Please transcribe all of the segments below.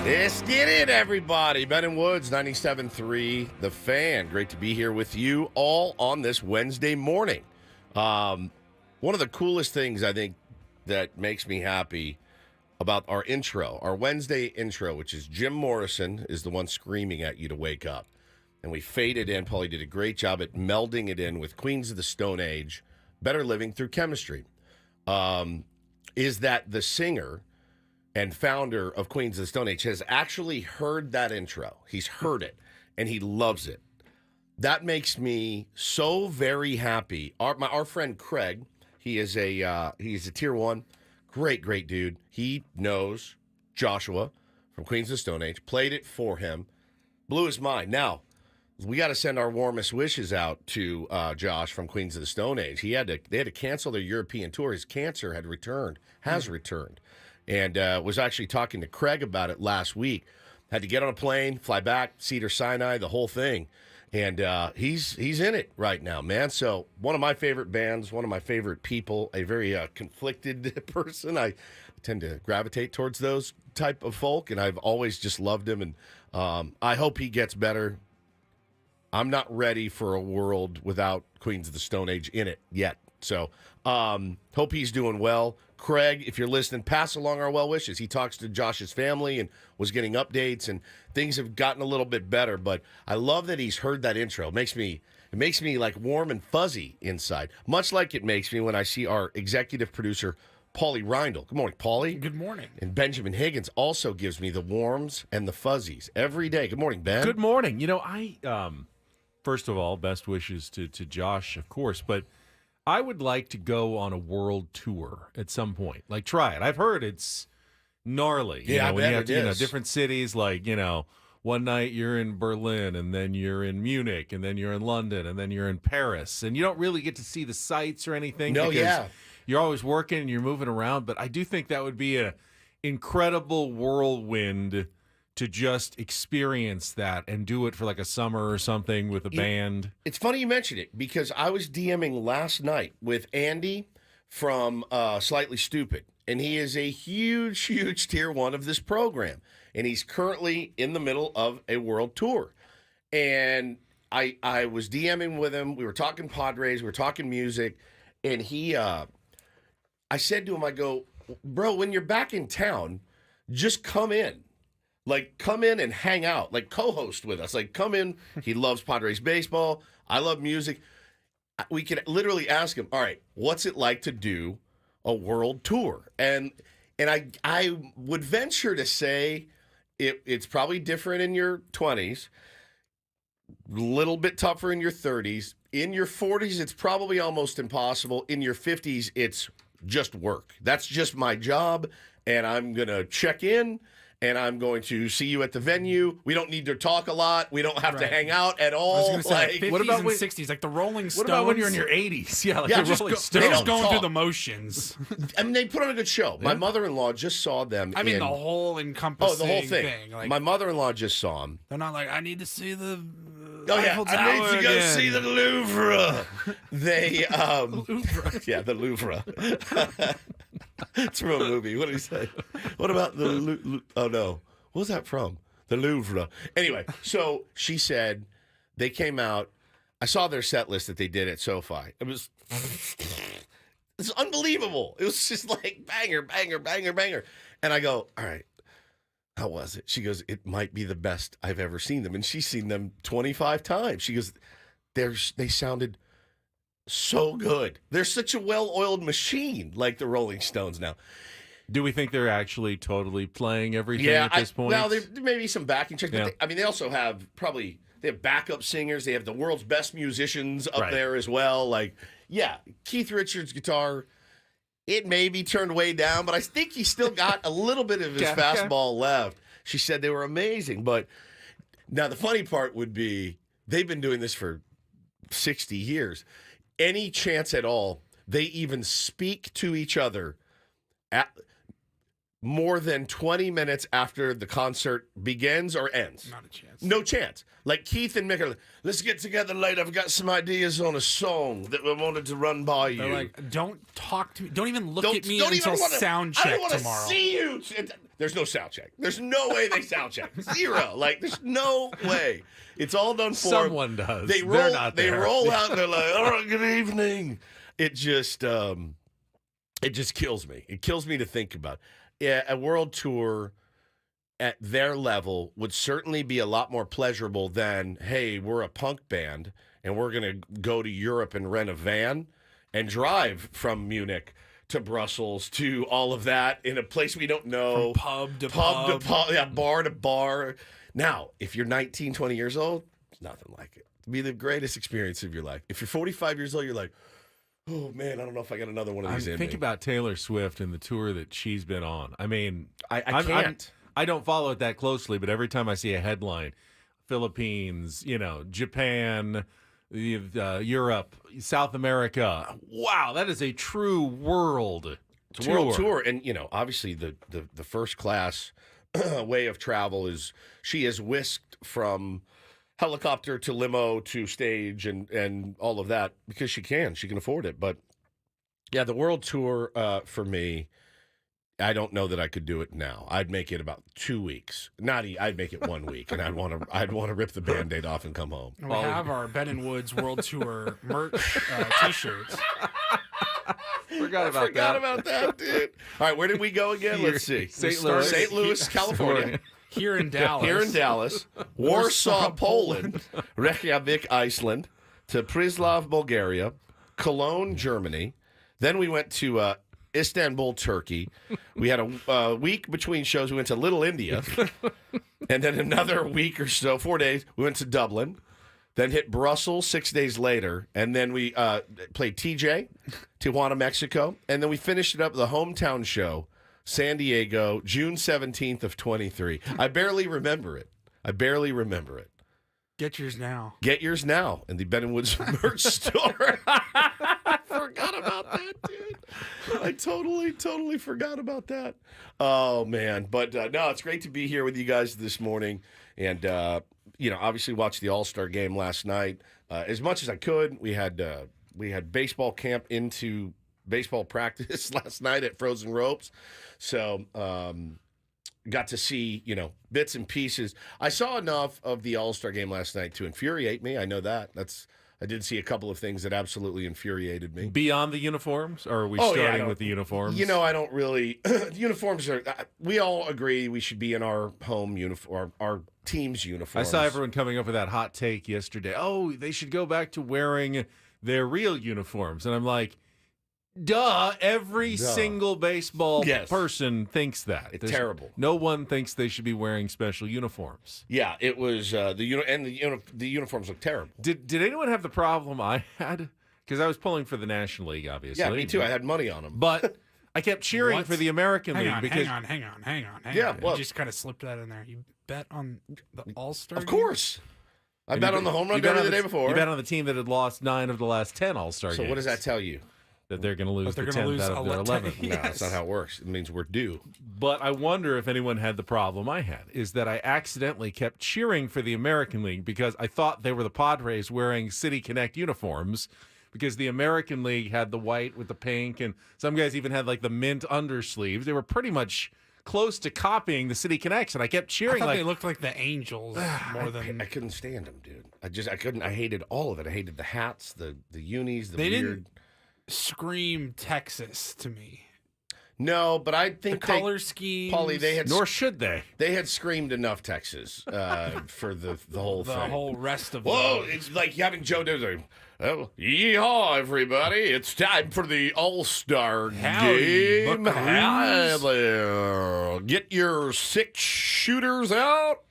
Let's get it, everybody. Ben and Woods, 97.3, The Fan. Great to be here with you all on this Wednesday morning. One of the coolest things I think that makes me happy about our intro, our Wednesday intro, which is Jim Morrison is the one screaming at you to wake up. And we faded in. Paulie did a great job at melding it in with Queens of the Stone Age, Better Living Through Chemistry. Is that the singer and founder of Queens of the Stone Age has actually heard that intro. He's heard it, and he loves it. That makes me so very happy. Our friend Craig, he's a Tier 1, great dude. He knows Joshua from Queens of the Stone Age, played it for him, blew his mind. Now, we got to send our warmest wishes out to Josh from Queens of the Stone Age. They had to cancel their European tour. His cancer has returned. And was actually talking to Craig about it last week. Had to get on a plane, fly back, Cedars-Sinai, the whole thing. And he's in it right now, man. So one of my favorite bands, one of my favorite people, a very conflicted person. I tend to gravitate towards those type of folk, and I've always just loved him. And I hope he gets better. I'm not ready for a world without Queens of the Stone Age in it yet. So hope he's doing well. Craig, if you're listening, pass along our well wishes. He talks to Josh's family and was getting updates, and things have gotten a little bit better. But I love that he's heard that intro. It makes me like warm and fuzzy inside, much like it makes me when I see our executive producer, Paulie Reindl. Good morning, Paulie. Good morning. And Benjamin Higgins also gives me the warms and the fuzzies every day. Good morning, Ben. Good morning. You know, first of all, best wishes to Josh, of course, but I would like to go on a world tour at some point. Like, try it. I've heard it's gnarly. Yeah, I when bet you have it to, is. Different cities, like, one night you're in Berlin, and then you're in Munich, and then you're in London, and then you're in Paris. And you don't really get to see the sights or anything. No, because yeah. You're always working and you're moving around. But I do think that would be an incredible whirlwind to just experience that and do it for like a summer or something with a band. It's funny you mention it because I was DMing last night with Andy from Slightly Stupid, and he is a huge Tier 1 of this program, and he's currently in the middle of a world tour. And I was DMing with him. We were talking Padres. We were talking music, and I said to him, I go, bro, when you're back in town, just come in. Like, come in and hang out. Like, co-host with us. Like, come in. He loves Padres baseball. I love music. We could literally ask him, all right, what's it like to do a world tour? And I would venture to say it's probably different in your 20s, a little bit tougher in your 30s. In your 40s, it's probably almost impossible. In your 50s, it's just work. That's just my job, and I'm going to check in. And I'm going to see you at the venue. We don't need to talk a lot. We don't have to hang out at all. I was going to say, like, 50s what about and when- 60s, like the Rolling Stones. What about when you're in your 80s? Yeah, like Yeah, the just Rolling go- Stones. They're They just don't going through talk. the motions. I mean, they put on a good show. My mother-in-law just saw them. I mean, in, the whole encompassing the whole thing. Like, My mother-in-law just saw them. they're not like, I need to see the Oh yeah, Eiffel I need Tower to go again. see the Louvre. They, yeah, the Louvre. It's from a movie. What did he say? What about the oh no, what was that from? The Louvre. Anyway, so she said they came out. I saw their set list that they did at SoFi. It's unbelievable. It was just like banger. And I go, all right. How was it? She goes, it might be the best I've ever seen them. And she's seen them 25 times. She goes, they sounded so good. They're such a well-oiled machine, like the Rolling Stones now. Do we think they're actually totally playing everything at this point? Well, there may be some backing checks. Yeah. But they also have they have backup singers. They have the world's best musicians up there as well. Like, yeah, Keith Richards' guitar, it may be turned way down, but I think he still got a little bit of his fastball left. She said they were amazing. But now the funny part would be they've been doing this for 60 years. Any chance at all they even speak to each other at more than 20 minutes after the concert begins or ends? Not a chance. No chance. Like Keith and Mick are like, let's get together later. I've got some ideas on a song that I wanted to run by you. They're like, don't talk to me. Don't even look at me don't until even wanna, sound I check don't want to tomorrow. see you. there's no sound check. There's no way they sound check. Zero. Like, there's no way. It's all done for them. Someone does. They They're roll. not They there. roll out and they're like, "All right, good evening." It just kills me. It kills me to think about. Yeah, a world tour at their level would certainly be a lot more pleasurable than, hey, we're a punk band and we're going to go to Europe and rent a van and drive from Munich to Brussels to all of that in a place we don't know. From pub to pub, yeah, bar to bar. Now, if you're 19, 20 years old, it's nothing like it. It'll be the greatest experience of your life. If you're 45 years old, you're like, oh, man, I don't know if I got another one of these in Think me. about Taylor Swift and the tour that she's been on. I mean, I can't. I don't follow it that closely, but every time I see a headline, Philippines, Japan, Europe, South America. Wow, that is a true world It's a world tour. And, obviously the first class way of travel is she is whisked from helicopter to limo to stage and all of that because she can afford it. But yeah, the world tour for me, I don't know that I could do it now. I'd make it about 2 weeks. I'd make it 1 week, and I'd want to rip the Band-Aid off and come home. We have our Ben and Woods World Tour merch T-shirts. Forgot about that, dude. All right, where did we go again? Let's see. St. Louis, California. Here in Dallas. Warsaw, Poland. Reykjavik, Iceland. To Prislav, Bulgaria. Cologne, Germany. Then we went to Istanbul, Turkey. We had a week between shows. We went to Little India. And then another week or so, 4 days, we went to Dublin. Then hit Brussels 6 days later. And then we played TJ, Tijuana, Mexico. And then we finished it up with the hometown show, San Diego, June 17th of 23. I barely remember it. Get yours now. Get yours now in the Ben & Woods merch store. I forgot about that, dude. I totally forgot about that. Oh, man. But, no, it's great to be here with you guys this morning. And, obviously watched the All-Star game last night. As much as I could, we had baseball camp into baseball practice last night at Frozen Ropes. So, got to see, bits and pieces. I saw enough of the All-Star game last night to infuriate me. I know that. I did see a couple of things that absolutely infuriated me. Beyond the uniforms? Or are we starting with the uniforms? I don't really. Uniforms are. We all agree we should be in our home uniform, our team's uniforms. I saw everyone coming up with that hot take yesterday. Oh, they should go back to wearing their real uniforms. And I'm like, duh, every single baseball person thinks that. It's terrible. No one thinks they should be wearing special uniforms. Yeah, it was the uniforms look terrible. Did anyone have the problem I had? Because I was pulling for the National League, obviously. Yeah, me too. I had money on them. But I kept cheering for the American League because Hang on. Yeah, well, you just kind of slipped that in there. You bet on the All-Star Of course. I bet on the home run derby the day before. You bet on the team that had lost 9 of the last 10 All-Star games. So what does that tell you? That they're going to lose the 10th out of their 11th. No, that's not how it works. It means we're due. But I wonder if anyone had the problem I had, is that I accidentally kept cheering for the American League because I thought they were the Padres wearing City Connect uniforms, because the American League had the white with the pink, and some guys even had like the mint undersleeves. They were pretty much close to copying the City Connects, and I kept cheering. I thought they looked like the Angels more than. I couldn't stand them, dude. I couldn't. I hated all of it. I hated the hats, the unis, the They weird. didn't scream Texas to me. No, but I think the color schemes. Paulie, they had. Nor should they. They had screamed enough Texas for the whole thing. The whole rest of. Whoa! It's like having Joe do. Oh, yeehaw, everybody! It's time for the All-Star game. Hi there. Get your 6 shooters out.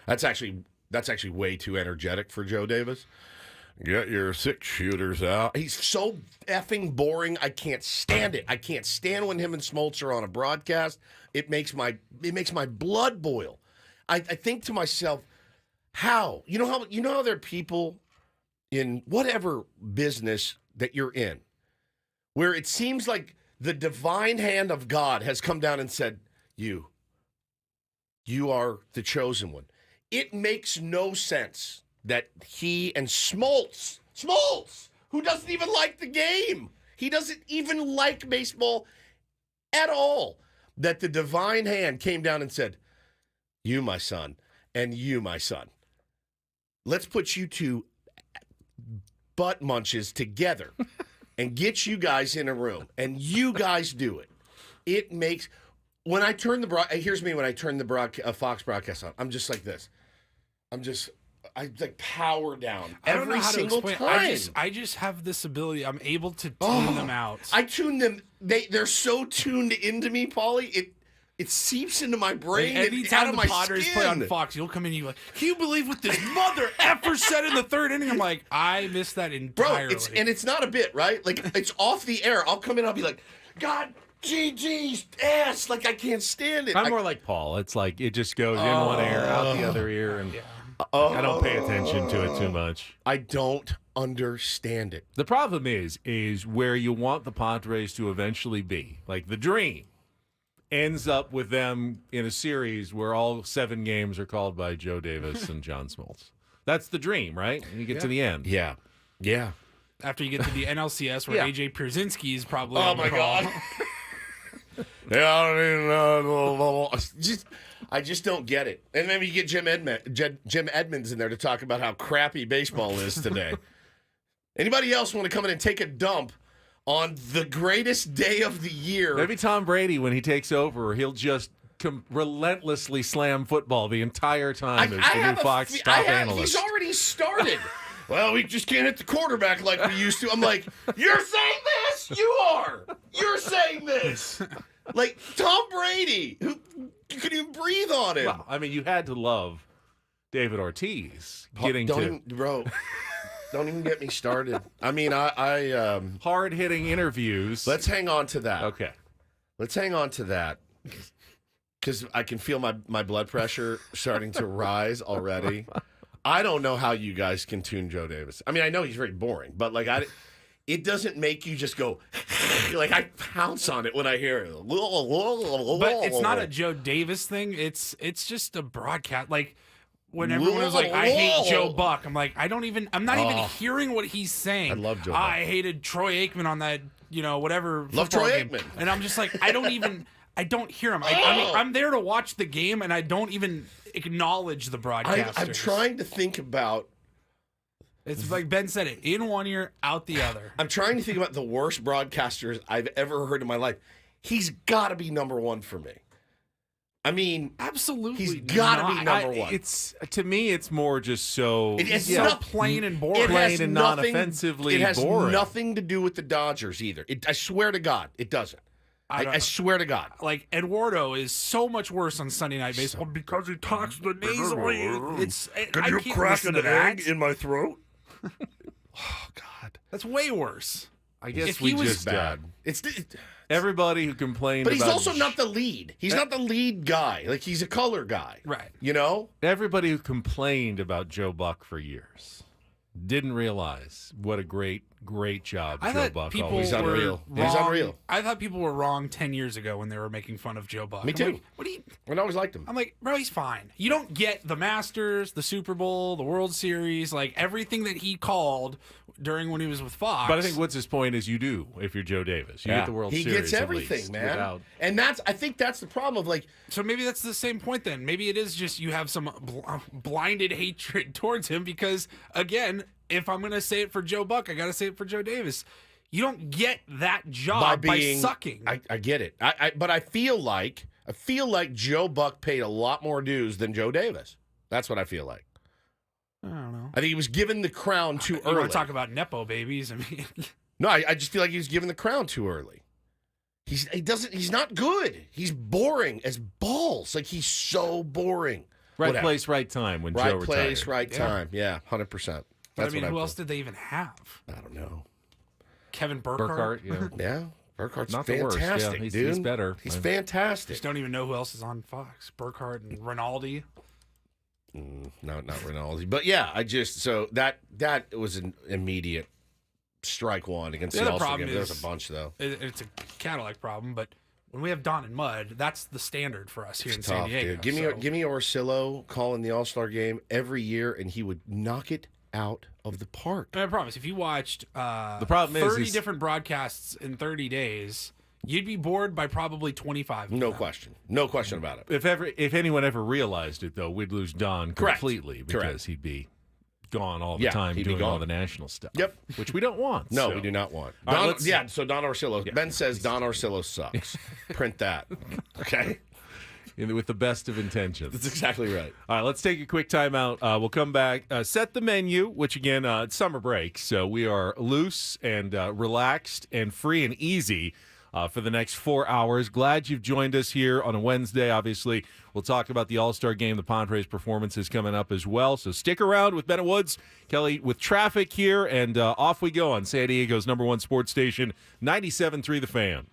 That's actually way too energetic for Joe Davis. Get your 6 shooters out. He's so effing boring. I can't stand it. I can't stand when him and Smoltz are on a broadcast. It makes my blood boil. I think to myself, how? You know how there are people in whatever business that you're in where it seems like the divine hand of God has come down and said, you are the chosen one. It makes no sense that he and Smoltz, who doesn't even like the game, he doesn't even like baseball at all. that the divine hand came down and said, "You, my son, and you, my son. Let's put you two butt munches together and get you guys in a room, and you guys do it." It makes when I turn the here's me when I turn the Fox broadcast on. I'm just like this. I like power down I don't know every how to single explain. time. I just have this ability. I'm able to tune them out. I tune them. They're so tuned into me, Paulie. It seeps into my brain and out Anytime of the my Padres skin. play on Fox, you'll come in and you're like, "Can you believe what this mother effer said in the third inning?" I'm like, I missed that entirely. Bro, it's not a bit, right? Like, it's off the air. I'll come in, I'll be like, "God, GG's ass." Like, I can't stand it. I'm more like Paul. It's like it just goes in one ear, out the other ear, and I don't pay attention to it too much. I don't understand it. The problem is where you want the Padres to eventually be. Like the dream ends up with them in a series where all 7 games are called by Joe Davis and John Smoltz. That's the dream, right? And you get to the end. Yeah. Yeah. After you get to the NLCS, where Yeah. AJ Pierzynski is probably Oh, on the my call. God. Yeah, I don't even know. I just don't get it. And maybe you get Jim Edmonds in there to talk about how crappy baseball is today. Anybody else want to come in and take a dump on the greatest day of the year? Maybe Tom Brady, when he takes over, he'll just relentlessly slam football the entire time as the new Fox top analyst. He's already started. Well, we just can't hit the quarterback like we used to. I'm like, you're saying this? You are. You're saying this. Like Tom Brady, who couldn't even breathe on him. Well, I mean, you had to love David Ortiz getting Don't even get me started. I mean, I hard-hitting interviews. let's hang on to that. Okay. Let's hang on to that. Because I can feel my blood pressure starting to rise already. I don't know how you guys can tune Joe Davis. I mean, I know he's very boring, but like it doesn't make you just go like I pounce on it when I hear it. But it's not a Joe Davis thing. It's just a broadcast. Like when everyone was like, "I hate Joe Buck," I'm like, I'm not even hearing what he's saying. I love Joe Buck. I hated Troy Aikman on that, whatever. Love football Troy game. Aikman. And I'm just like, I don't hear him. I mean, I'm there to watch the game, and I don't even acknowledge the broadcasters. I'm trying to think about. It's like Ben said it, in one ear, out the other. I'm trying to think about the worst broadcasters I've ever heard in my life. He's got to be number one for me. I mean, Absolutely, he's got to be number one. It's to me, it's more just so It's Yeah, not plain and boring. It has plain and nothing- non-offensively It has boring. nothing to do with the Dodgers either. I swear to God, it doesn't. I swear to God. Like Eduardo is so much worse on Sunday Night Baseball because he talks the nasally. I can't listen to that. in my throat? Oh God, That's way worse. I guess If we he was just bad. everybody who complained But he's about also not the lead. He's not the lead guy. Like he's a color guy, Right. You know? everybody who complained about Joe Buck for years didn't realize what a great job I Joe thought Buck people always He's were unreal. wrong. He's unreal. I thought people were wrong 10 years ago when they were making fun of Joe Buck. Me I'm too. like, what do you? I always liked him. I'm like, bro, he's fine. You don't get the Masters, the Super Bowl, the World Series, like everything that he called during when he was with Fox. But I think what's his point is you do if you're Joe Davis. You get the World he Series. gets at everything, least, man. without- And I think that's the problem of like So maybe that's the same point then. Maybe it is just you have some blinded hatred towards him because, again, if I'm going to say it for Joe Buck, I got to say it for Joe Davis. You don't get that job by sucking. I get it. But I feel like Joe Buck paid a lot more dues than Joe Davis. That's what I feel like. I don't know. I think he was given the crown too You early. want to talk about Nepo babies? I mean, No, I just feel like he was given the crown too early. He's not good. He's boring as balls. Like he's so boring. Right Whatever. place, right time when Right Joe place, retired. right time. Yeah, 100%. but I That's mean, what who else did they even have? I don't know. Kevin Burkhardt? Burkhardt, yeah. Yeah, Burkhardt's Not the worst, yeah. fantastic, He's dude. better. He's I fantastic. Just don't even know who else is on Fox. Burkhardt and Rinaldi. No, not Rinaldi. But yeah, so that was an immediate strike one against The the other All-Star problem game. There's is- a bunch though. It's a Cadillac problem, but when we have Don and Mud, that's the standard for us here in San Tough, Diego. dude. Give me Orsillo calling the All-Star game every year, and he would knock it out of the park. I promise, if you watched The problem is 30 he's- different broadcasts in 30 days, you'd be bored by probably 25. No question. No question about it. If anyone ever realized it, though, we'd lose Don Correct. completely because Correct. he'd be gone all the Yeah, time he'd be doing all gone. the national stuff. Yep. Which we don't want. No, so. we do not want. All right, Don, let's- yeah, so Don Orsillo. Ben says Don Orsillo sucks. Print that. Okay? With the best of intentions. That's exactly right. All right, let's take a quick timeout. We'll come back, set the menu, which again, it's summer break, so we are loose and relaxed and free and easy for the next 4 hours. Glad you've joined us here on a Wednesday. Obviously, we'll talk about the All-Star game, the Padres performances coming up as well. So stick around with Bennett Woods, Kelly, with traffic here, and off we go on San Diego's #1 sports station, 97.3 The Fan.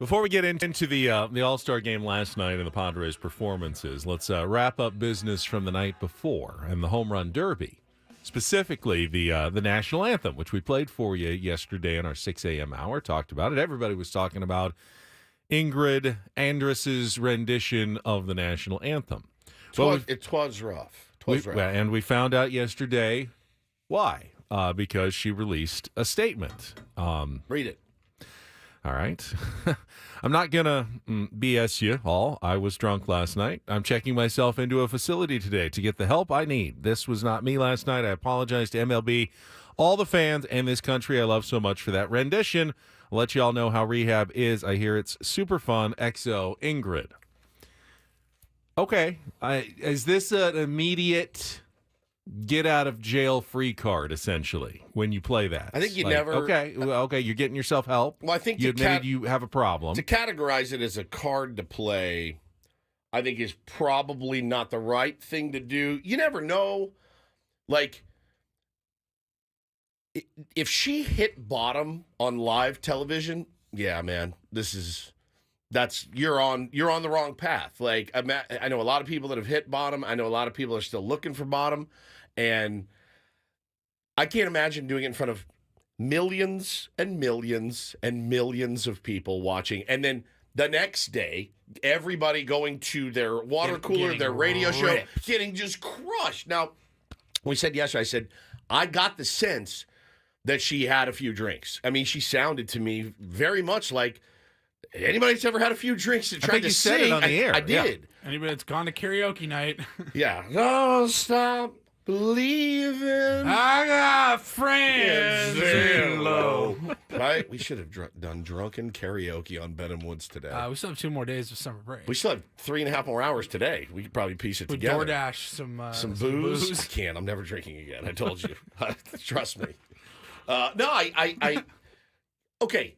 Before we get into the All-Star game last night and the Padres' performances, let's wrap up business from the night before and the Home Run Derby, specifically the national anthem, which we played for you yesterday in our 6 a.m. hour. Talked about it. Everybody was talking about Ingrid Andress's rendition of the national anthem. It was rough. And we found out yesterday why. Because she released a statement. Read it. All right. I'm not going to BS you all. I was drunk last night. I'm checking myself into a facility today to get the help I need. This was not me last night. I apologize to MLB, all the fans, and this country I love so much for that rendition. I'll let you all know how rehab is. I hear it's super fun. XO Ingrid. Okay. Is this an immediate get out of jail free card, essentially, when you play that? I think you never. Okay, you're getting yourself help. Well, I think you admitted you have a problem. To categorize it as a card to play, I think is probably not the right thing to do. You never know. Like, if she hit bottom on live television, yeah, man, you're on the wrong path. Like, I know a lot of people that have hit bottom. I know a lot of people are still looking for bottom. And I can't imagine doing it in front of millions and millions and millions of people watching. And then the next day, everybody going to their water cooler, their radio show, getting just crushed. Now, we said yesterday, I said, I got the sense that she had a few drinks. I mean, she sounded to me very much like anybody that's ever had a few drinks and tried to sing. Said it on the air. I did. Yeah. Anybody that's gone to karaoke night. Yeah. Don't stop believing. I got friends in low. Right? We should have done drunken karaoke on Ben and Woods today. We still have 2 more days of summer break. We still have 3.5 more hours today. We could probably piece it we together. DoorDash some booze. I can't. I'm never drinking again. I told you. Trust me. No, I okay.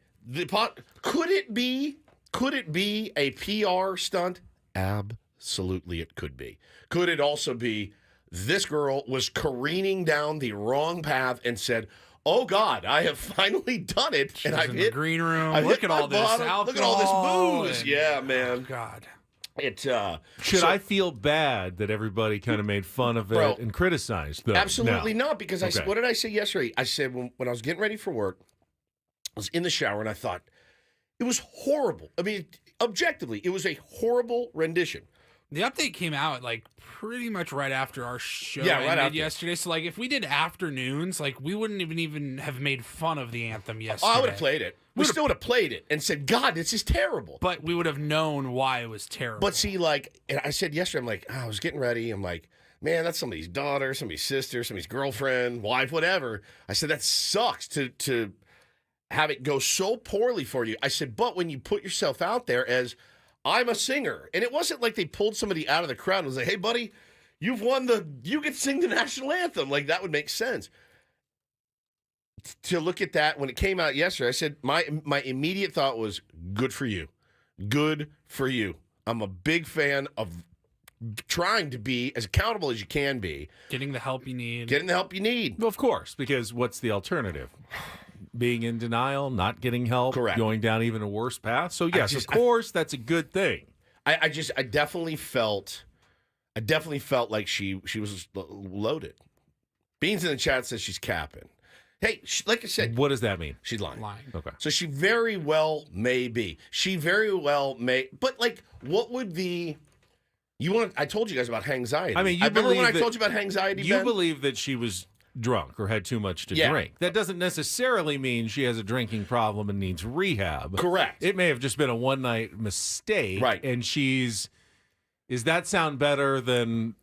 Could it be a PR stunt? Absolutely, it could be. Could it also be this girl was careening down the wrong path and said, "Oh God, I have finally done it, and I've hit the green room. Look at all this alcohol. Look at all this booze." Yeah, man. Oh God. Should I feel bad that everybody kind of made fun of it and criticized them? Absolutely not, because what did I say yesterday? I said when I was getting ready for work, I was in the shower and I thought it was horrible. I mean, objectively, it was a horrible rendition. The update came out like pretty much right after our show ended yesterday. So like if we did afternoons, like we wouldn't even have made fun of the anthem yesterday. I would have played it. We still would have played it and said, "God, this is terrible." But we would have known why it was terrible. But see, like, and I said yesterday, I'm like, I was getting ready. I'm like, man, that's somebody's daughter, somebody's sister, somebody's girlfriend, wife, whatever. I said, that sucks to have it go so poorly for you. I said, but when you put yourself out there as I'm a singer, and it wasn't like they pulled somebody out of the crowd and was like, "Hey, buddy, you get to sing the national anthem." Like, that would make sense. To look at that when it came out yesterday, I said my immediate thought was, good for you. Good for you. I'm a big fan of trying to be as accountable as you can be. Getting the help you need. Well, of course, because what's the alternative? Being in denial, not getting help, correct, going down even a worse path. So yes, of course, that's a good thing. I definitely felt like she was loaded. Beans in the chat says she's capping. Hey, like I said, what does that mean? She's lying. Okay. So she very well may be. She very well may. But like, what would the? I told you guys about anxiety. I mean, I remember when I told you about anxiety. You Ben? believe that she was drunk or had too much to drink. That doesn't necessarily mean she has a drinking problem and needs rehab. Correct. It may have just been a one-night mistake. Right. And does that sound better than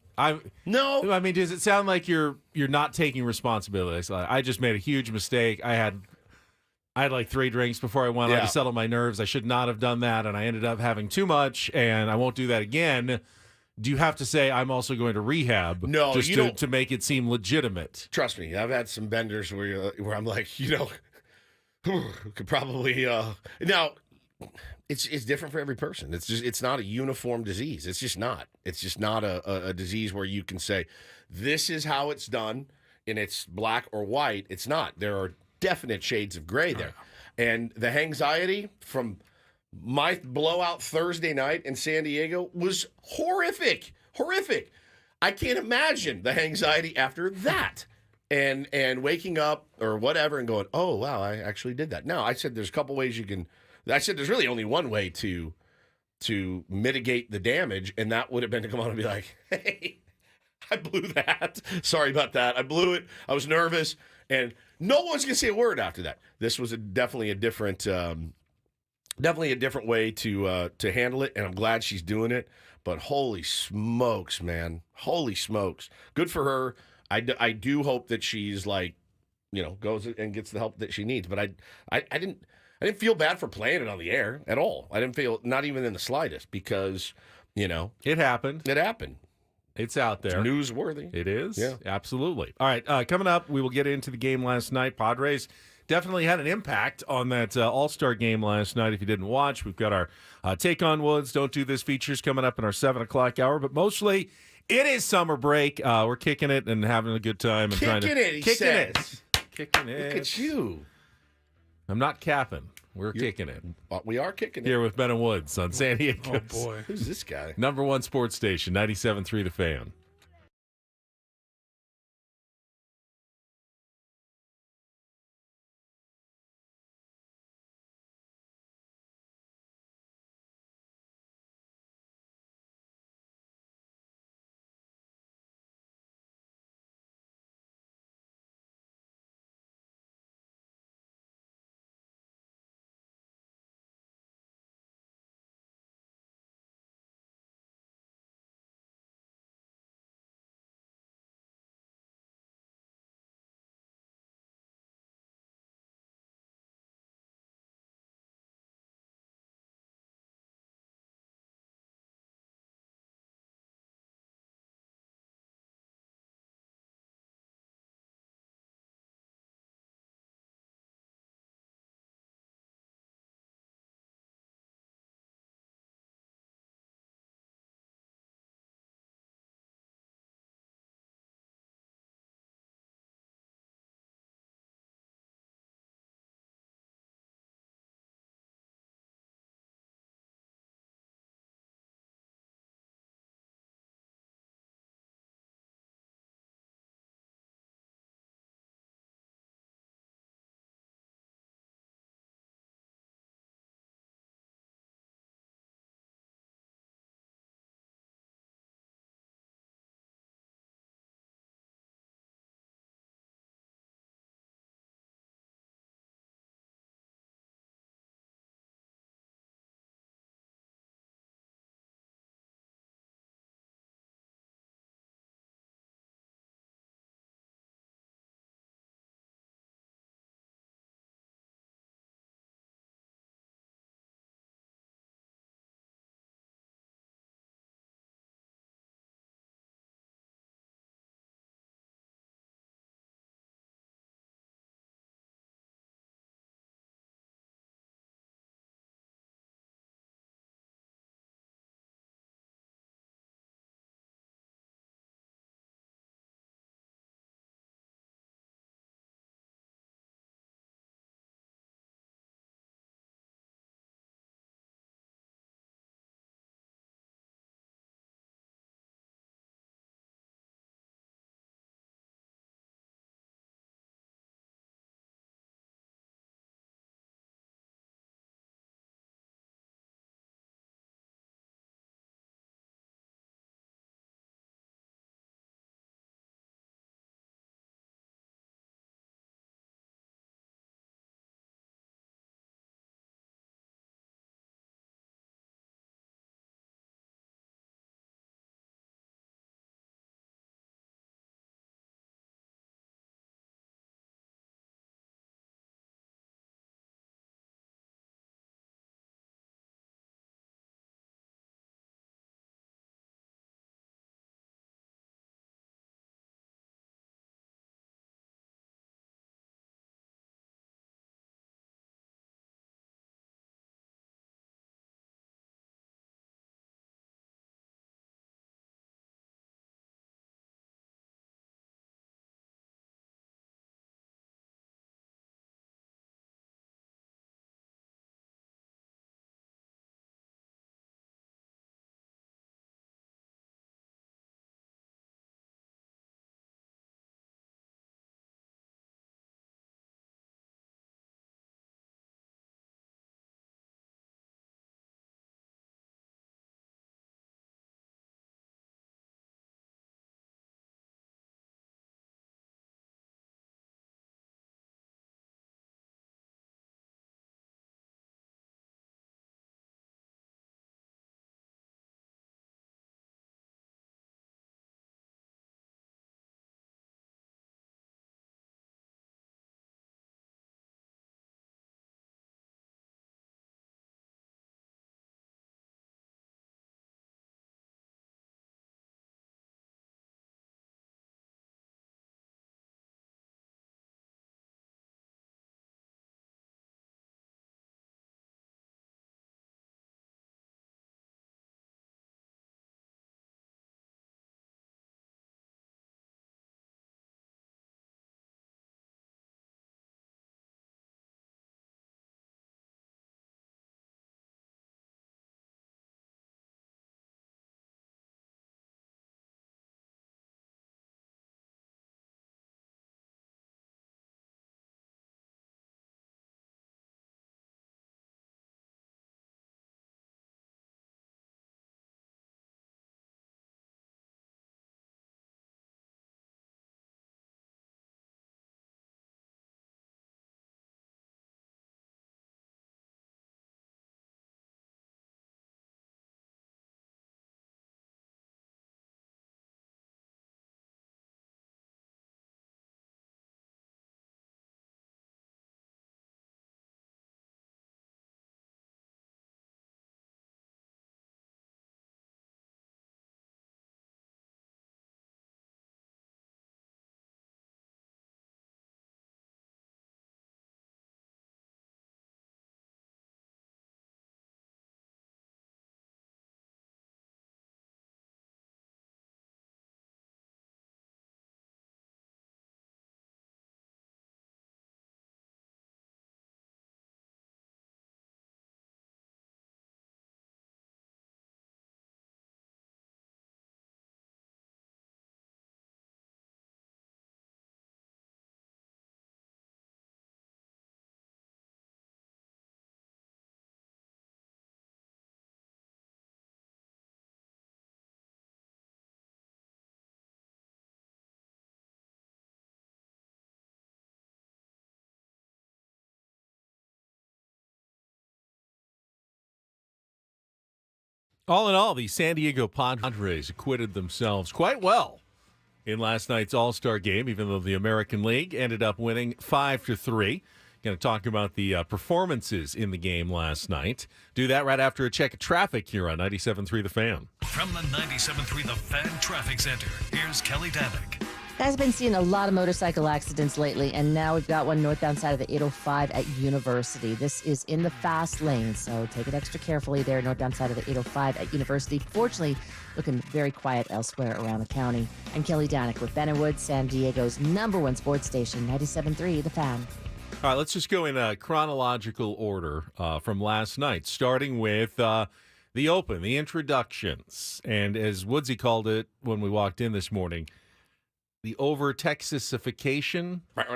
No. I mean, does it sound like you're not taking responsibility? So I just made a huge mistake. I had like 3 drinks before I went on to settle my nerves. I should not have done that, and I ended up having too much, and I won't do that again. Do you have to say I'm also going to rehab? No, just to make it seem legitimate. Trust me, I've had some benders where I'm like, could probably now. It's different for every person. It's not a uniform disease. It's just not. It's just not a disease where you can say this is how it's done and it's black or white. It's not. There are definite shades of gray there, and the anxiety from My blowout Thursday night in San Diego was horrific. Horrific. I can't imagine the anxiety after that. And waking up or whatever and going, oh, wow, I actually did that. Now, I said there's a couple ways you can. I said there's really only one way to mitigate the damage, and that would have been to come on and be like, hey, I blew that. Sorry about that. I blew it. I was nervous. And no one's going to say a word after that. This was definitely a different way to handle it, and I'm glad she's doing it. But holy smokes, man. Holy smokes. Good for her. I do hope that she's like, goes and gets the help that she needs. But I didn't feel bad for playing it on the air at all. I didn't feel, not even in the slightest, because, it happened. It happened. It's out there. It's newsworthy. It is. Yeah. Absolutely. All right. Coming up, we will get into the game last night. Padres definitely had an impact on that All-Star game last night. If you didn't watch, we've got our Take on Woods, Don't Do This features coming up in our 7 o'clock hour. But mostly, it is summer break. We're kicking it and having a good time. And Kicking it. Kicking it. Look at you. I'm not capping. We're kicking it. We are kicking it. Here with Ben and Woods on San Diego. Oh, boy. Who's this guy? #1 sports station, 97.3 The Fan. All in all, the San Diego Padres acquitted themselves quite well in last night's All-Star game, even though the American League ended up winning 5-3. Going to talk about the performances in the game last night. Do that right after a check of traffic here on 97.3 The Fan. From the 97.3 The Fan Traffic Center, here's Kelly Danick. Guys, been seeing a lot of motorcycle accidents lately, and now we've got one northbound side of the 805 at University. This is in the fast lane, so take it extra carefully there, northbound side of the 805 at University. Fortunately, looking very quiet elsewhere around the county. I'm Kelly Danick with Ben & Woods, San Diego's #1 sports station, 97.3 The Fan. All right, let's just go in a chronological order from last night, starting with the Open, the introductions. And as Woodsy called it when we walked in this morning, the over-Texasification of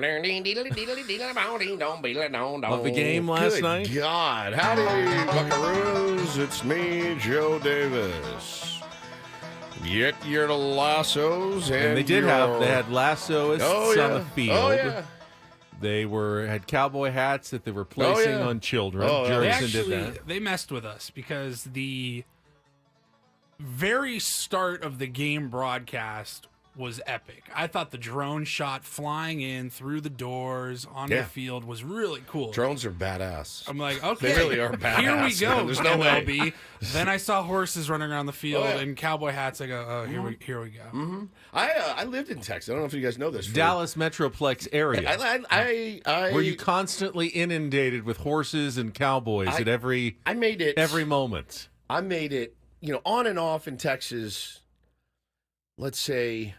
the game last night. Good God. Howdy, buckaroos. It's me, Joe Davis. Get your lassos And they had lassoists on the field. Oh, yeah. They had cowboy hats that they were placing on children. Jurison did that. They messed with us because the very start of the game broadcast was epic. I thought the drone shot flying in through the doors on the field was really cool. Drones are badass. I'm like, okay, They really are badass. here we go. Man. There's no MLB. way. Then I saw horses running around the field and cowboy hats. I go, oh, here we go. Mm-hmm. I lived in Texas. I don't know if you guys know this. Dallas Metroplex area. Were you constantly inundated with horses and cowboys at every moment? I made it, on and off in Texas. Let's say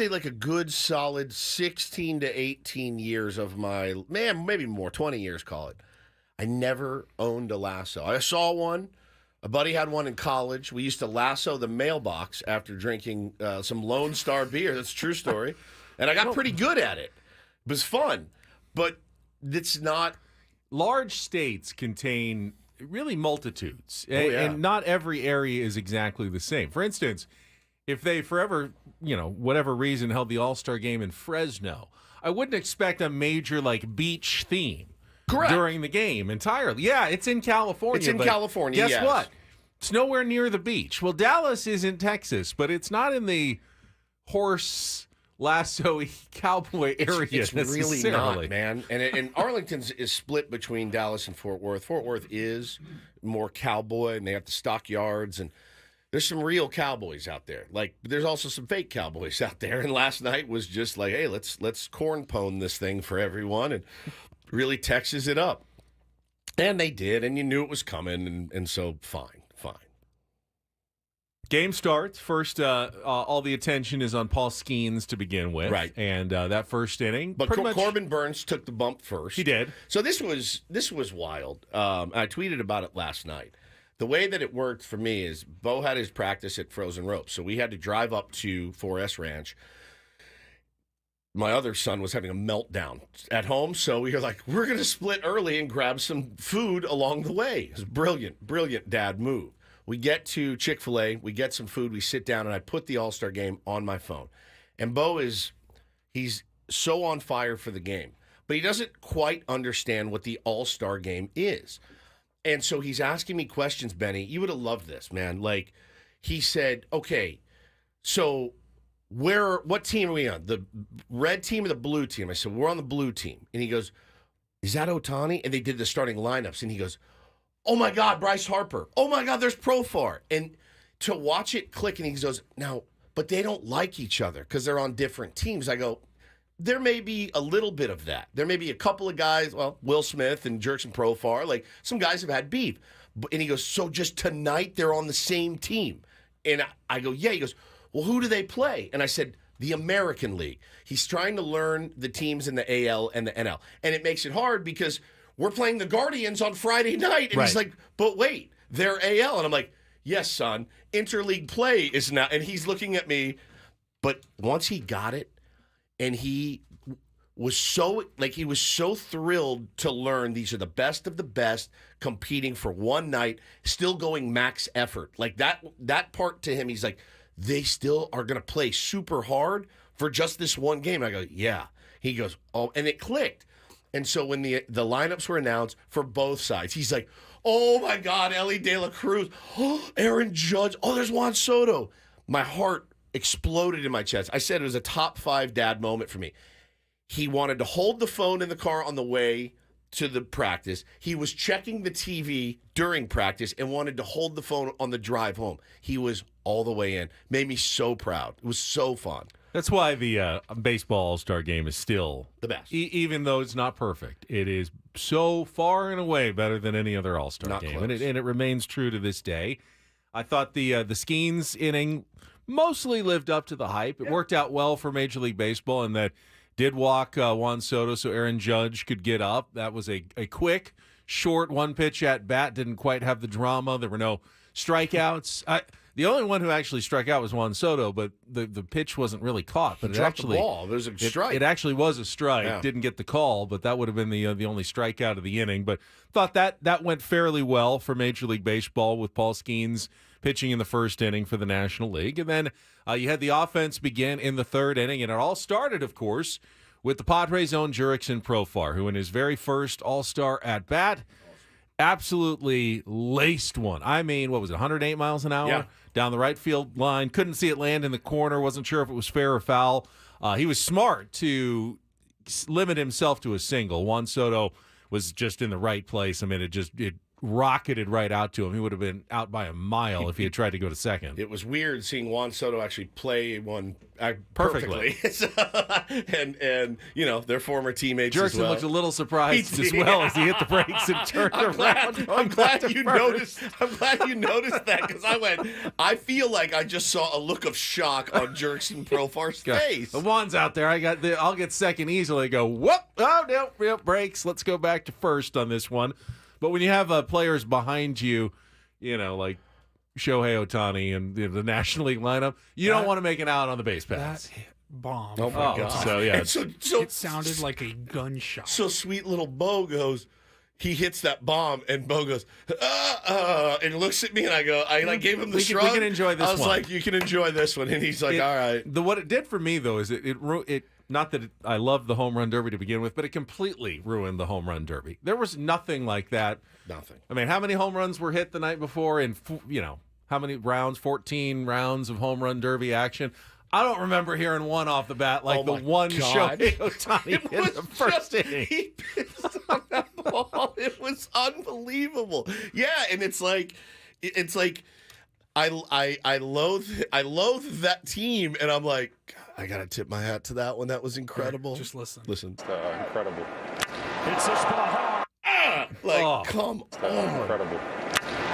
like a good solid 16 to 18 years of my, maybe more, 20 years, call it. I never owned a lasso. I saw one. A buddy had one in college. We used to lasso the mailbox after drinking some Lone Star beer. That's a true story. And I got pretty good at it. It was fun. But it's not. Large states contain really multitudes. And not every area is exactly the same. For instance, if they forever, whatever reason, held the All-Star game in Fresno, I wouldn't expect a major, beach theme during the game entirely. Yeah, it's in California. It's in California, Guess what? It's nowhere near the beach. Well, Dallas is in Texas, but it's not in the horse lasso cowboy area It's really necessarily. not, man. And Arlington is split between Dallas and Fort Worth. Fort Worth is more cowboy, and they have the stockyards, and there's some real cowboys out there. There's also some fake cowboys out there. And last night was just like, hey, let's corn pone this thing for everyone and really Texas it up. And they did, and you knew it was coming, and so fine. Game starts. First, all the attention is on Paul Skeens to begin with. Right. And that first inning. But Corbin Burns took the bump first. He did. So this was wild. I tweeted about it last night. The way that it worked for me is Bo had his practice at Frozen Ropes, so we had to drive up to 4S Ranch. My other son was having a meltdown at home, so we were like, we're going to split early and grab some food along the way. It was brilliant dad move. We get to Chick-fil-A, we get some food, we sit down, and I put the All-Star game on my phone. And Bo he's so on fire for the game, but he doesn't quite understand what the All-Star game is. And so he's asking me questions, Benny. You would have loved this, man. He said, okay, so what team are we on? The red team or the blue team? I said, we're on the blue team. And he goes, is that Ohtani? And they did the starting lineups. And he goes, oh, my God, Bryce Harper. Oh, my God, there's Profar. And to watch it click, and he goes, now, but they don't like each other because they're on different teams. I go, there may be a little bit of that. There may be a couple of guys, Will Smith and Jerkson Profar, some guys have had beef. And he goes, so just tonight they're on the same team. And I go, yeah. He goes, well, who do they play? And I said, the American League. He's trying to learn the teams in the AL and the NL. And it makes it hard because we're playing the Guardians on Friday night. And he's like, but wait, they're AL. And I'm like, yes, son, interleague play is not. And he's looking at me. But once he got it, and he was so thrilled to learn these are the best of the best competing for one night, still going max effort. That part to him, he's like, they still are going to play super hard for just this one game. I go, yeah. He goes, oh, and it clicked. And so when the lineups were announced for both sides, he's like, oh, my God, Ellie De La Cruz. Oh, Aaron Judge. Oh, there's Juan Soto. My heart exploded in my chest. I said it was a top 5 dad moment for me. He wanted to hold the phone in the car on the way to the practice. He was checking the TV during practice and wanted to hold the phone on the drive home. He was all the way in. Made me so proud. It was so fun. That's why the baseball All-Star game is still The best. Even though it's not perfect. It is so far and away better than any other All-Star Not game, close. and it remains true to this day. I thought the Skeens inning mostly lived up to the hype. It worked out well for Major League Baseball in that did walk Juan Soto so Aaron Judge could get up. That was a quick, short one-pitch at bat. Didn't quite have the drama. There were no strikeouts. The only one who actually struck out was Juan Soto, but the pitch wasn't really caught. But He dropped the ball. It was a strike. It actually was a strike. Yeah. Didn't get the call, but that would have been the only strikeout of the inning. But thought that went fairly well for Major League Baseball with Paul Skeens pitching in the first inning for the National League. And then you had the offense begin in the third inning, and it all started, of course, with the Padres' own Jurickson Profar, who in his very first All-Star at-bat absolutely laced one. I mean, what was it, 108 miles an hour? Yeah. Down the right field line. Couldn't see it land in the corner. Wasn't sure if it was fair or foul. He was smart to limit himself to a single. Juan Soto was just in the right place. I mean, it rocketed right out to him. He would have been out by a mile if he had tried to go to second. It was weird seeing Juan Soto actually play one Perfectly. and you know, their former teammates as Jurickson well. looked a little surprised He as did. well as he hit the brakes and turned around. I'm glad you first. noticed. I'm glad you noticed that because I feel like I just saw a look of shock on Jurickson Profar's face. The Juan's out there. I'll get second easily. I go, whoop! Oh no, yep, brakes. Let's go back to first on this one. But when you have players behind you, you know, like Shohei Ohtani and the National League lineup, you don't want to make an out on the base pass. That bomb. Oh my God! So yeah, And so It sounded like a gunshot. so sweet little Bo goes. He hits that bomb, and Bo goes, and looks at me, and I gave him the we shrug. can enjoy this I was one. like, you can enjoy this one, and he's like, all right. What it did for me though is it not that I loved the home run derby to begin with, but it completely ruined the home run derby. There was nothing like that. Nothing. I mean, how many home runs were hit the night before? And how many rounds? 14 rounds of home run derby action. I don't remember hearing one off the bat like the my one God. Shohei Ohtani in the first inning. He pissed on that ball. It was unbelievable. Yeah, and it's like I loathe that team, and I'm like, I gotta tip my hat to that one. That was incredible. Just listen. Listen. Incredible. It's a spot. Come on. Incredible.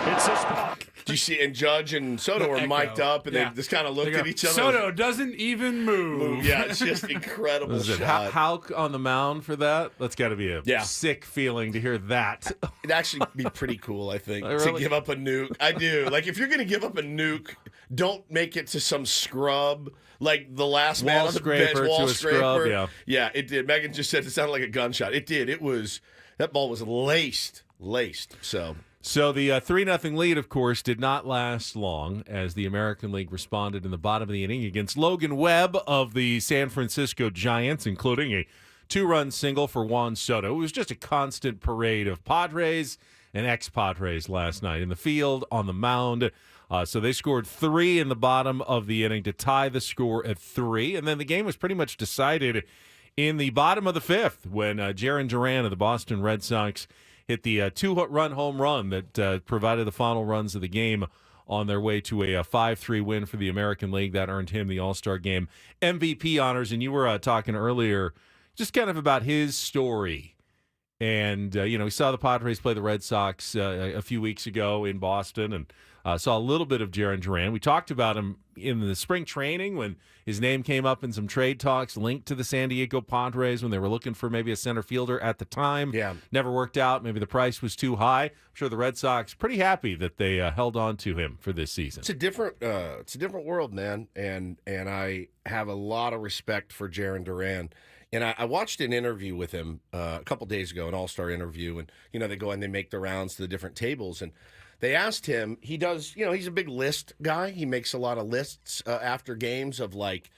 It's a spot. Do you see? And Judge and Soto were Echo. mic'd up, and Yeah. they just kind of looked at each other. Soto doesn't even move. Yeah, it's just incredible Was it shot. Hauk on the mound for that? That's got to be a Yeah. sick feeling to hear that. It'd actually be pretty cool, I think, Really? to give up a nuke. I do. Like, if you're going to give up a nuke, don't make it to some scrub, like the last man Wall on the scraper bench, wall to a scraper. scrub, yeah. Yeah, it did. Megan just said it sounded like a gunshot. It did. That ball was laced. So the 3-0 lead, of course, did not last long as the American League responded in the bottom of the inning against Logan Webb of the San Francisco Giants, including a 2-run single for Juan Soto. It was just a constant parade of Padres and ex-Padres last night in the field, on the mound. So they scored 3 in the bottom of the inning to tie the score at 3. And then the game was pretty much decided in the bottom of the 5th when Jarren Duran of the Boston Red Sox hit the 2-run home run that provided the final runs of the game on their way to a 5-3 win for the American League. That earned him the All-Star Game MVP honors. And you were talking earlier just kind of about his story. And, we saw the Padres play the Red Sox a few weeks ago in Boston and saw a little bit of Jarren Duran. We talked about him in the spring training when his name came up in some trade talks linked to the San Diego Padres when they were looking for maybe a center fielder at the time. Yeah. Never worked out. Maybe the price was too high. I'm sure the Red Sox pretty happy that they held on to him for this season. It's a different world, man. And I have a lot of respect for Jarren Duran. And I watched an interview with him a couple days ago, an all-star interview. And, they go and they make the rounds to the different tables. And they asked him, he does, he's a big list guy. He makes a lot of lists after games of like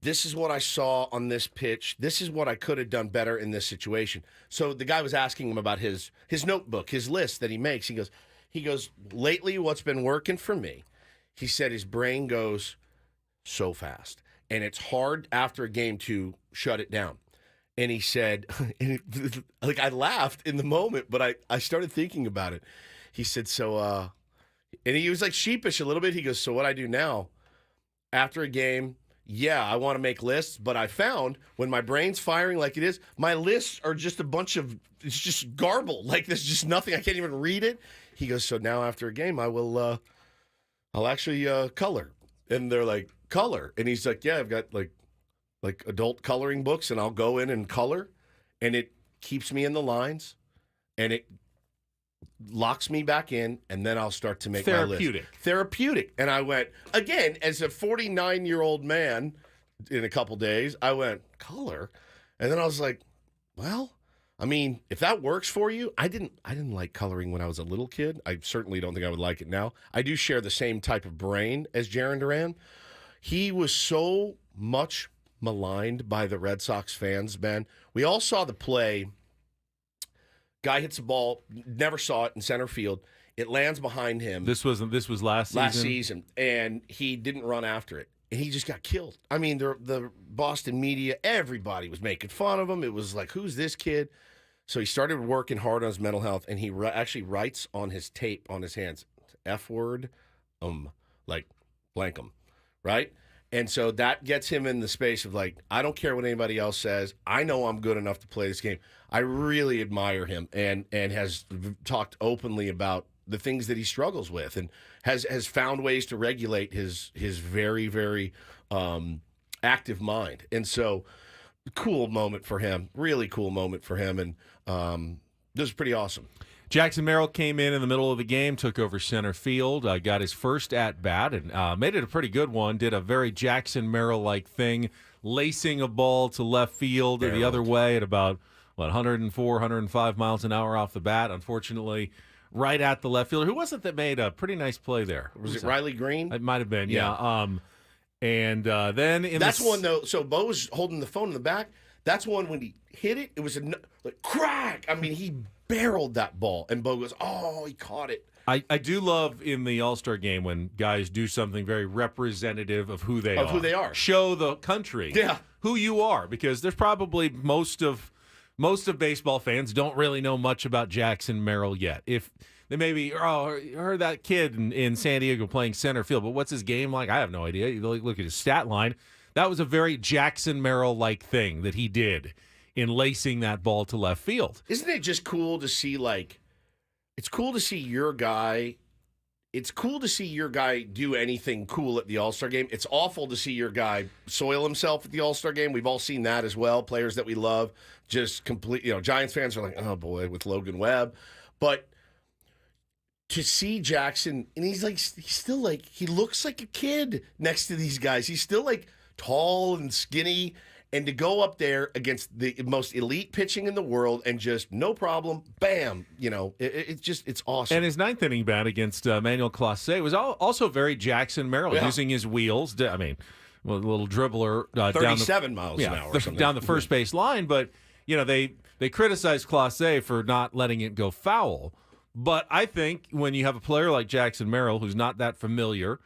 this is what I saw on this pitch. This is what I could have done better in this situation. So the guy was asking him about his notebook, his list that he makes. He goes, lately what's been working for me, he said his brain goes so fast. And it's hard after a game to shut it down. And he said, like I laughed in the moment, but I started thinking about it. He said, so, and he was like sheepish a little bit. He goes, so what I do now, after a game, yeah, I want to make lists, but I found when my brain's firing like it is, my lists are just a bunch of, it's just garble. Like there's just nothing. I can't even read it. He goes, so now after a game, I'll actually color. And they're like, color? And he's like, yeah, I've got like adult coloring books, and I'll go in and color, and it keeps me in the lines, and it locks me back in, and then I'll start to make my list. Therapeutic. And I went, again, as a 49-year-old man in a couple days, I went, color? And then I was like, well, I mean, if that works for you, I didn't like coloring when I was a little kid. I certainly don't think I would like it now. I do share the same type of brain as Jarren Duran. He was so much maligned by the Red Sox fans, Ben. We all saw the play. Guy hits a ball, never saw it in center field. It lands behind him. This was last season? Last season, and he didn't run after it. And he just got killed. I mean, the Boston media, everybody was making fun of him. It was like, who's this kid? So he started working hard on his mental health, and he actually writes on his tape on his hands, F word, like blank 'em, right? And so that gets him in the space of like, I don't care what anybody else says. I know I'm good enough to play this game. I really admire him and has talked openly about the things that he struggles with and has found ways to regulate his very, very active mind. And so cool moment for him, really cool moment for him. And this is pretty awesome. Jackson Merrill came in the middle of the game, took over center field, got his first at-bat, and made it a pretty good one. Did a very Jackson Merrill-like thing, lacing a ball to left field the other way at about, 104, 105 miles an hour off the bat. Unfortunately, right at the left fielder. Who was it that made a pretty nice play there? Was it Riley Green? It might have been, yeah. And then in that's one, though. So Bo was holding the phone in the back. That's one when he hit it, it was a crack. I mean, he barreled that ball, and Bo goes, oh, he caught it. I do love in the All-Star game when guys do something very representative of who they are. Of who they are. Show the country who you are, because there's probably most of baseball fans don't really know much about Jackson Merrill yet. If they maybe, heard that kid in San Diego playing center field, but what's his game like? I have no idea. You look at his stat line. That was a very Jackson Merrill-like thing that he did in lacing that ball to left field. Isn't it just cool to see, it's cool to see your guy. It's cool to see your guy do anything cool at the All-Star game. It's awful to see your guy soil himself at the All-Star game. We've all seen that as well. Players that we love just Giants fans are like, oh boy, with Logan Webb. But to see Jackson, and he's still he looks like a kid next to these guys. He's still tall and skinny. And to go up there against the most elite pitching in the world and just no problem, bam, it's awesome. And his ninth inning bat against Manuel Clase was also very Jackson Merrill, using his wheels. I mean, a little dribbler 37 miles an hour or something. Down the first base line. But, they criticized Clase for not letting it go foul. But I think when you have a player like Jackson Merrill, who's not that familiar,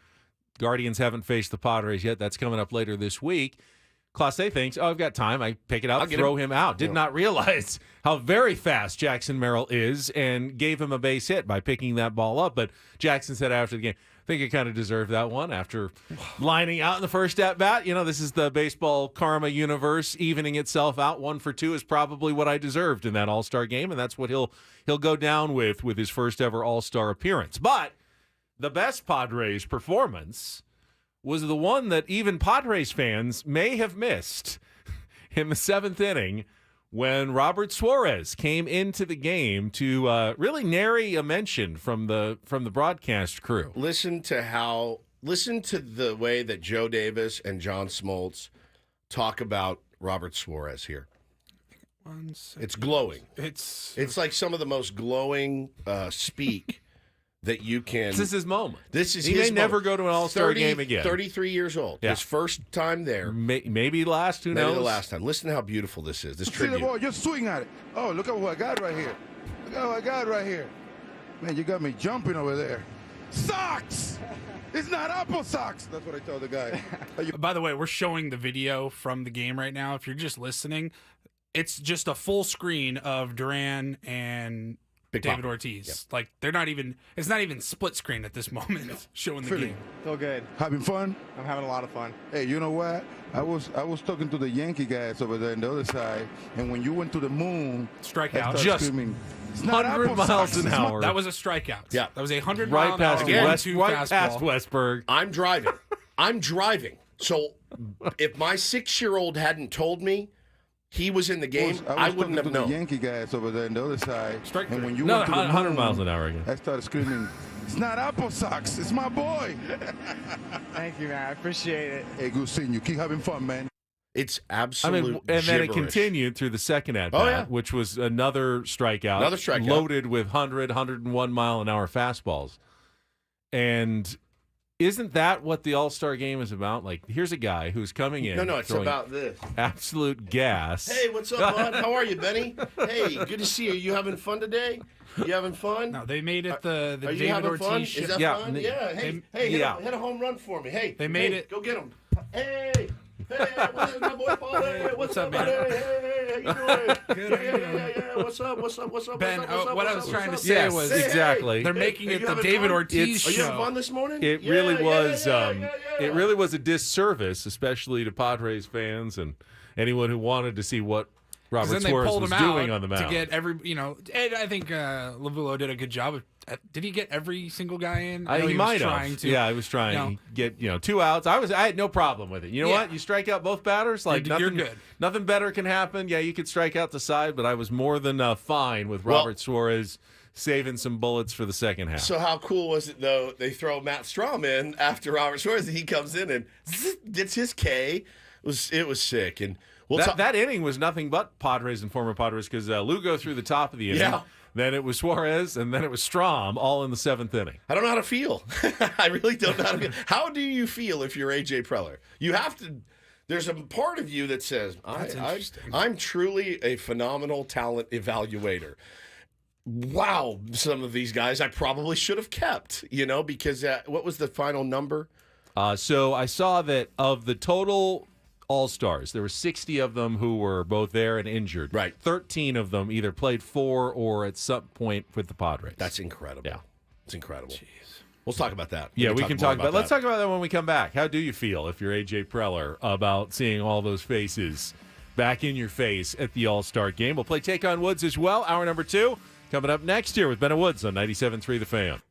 Guardians haven't faced the Padres yet. That's coming up later this week. Clase thinks, I've got time. I pick it up, throw him out. Did not realize how very fast Jackson Merrill is and gave him a base hit by picking that ball up. But Jackson said after the game, I think he kind of deserved that one after lining out in the first at-bat. This is the baseball karma universe evening itself out. 1 for 2 is probably what I deserved in that All-Star game, and that's what he'll go down with his first ever All-Star appearance. But the best Padres performance was the one that even Padres fans may have missed in the 7th inning when Robert Suarez came into the game to really nary a mention from the broadcast crew. Listen to the way that Joe Davis and John Smoltz talk about Robert Suarez here. It's glowing. It's like some of the most glowing speak that you can. This is his moment. This is he his may never moment. go to an All-Star game again. 33 years old. Yeah. His first time there. Maybe last. Who Maybe knows? the last time. Listen to how beautiful this is. This See the tribute. ball, just swing at it. Oh, look at what I got right here. Look at what I got right here. Man, you got me jumping over there. Socks! It's not apple socks. That's what I told the guy. By the way, we're showing the video from the game right now. If you're just listening, it's just a full screen of Duran and Big David Papa. Ortiz. Yep. Like they're not even. It's not even split screen at this moment. Showing the Feeling. game. Feel good. Having fun? I'm having a lot of fun. Hey, you know what? I was talking to the Yankee guys over there on the other side, and when you went to the moon, I Strikeout. started Just screaming, it's not 100 apple miles socks, an it's my-" hour. That was a strikeout. Yeah. That was a 100 right mile past an hour West, 1-2 right fastball. past Westburg. I'm driving. I'm driving. So if my 6-year-old hadn't told me he was in the game, I was wouldn't talking have to known. the Yankee guys over there on the other side, Strike and three. when you No, went to the 100 moon, miles an hour again. I started screaming, it's not apple socks, it's my boy. Thank you, man. I appreciate it. Hey, good seeing you. Keep having fun, man. It's I absolute mean, and then it gibberish. continued through the second at bat, Oh, yeah. which was another strikeout. Another strikeout. Loaded with 101 mile an hour fastballs. And isn't that what the All-Star game is about? Like, here's a guy who's coming in. No, it's throwing about this. absolute gas. Hey, what's up, bud? How are you, Benny? Hey, good to see you. You having fun today? You having fun? No, they made it the Are you David having Ortiz fun? show. Is that Yeah. fun? Yeah. Hey, Yeah. hit a home run for me. Hey, They made hey, it- Go get him. Hey, what's up, my boy Paul? Hey, what's up, man? buddy? Hey, how you doing? Good, how you doing? Yeah. What's up? Ben, what I was trying to say Yes, was exactly. they're making Hey, it you the having David fun? Ortiz Are you having show. fun this morning? It Yeah, really yeah, was. yeah. It really was a disservice, especially to Padres fans and anyone who wanted to see what 'Cause Robert then they Suarez pulled was him out doing on the mound. to get every, and I think Lavulo did a good job of. Did he get every single guy in? I know He was might trying have. to. Yeah, I was trying No. to get 2 outs. I had no problem with it. You know Yeah. what? You strike out both batters. Like You're nothing, good. Nothing better can happen. Yeah, you could strike out the side, but I was more than fine with Well- Robert Suarez saving some bullets for the second half. So how cool was it though? They throw Matt Strom in after Robert Suarez, and he comes in and gets his K. It was sick, and that inning was nothing but Padres and former Padres because Lugo threw the top of the inning. Yeah. Then it was Suarez, and then it was Strom, all in the 7th inning. I don't know how to feel. I really don't know how to feel. How do you feel if you're AJ Preller? You have to. There's a part of you that says, I'm truly a phenomenal talent evaluator. Wow, some of these guys I probably should have kept, because what was the final number? So I saw that of the total All-Stars, there were 60 of them who were both there and injured. Right. 13 of them either played for or at some point with the Padres. That's incredible. Yeah. It's incredible. We'll talk about that. Yeah, we can more talk about. Let's that. talk about that when we come back. How do you feel if you're AJ Preller about seeing all those faces back in your face at the All-Star game? We'll play Take on Woods as well. Hour number 2 coming up next year with Ben and Woods on 97.3 The Fan.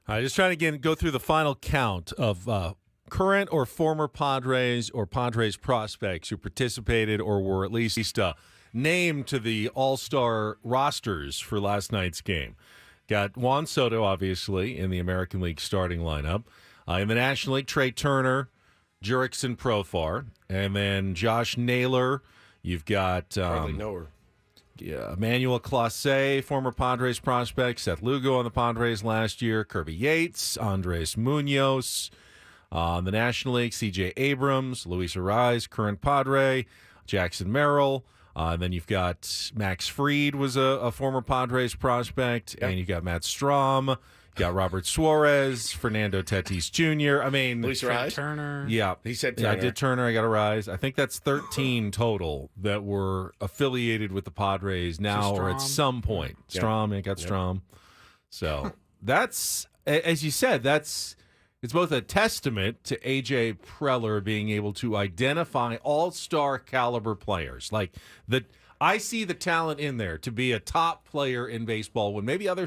Just trying to go through the final count of current or former Padres or Padres prospects who participated or were at least named to the All-Star rosters for last night's game. Got Juan Soto, obviously, in the American League starting lineup. In the National League, Trey Turner, Jurickson Profar, and then Josh Naylor. You've got Probably know her. Emmanuel Clase, former Padres prospect, Seth Lugo on the Padres last year, Kirby Yates, Andres Munoz. On the National League, C.J. Abrams, Luis Arraez, current Padre, Jackson Merrill. And then you've got Max Fried was a former Padres prospect, and you've got Matt Strahm, you got Robert Suarez, Fernando Tatis Jr. I mean, Luis Arraez? Turner. yeah, He said Turner. Yeah, I did Turner. I got Arraez. I think that's 13 total that were affiliated with the Padres now or at Strahm. some point. Yep. Strahm, it got Strahm. So that's, as you said, it's both a testament to A.J. Preller being able to identify all-star caliber players. Like, I see the talent in there to be a top player in baseball when maybe other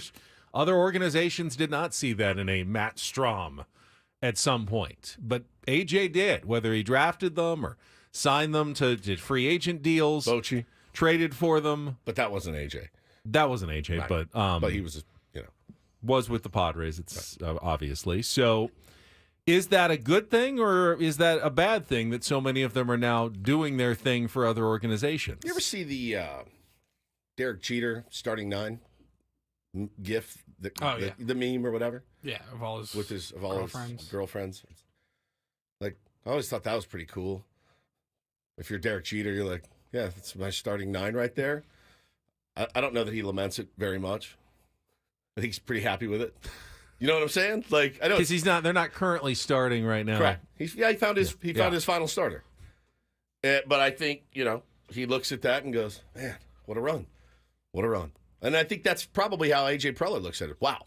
organizations did not see that in a Matt Strahm at some point. But A.J. did, whether he drafted them or signed them to free agent deals, Bochy. traded for them. But that wasn't AJ. That wasn't A.J., Right. but he was, was with the Padres, it's obviously. So is that a good thing or is that a bad thing that so many of them are now doing their thing for other organizations? You ever see the Derek Jeter starting 9 gif, the meme or whatever? Yeah, of all his His girlfriends. Like, I always thought that was pretty cool. If you're Derek Jeter, you're like, yeah, that's my starting 9 right there. I don't know that he laments it very much. I think he's pretty happy with it. You know what I'm saying? Like, I know Because they're not currently starting right now. correct. He found his final starter. But I think, he looks at that and goes, man, what a run. What a run. And I think that's probably how A.J. Preller looks at it. Wow.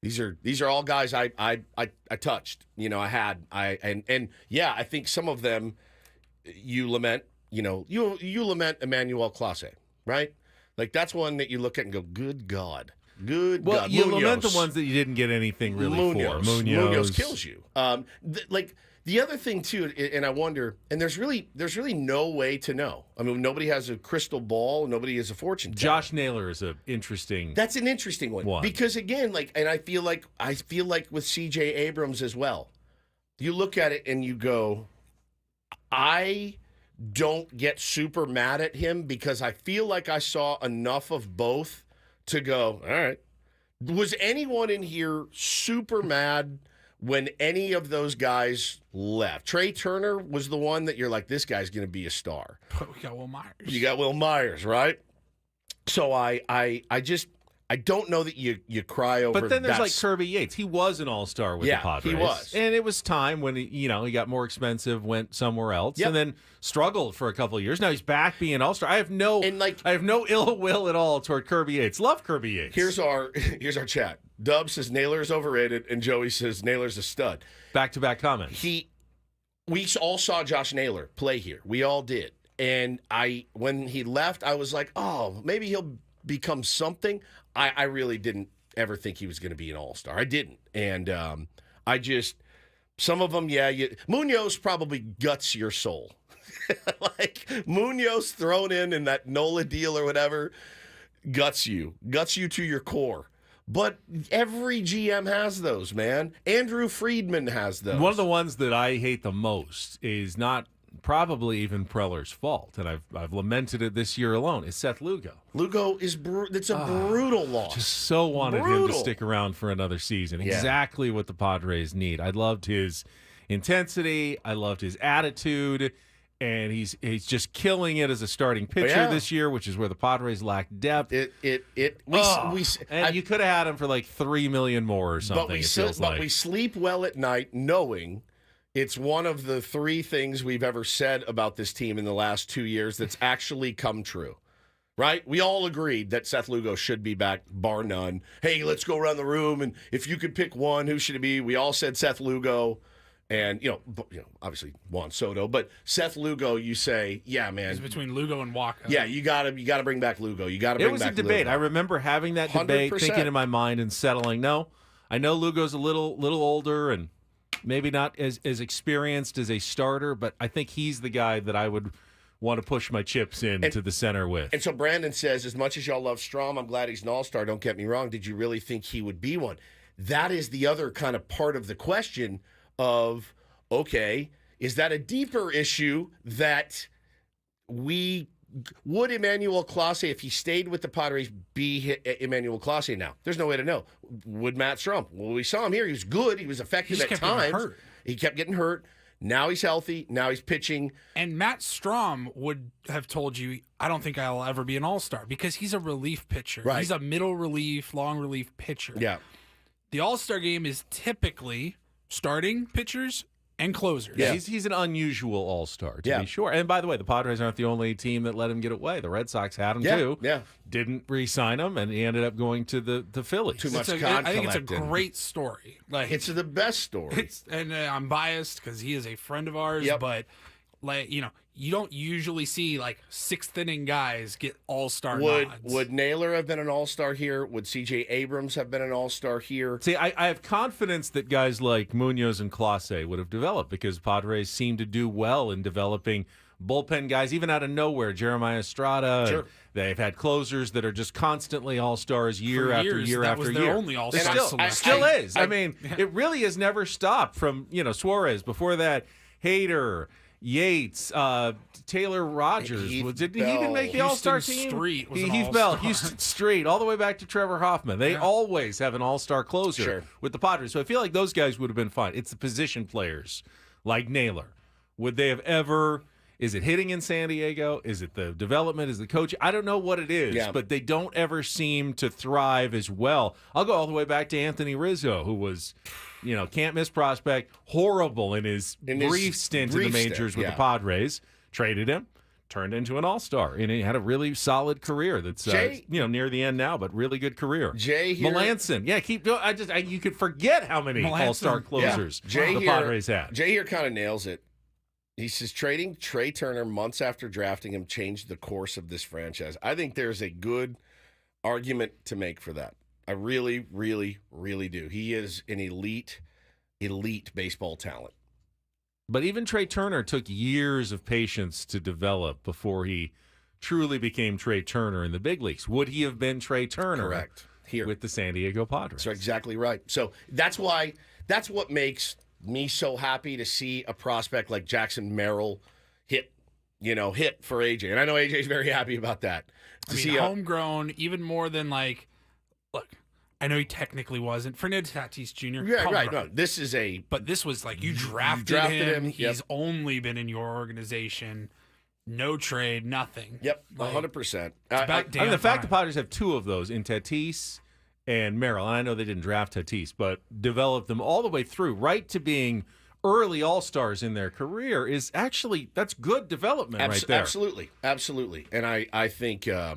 These are all guys I touched. I think some of them you lament, you lament Emmanuel Clase, right? Like, that's one that you look at and go, good God. Good Well, God. you Munoz. lament the ones that you didn't get anything really for. Munoz kills you. The other thing too, and I wonder, and there's really no way to know. I mean, nobody has a crystal ball, nobody has a fortune teller. Josh Naylor is That's an interesting one. Because again, and I feel like with C.J. Abrams as well. You look at it and you go, I don't get super mad at him because I feel like I saw enough of both to go, all right. Was anyone in here super mad when any of those guys left? Trey Turner was the one that you're like, this guy's going to be a star. But we got Will Myers. You got Will Myers, right? So I don't know that you cry over. But then there's like Kirby Yates. He was an all-star with the Padres. He was. And it was time when he got more expensive, went somewhere else, and then struggled for a couple of years. Now he's back being an all-star. I have no ill will at all toward Kirby Yates. Love Kirby Yates. Here's our chat. Dub says Naylor's overrated, and Joey says Naylor's a stud. Back-to-back comments. We all saw Josh Naylor play here. We all did. And when he left, I was like, oh, maybe he'll become something. I really didn't ever think he was going to be an all-star. I didn't. And some of them, Munoz probably guts your soul. Like, Munoz thrown in that NOLA deal or whatever, guts you to your core. But every GM has those, man. Andrew Friedman has those. One of the ones that I hate the most is not probably even Preller's fault, and I've lamented it this year alone, is Seth Lugo. Lugo is it's a brutal loss. Just so wanted him to stick around for another season. Yeah. Exactly what the Padres need. I loved his intensity. I loved his attitude. And he's just killing it as a starting pitcher this year, which is where the Padres lack depth. And you could have had him for like $3 million more or something. But we sleep well at night knowing it's one of the 3 things we've ever said about this team in the last 2 years that's actually come true. Right? We all agreed that Seth Lugo should be back, bar none. Hey, let's go around the room, and if you could pick one, who should it be? We all said Seth Lugo. And, obviously Juan Soto, but Seth Lugo, you say, yeah, man. It's between Lugo and Waka. Yeah, you gotta bring back Lugo. You gotta bring back Lugo. It was a debate. I remember having that debate, 100%. thinking in my mind and settling, no, I know Lugo's a little older and maybe not as experienced as a starter, but I think he's the guy that I would want to push my chips into the center with. And so Brandon says, as much as y'all love Strom, I'm glad he's an all-star. Don't get me wrong. Did you really think he would be one? That is the other kind of part of the question of, okay, is that a deeper issue that would Emmanuel Clase, if he stayed with the Padres, be Emmanuel Clase now? There's no way to know. Would Matt Strom? Well, we saw him here. He was good. He was effective at times. He kept getting hurt. Now he's healthy. Now he's pitching. And Matt Strom would have told you, I don't think I'll ever be an all-star because he's a relief pitcher. Right. He's a middle relief, long relief pitcher. Yeah. The all-star game is typically starting pitchers and closers. Yeah, he's an unusual all-star, to be sure. And by the way, the Padres aren't the only team that let him get away. The Red Sox had him, too. Yeah. Didn't re-sign him, and he ended up going to the Phillies. Too much I think it's a great story. Like it's the best story. And I'm biased because he is a friend of ours, but you don't usually see like sixth inning guys get all-star nods. Would Naylor have been an all-star here? Would C.J. Abrams have been an all-star here? See, I have confidence that guys like Munoz and Clase would have developed because Padres seem to do well in developing bullpen guys, even out of nowhere. Jeremiah Estrada. Sure. They've had closers that are just constantly all-stars year after year that after was year. their only all-star Still is. I mean, it really has never stopped from, Suarez. Before that, Hader, Yates, Taylor Rogers. He didn't make the all-star team? Street was an Heath all-star. Bell, Houston Street, all the way back to Trevor Hoffman. They always have an all-star closer with the Padres. So I feel like those guys would have been fine. It's the position players like Naylor. Would they have ever... Is it hitting in San Diego? Is it the development? Is it the coach? I don't know what it is, but they don't ever seem to thrive as well. I'll go all the way back to Anthony Rizzo, who was, can't miss prospect, horrible in his brief stint in the majors with the Padres. Traded him, turned into an all-star, and he had a really solid career. That's near the end now, but really good career. Jay here, Melanson, keep going. You could forget how many all-star closers the Padres had. Jay here kind of nails it. He says trading Trey Turner months after drafting him changed the course of this franchise. I think there's a good argument to make for that. I really, really, really do. He is an elite baseball talent. But even Trey Turner took years of patience to develop before he truly became Trey Turner in the big leagues. Would he have been Trey Turner? Correct. Here with the San Diego Padres? That's exactly right. So that's what makes me so happy to see a prospect like Jackson Merrill hit for AJ. And I know AJ's very happy about that. Homegrown, even more than look, I know he technically wasn't. Fernando Tatis Jr. Yeah, homegrown. right. No, this is But this was you drafted him. He's only been in your organization. No trade, nothing. Yep, 100%. The fact the Padres have two of those in Tatis and Merrill, and I know they didn't draft Tatis, but developed them all the way through, right to being early all-stars in their career that's good development right there. Absolutely. And I think... I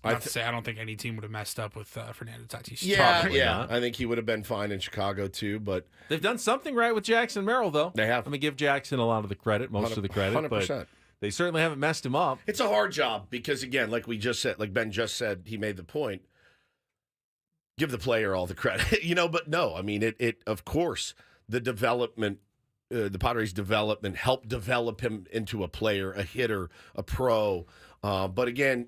don't think any team would have messed up with Fernando Tatis. Not. I think he would have been fine in Chicago too, but... They've done something right with Jackson Merrill, though. They have. Let me give Jackson a lot of the credit, most of the credit, 100%. but they certainly haven't messed him up. It's a hard job because, again, like Ben just said, he made the point, give the player all the credit, but no, I mean, it of course, the development, the Padres' development helped develop him into a player, a hitter, a pro. But again,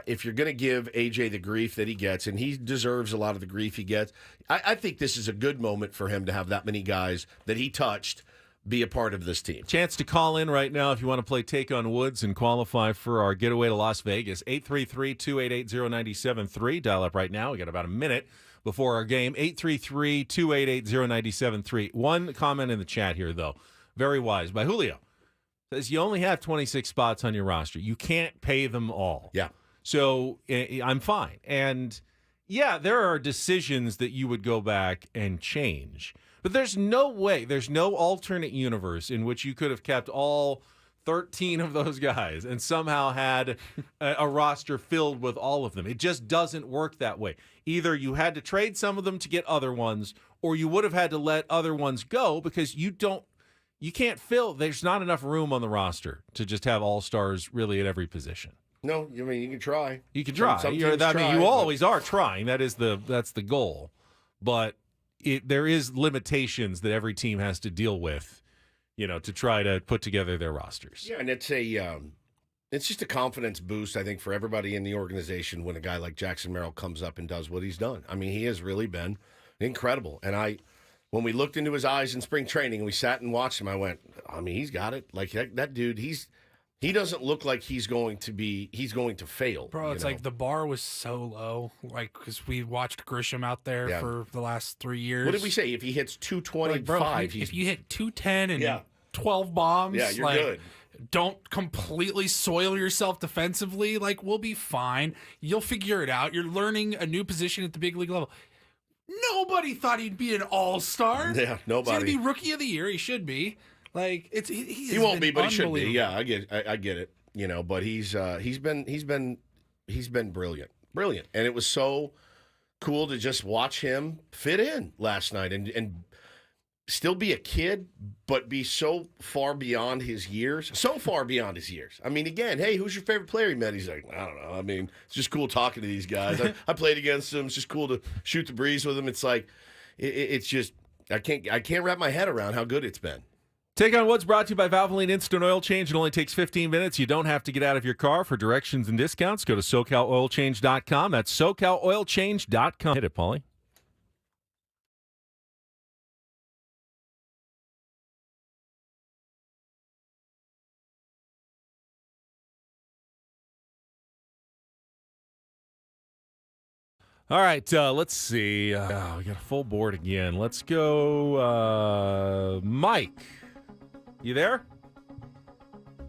if you're going to give AJ the grief that he gets, and he deserves a lot of the grief he gets, I think this is a good moment for him to have that many guys that he touched be a part of this team. Chance to call in right now if you want to play Take on Woods and qualify for our getaway to Las Vegas. 833-288-0973. Dial up right now. We got about a minute before our game. 833-288-0973. One comment in the chat here, though. Very wise. By Julio. Says you only have 26 spots on your roster. You can't pay them all. Yeah. So I'm fine. And, there are decisions that you would go back and change. But there's no way, there's no alternate universe in which you could have kept all 13 of those guys and somehow had a roster filled with all of them. It just doesn't work that way. Either you had to trade some of them to get other ones, or you would have had to let other ones go because you can't fill, there's not enough room on the roster to just have all-stars really at every position. No, I mean, you can try. You can try. You always are trying. That's the goal. But there is limitations that every team has to deal with, to try to put together their rosters. Yeah, and it's just a confidence boost, I think, for everybody in the organization when a guy like Jackson Merrill comes up and does what he's done. I mean, he has really been incredible. And when we looked into his eyes in spring training and we sat and watched him, I went, I mean, he's got it. Like that dude, he doesn't look like he's going to fail. Bro, it's like the bar was so low, like, because we watched Grisham out there for the last 3 years. What did we say? If he hits 225, if you hit 210 and 12 bombs, you're good. Don't completely soil yourself defensively. Like, we'll be fine. You'll figure it out. You're learning a new position at the big league level. Nobody thought he'd be an all-star. Yeah, nobody. He's going to be rookie of the year. He should be. Like, he won't be, but he should be. Yeah, I get it. But he's been brilliant, and it was so cool to just watch him fit in last night and still be a kid, but be so far beyond his years. I mean, again, hey, who's your favorite player he met? He's like, I don't know. I mean, it's just cool talking to these guys. I played against them. It's just cool to shoot the breeze with them. It's like, it's just, I can't wrap my head around how good it's been. Take on Woods brought to you by Valvoline Instant Oil Change. It only takes 15 minutes. You don't have to get out of your car. For directions and discounts, go to SoCalOilChange.com. That's SoCalOilChange.com. Hit it, Paulie. All right, let's see. We got a full board again. Let's go, Mike. You there?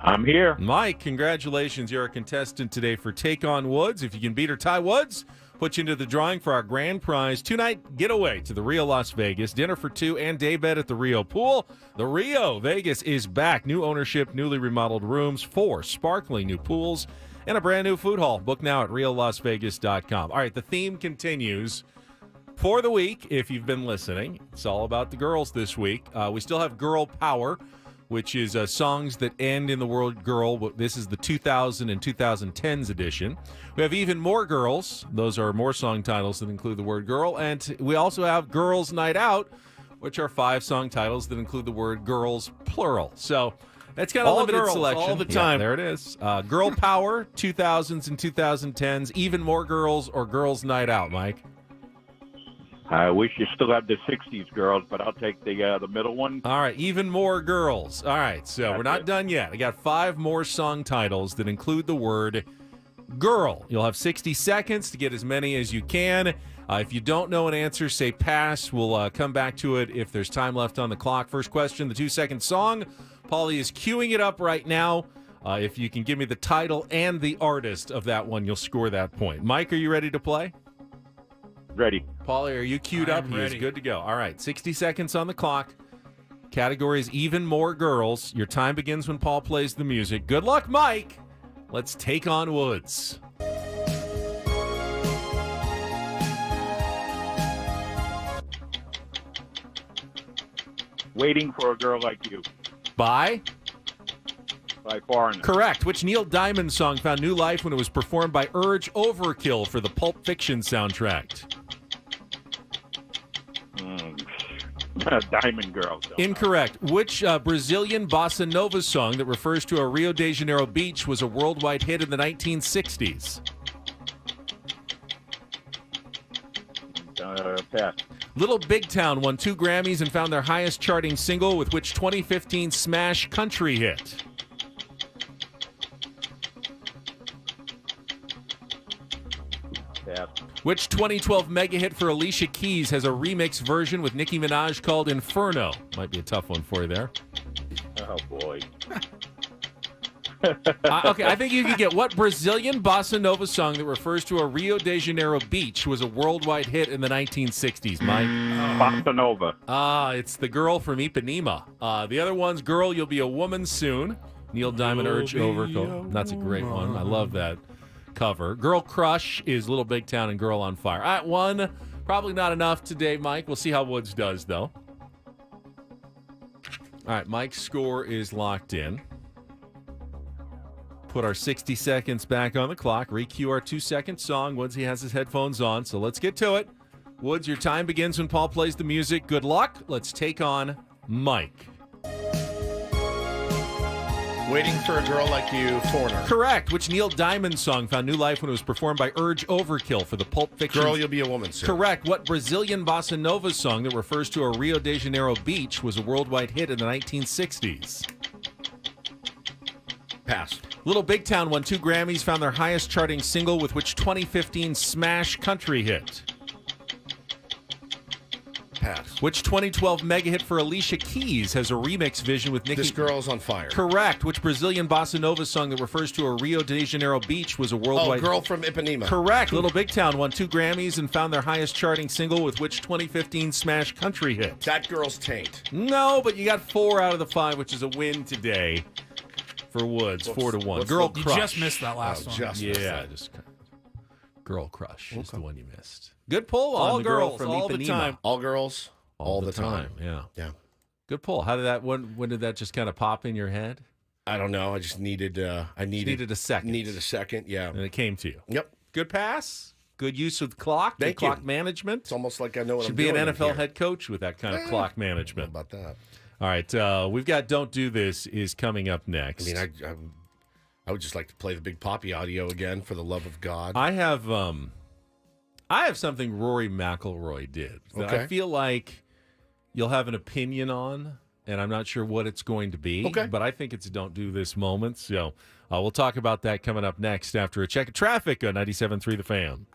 I'm here. Mike, congratulations. You're a contestant today for Take on Woods. If you can beat or tie Woods, put you into the drawing for our grand prize 2-night getaway to the Rio Las Vegas, dinner for two, and day bed at the Rio Pool. The Rio Vegas is back. New ownership, newly remodeled rooms, 4 sparkling new pools, and a brand new food hall. Book now at RioLasVegas.com. All right, the theme continues for the week. If you've been listening, it's all about the girls this week. We still have Girl Power, which is songs that end in the word girl. This is the 2000 and 2010s edition. We have Even More Girls. Those are more song titles that include the word girl. And we also have Girls Night Out, which are 5 song titles that include the word girls, plural. So that's got a limited girls, selection. all the time. Yeah, there it is. Girl Power, 2000s and 2010s. Even More Girls or Girls Night Out, Mike? I wish you still had the 60s girls, but I'll take the middle one. All right, Even More Girls. All right, so That's we're not done yet. I got 5 more song titles that include the word girl. You'll have 60 seconds to get as many as you can. If you don't know an answer, say pass. We'll come back to it if there's time left on the clock. First question, the 2-second song. Paulie is queuing it up right now. If you can give me the title and the artist of that one, you'll score that point. Mike, are you ready to play? Ready. Paulie, are you queued up? He is good to go. All right, 60 seconds on the clock. Category is Even More Girls. Your time begins when Paul plays the music. Good luck, Mike. Let's take on Woods. Waiting for a Girl Like You By Foreigner. Correct. Which Neil Diamond song found new life when it was performed by Urge Overkill for the Pulp Fiction soundtrack? Diamond Girl. Incorrect. Which Brazilian bossa nova song that refers to a Rio de Janeiro beach was a worldwide hit in the 1960s? Pass. Little Big Town won 2 Grammys and found their highest charting single with which 2015 smash country hit? Pass. Which 2012 mega hit for Alicia Keys has a remix version with Nicki Minaj called Inferno? Might be a tough one for you there. Oh, boy. Okay, I think you could get what Brazilian bossa nova song that refers to a Rio de Janeiro beach was a worldwide hit in the 1960s, Mike? Bossa Nova. It's The Girl from Ipanema. The other one's Girl, You'll Be a Woman Soon. Neil Diamond, Urge Overkill. That's a great one. I love that cover. Girl Crush is Little Big Town and Girl on Fire. All right, one. Probably not enough today, Mike. We'll see how Woods does, though. All right, Mike's score is locked in. Put our 60 seconds back on the clock. Re-cue our 2-second song. Woodsy has his headphones on, so let's get to it. Woods, your time begins when Paul plays the music. Good luck. Let's take on Mike. Waiting for a Girl Like You, Foreigner. Correct. Which Neil Diamond song found new life when it was performed by Urge Overkill for the Pulp Fiction? Girl, You'll Be a Woman soon. Correct. What Brazilian bossa nova song that refers to a Rio de Janeiro beach was a worldwide hit in the 1960s? Pass. Little Big Town won 2 Grammys, found their highest charting single with which 2015 smash country hit? Pass. Which 2012 mega hit for Alicia Keys has a remix vision with Nicki? This Girl's on Fire. Correct. Which Brazilian bossa nova song that refers to a Rio de Janeiro beach was a worldwide? Oh, Girl from Ipanema. Correct. Little Big Town won 2 Grammys and found their highest charting single with which 2015 smash country hit? That Girl's Taint. No, but you got 4 out of the 5, which is a win today for Woods. 4-1. Girl You Crush. just missed that last one. Just missed Yeah, that. just Girl Crush is the one you missed. Good pull on All the girl girls, from all the Ipanema. time. All girls, all the time. Yeah. Yeah. Good pull. How did that? When did that just kind of pop in your head? I don't know. I just needed. Needed a second. Needed a second. Yeah. And it came to you. Yep. Good pass. Good use of the clock. Thank good clock you. management. It's almost like I know what Should I'm be doing. an in NFL here. head coach with that kind of clock How management. about that? All right, we've got "Don't Do This" is coming up next. I mean, I would just like to play the Big Poppy audio again, for the love of God. I have something Rory McIlroy did that Okay. I feel like you'll have an opinion on, and I'm not sure what it's going to be. Okay. But I think it's a "Don't Do This" moment. So we'll talk about that coming up next after a check of traffic on 97.3 The Fan.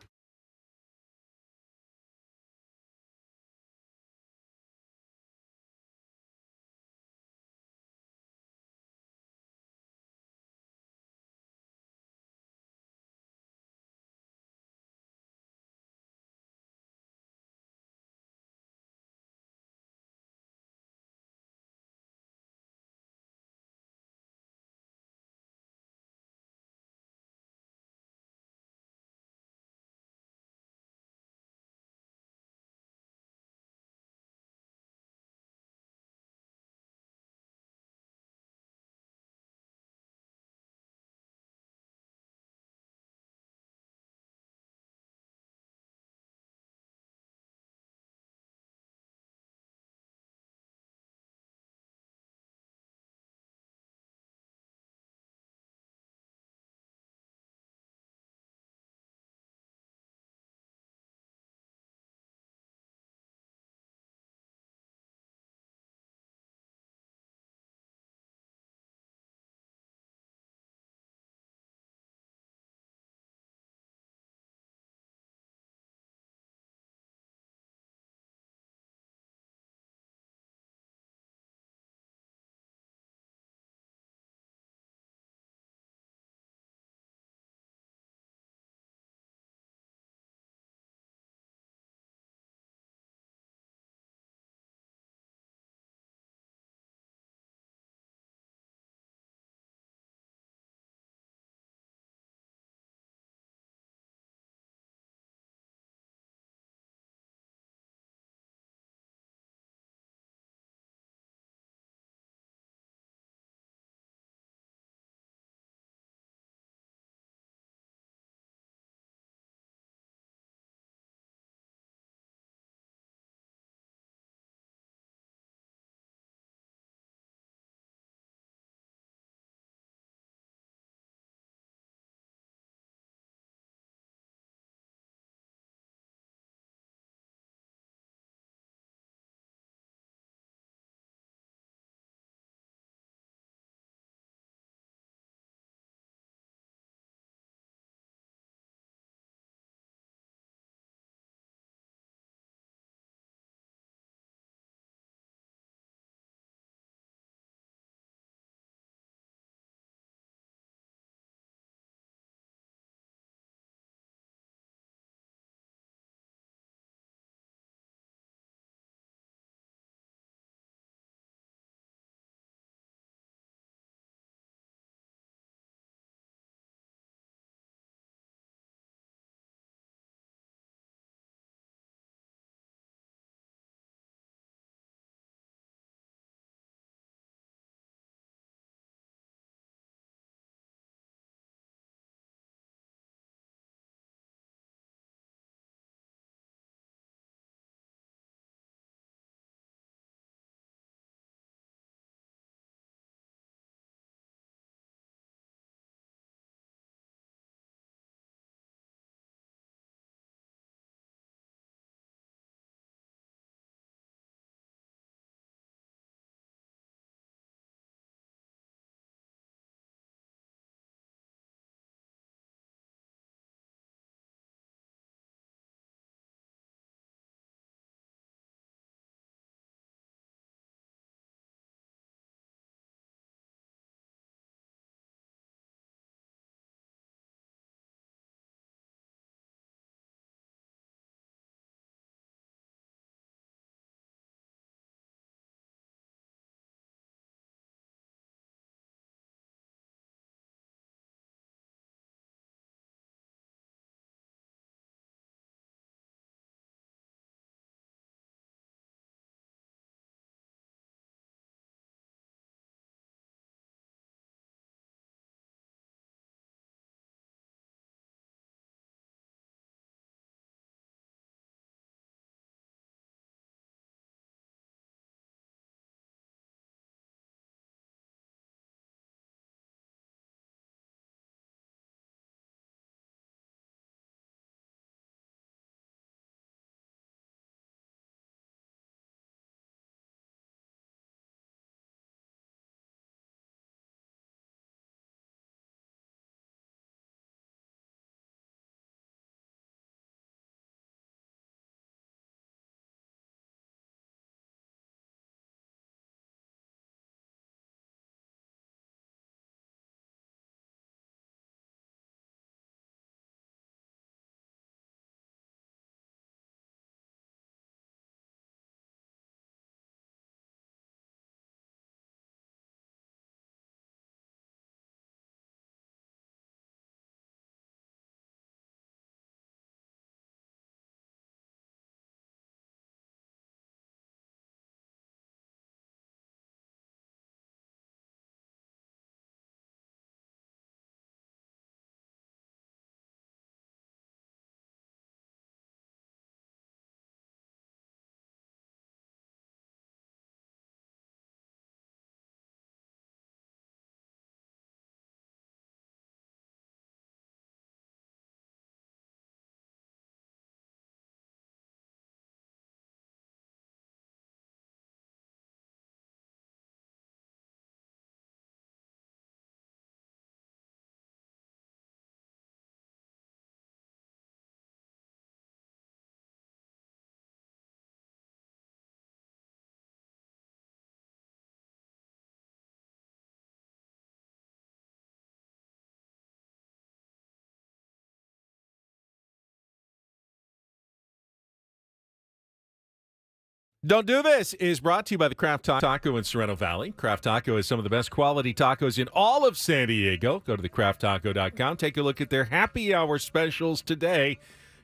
Don't Do This is brought to you by the Craft Taco in Sorrento Valley. Craft Taco is some of the best quality tacos in all of San Diego. Go to thecrafttaco.com. Take a look at their happy hour specials today.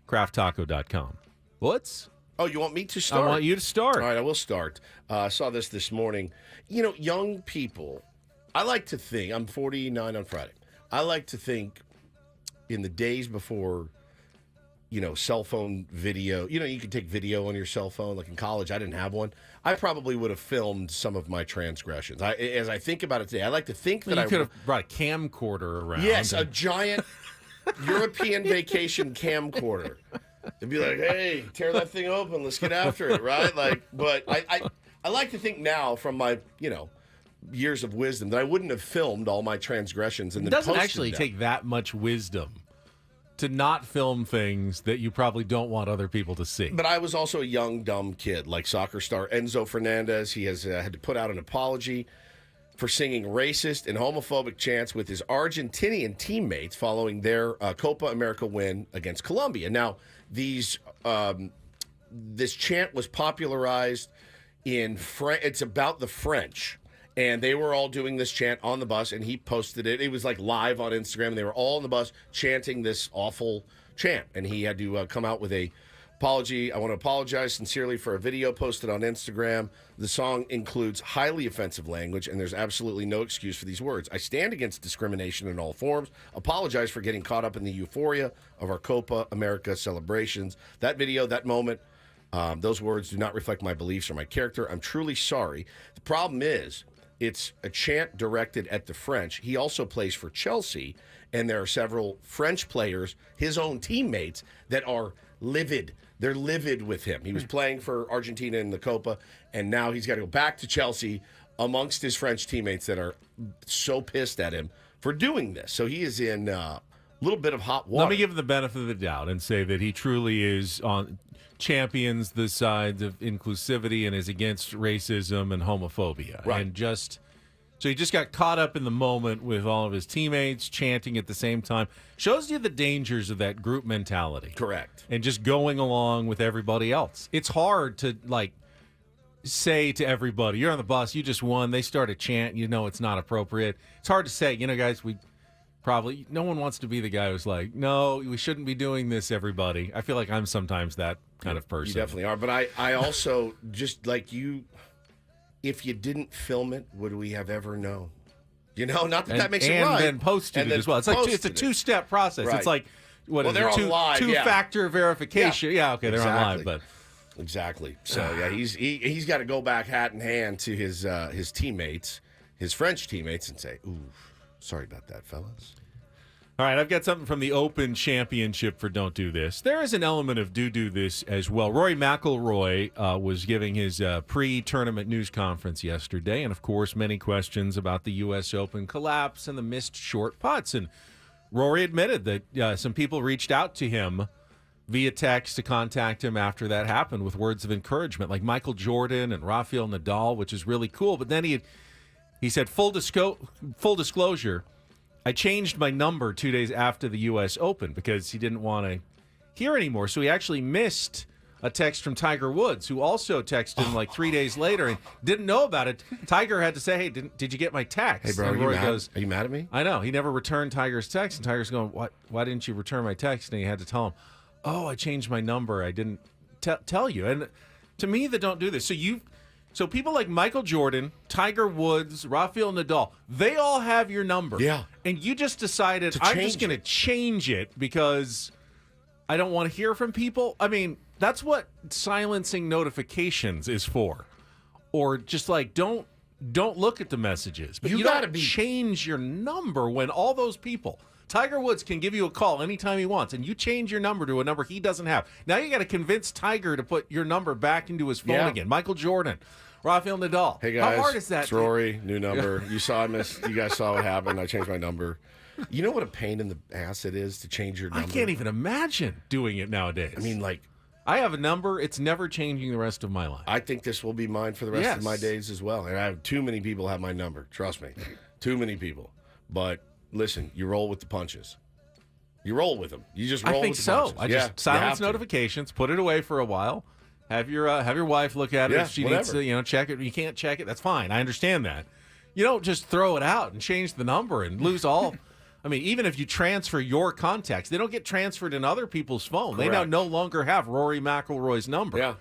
Crafttaco.com. What's? Oh, you want me to start? I want you to start. All right, I will start. I saw this morning. You know, young people, I like to think, I'm 49 on Friday. I like to think in the days before, cell phone video, you could take video on your cell phone. Like in college, I didn't have one. I probably would have filmed some of my transgressions. As I think about it today, I like to think that you could have brought a camcorder around. Yes, a giant European vacation camcorder. It'd be like, hey, tear that thing open. Let's get after it, right? But I like to think now from my, years of wisdom that I wouldn't have filmed all my transgressions and it then doesn't posted actually them. take that much wisdom to not film things that you probably don't want other people to see. But I was also a young, dumb kid, like soccer star Enzo Fernandez. He has had to put out an apology for singing racist and homophobic chants with his Argentinian teammates following their Copa America win against Colombia. Now, this chant was popularized in it's about the French. And they were all doing this chant on the bus, and he posted it. It was like live on Instagram, and they were all on the bus chanting this awful chant. And he had to come out with a apology. I want to apologize sincerely for a video posted on Instagram. The song includes highly offensive language, and there's absolutely no excuse for these words. I stand against discrimination in all forms. Apologize for getting caught up in the euphoria of our Copa America celebrations. That video, that moment, those words do not reflect my beliefs or my character. I'm truly sorry. The problem is, it's a chant directed at the French. He also plays for Chelsea, and there are several French players, his own teammates, that are livid. They're livid with him. He was playing for Argentina in the Copa, and now he's got to go back to Chelsea amongst his French teammates that are so pissed at him for doing this. So he is in a little bit of hot water. Let me give him the benefit of the doubt and say that he truly is champions the sides of inclusivity and is against racism and homophobia. Right. And so he just got caught up in the moment with all of his teammates chanting at the same time. Shows you the dangers of that group mentality. Correct. And just going along with everybody else. It's hard to say to everybody, you're on the bus, you just won, they start a chant, it's not appropriate. It's hard to say, guys, no one wants to be the guy who's like, no, we shouldn't be doing this, everybody. I feel like I'm sometimes that kind of person. You definitely are. But I also, just like you, if you didn't film it, would we have ever known? Not that makes it right. And then posted it as well. It's a two-step process. Right. It's like, they're on live, two-factor verification. Yeah, okay, they're on live, but... Exactly. So, yeah, he's got to go back hat in hand to his teammates, his French teammates, and say, ooh, sorry about that, fellas. All right, I've got something from the Open Championship for Don't Do This. There is an element of do this as well. Rory McIlroy was giving his pre-tournament news conference yesterday, and, of course, many questions about the U.S. Open collapse and the missed short putts. And Rory admitted that some people reached out to him via text to contact him after that happened with words of encouragement, like Michael Jordan and Rafael Nadal, which is really cool. But then he said, full disclosure, I changed my number 2 days after the U.S. Open because he didn't want to hear anymore. So he actually missed a text from Tiger Woods, who also texted him 3 days later and didn't know about it. Tiger had to say, hey, did you get my text? Hey, bro, and Rory are you mad at me? I know. He never returned Tiger's text, and Tiger's going, why didn't you return my text? And he had to tell him, oh, I changed my number. I didn't tell you. And to me, they don't do this. So people like Michael Jordan, Tiger Woods, Rafael Nadal, they all have your number. Yeah. And you just decided, I'm just going to change it because I don't want to hear from people. I mean, that's what silencing notifications is for. Or just don't look at the messages. But you got to change your number when all those people... Tiger Woods can give you a call anytime he wants, and you change your number to a number he doesn't have. Now you got to convince Tiger to put your number back into his phone again. Michael Jordan, Rafael Nadal. Hey guys, how hard is that? It's Rory, new number. You guys saw what happened. I changed my number. You know what a pain in the ass it is to change your number? I can't even imagine doing it nowadays. I mean, I have a number. It's never changing the rest of my life. I think this will be mine for the rest of my days as well. And I have too many people have my number. Trust me. Too many people. But listen, you roll with the punches. You roll with them. You just roll with the punches. I just silence notifications, put it away for a while, Have your wife look at it Yeah, if she whatever. needs to, check it. You can't check it. That's fine. I understand that. You don't just throw it out and change the number and lose all. I mean, even if you transfer your contacts, they don't get transferred in other people's phone. They now Correct. no longer have Rory McIlroy's number. Yeah.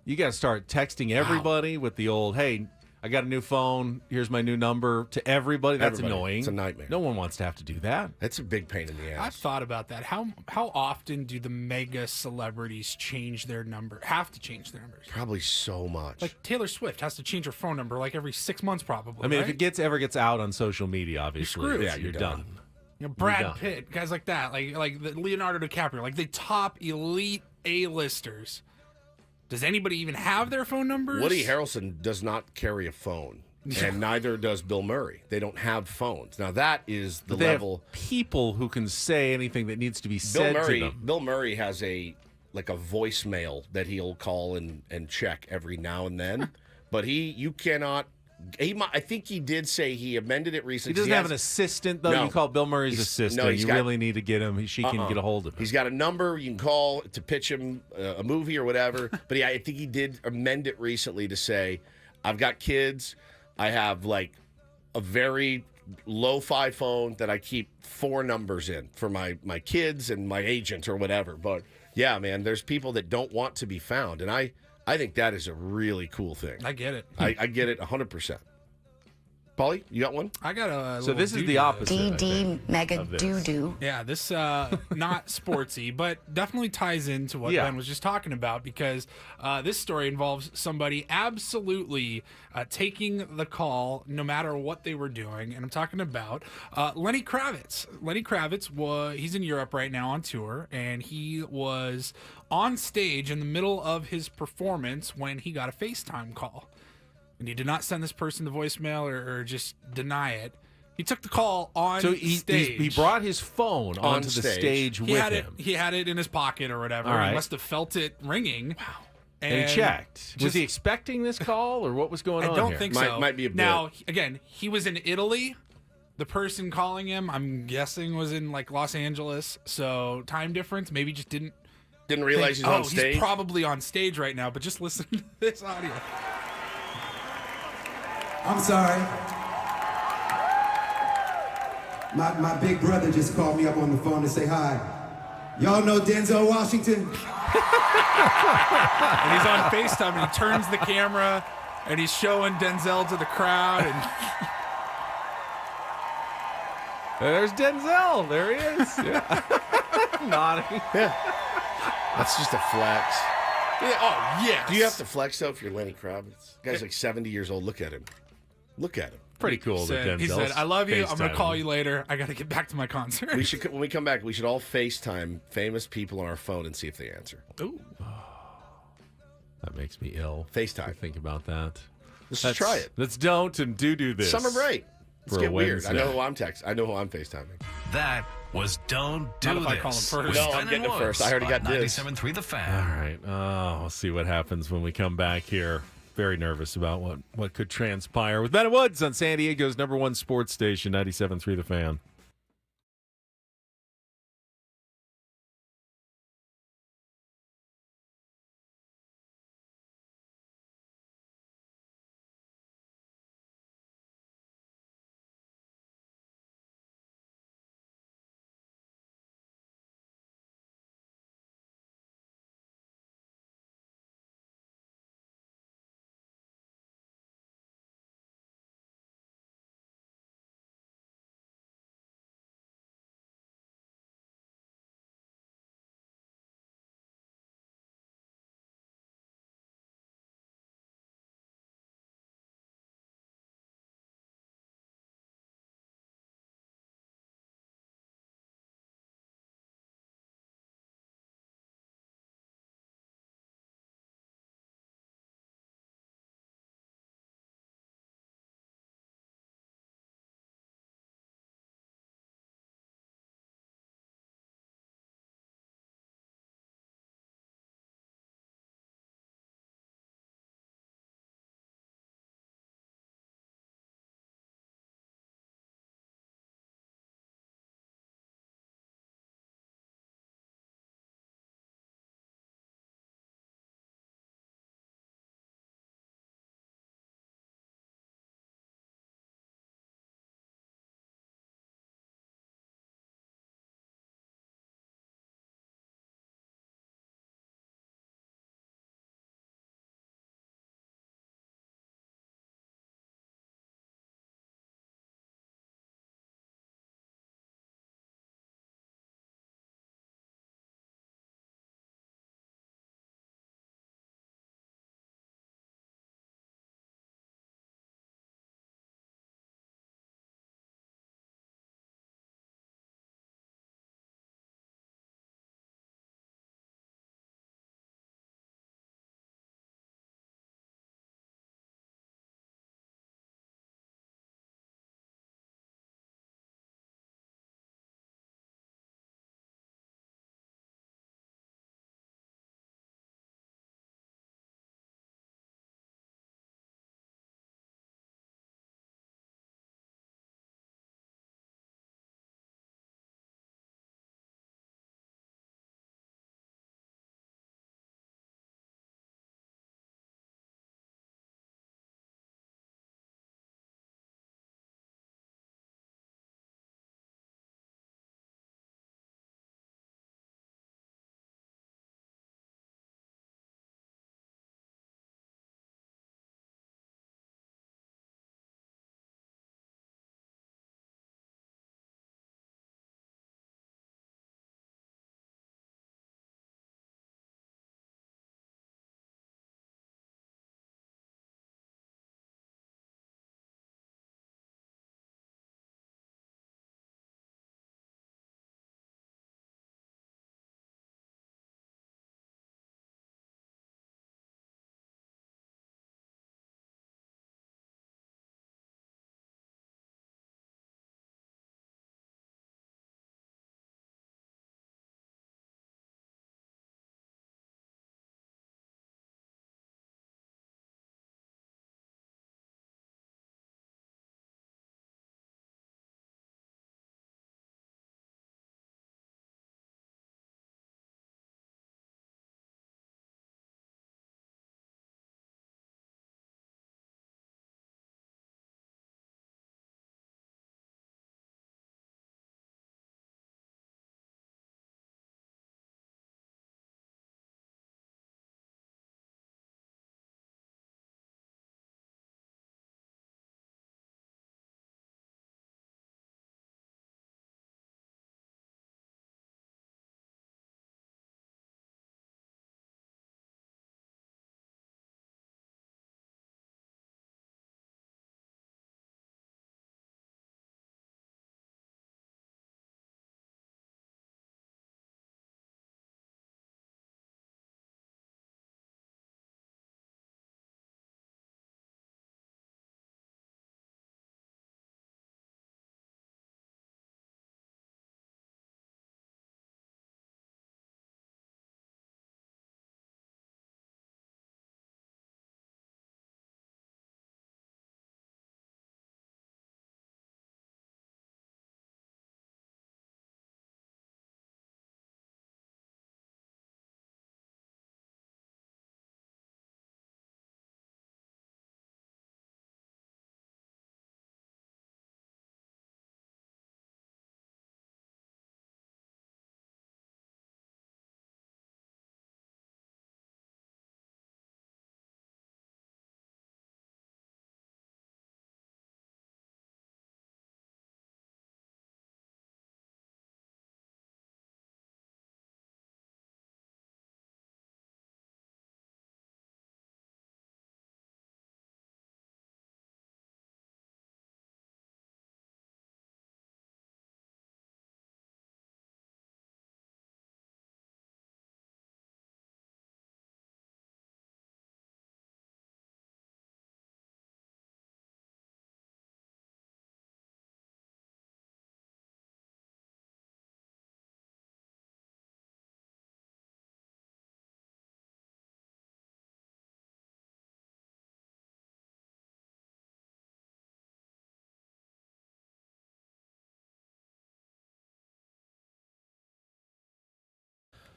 You got to start texting everybody with the old, hey, I got a new phone. Here's my new number to everybody. That's Everybody. annoying. It's a nightmare. No one wants to have to do that. That's a big pain in the I've ass. thought about that. How often do the mega celebrities change their number? Have to change their numbers. Probably so much. Like Taylor Swift has to change her phone number like every 6 months, probably. I mean, right? if it ever gets out on social media, obviously, screwed. yeah, Yeah, you're done. You know, Brad done. Pitt, guys like that, like the Leonardo DiCaprio, like the top elite A-listers. Does anybody even have their phone numbers? Woody Harrelson does not carry a phone, and neither does Bill Murray. They don't have phones. Now, that is the But they level. have people who can say anything that needs to be said to them. Bill Murray has a voicemail that he'll call and check every now and then, but you cannot. I think he did say he amended it He recently. doesn't have an assistant, though. No. You call Bill Murray's He's- assistant. no, he's you got- really need to get him. She can get a hold of him. He's got a number you can call to pitch him a movie or whatever. But yeah, I think he did amend it recently to say, I've got kids. I have like a very lo-fi phone that I keep 4 numbers in for my kids and my agent or whatever. But yeah, man, there's people that don't want to be found. And I think that is a really cool thing. I get it. I get it 100%. Paulie, you got one? I got a. So this is little the doo-doo. opposite. I DD think, mega of this. doo doo. Yeah, this not sportsy, but definitely ties into what Yeah. Ben was just talking about because this story involves somebody absolutely taking the call no matter what they were doing, and I'm talking about Lenny Kravitz. Lenny Kravitz he's in Europe right now on tour, and he was on stage in the middle of his performance when he got a FaceTime call. And he did not send this person the voicemail or just deny it. He took the call on So stage. he brought his phone On onto the stage. stage He with had him. he had it in his pocket or whatever. All right. He must have felt it ringing. Wow. And he checked. Was just- he expecting this call, or what was going I on don't here? think Might- so. might be a bit. Now, again, he was in Italy. The person calling him, I'm guessing, was in like Los Angeles. So time difference, maybe just didn't Didn't realize think, he's on stage. He's probably on stage right now, but just listen to this audio. I'm sorry. My big brother just called me up on the phone to say hi. Y'all know Denzel Washington? And he's on FaceTime and he turns the camera and he's showing Denzel to the crowd and There's Denzel. There he is. Yeah. Nodding. Yeah. That's just a flex. yeah, oh yes. Do you have to flex though if you're Lenny Kravitz? Guy's like 70 years old. Look at him. Look at him. Pretty cool that He Denzel's said, "I love you. I'm gonna FaceTiming call him. you later. I got to get back to my concert." We should when we come back. We should all FaceTime famous people on our phone and see if they answer. Ooh. That makes me ill. FaceTime. To think about that. Let's just try it. Let's don't and do this. Summer break. Let's For a get weird. I know Wednesday. who I'm texting. I know who I'm FaceTiming. That was Don't Do Not if This. I call him first. with No, I'm Ben getting and it first. I Woods already got on this. 97.3 The All Fan. right. We'll see what happens when we come back here. Very nervous about what could transpire with Ben and Woods on San Diego's #1 sports station, 97.3 The Fan.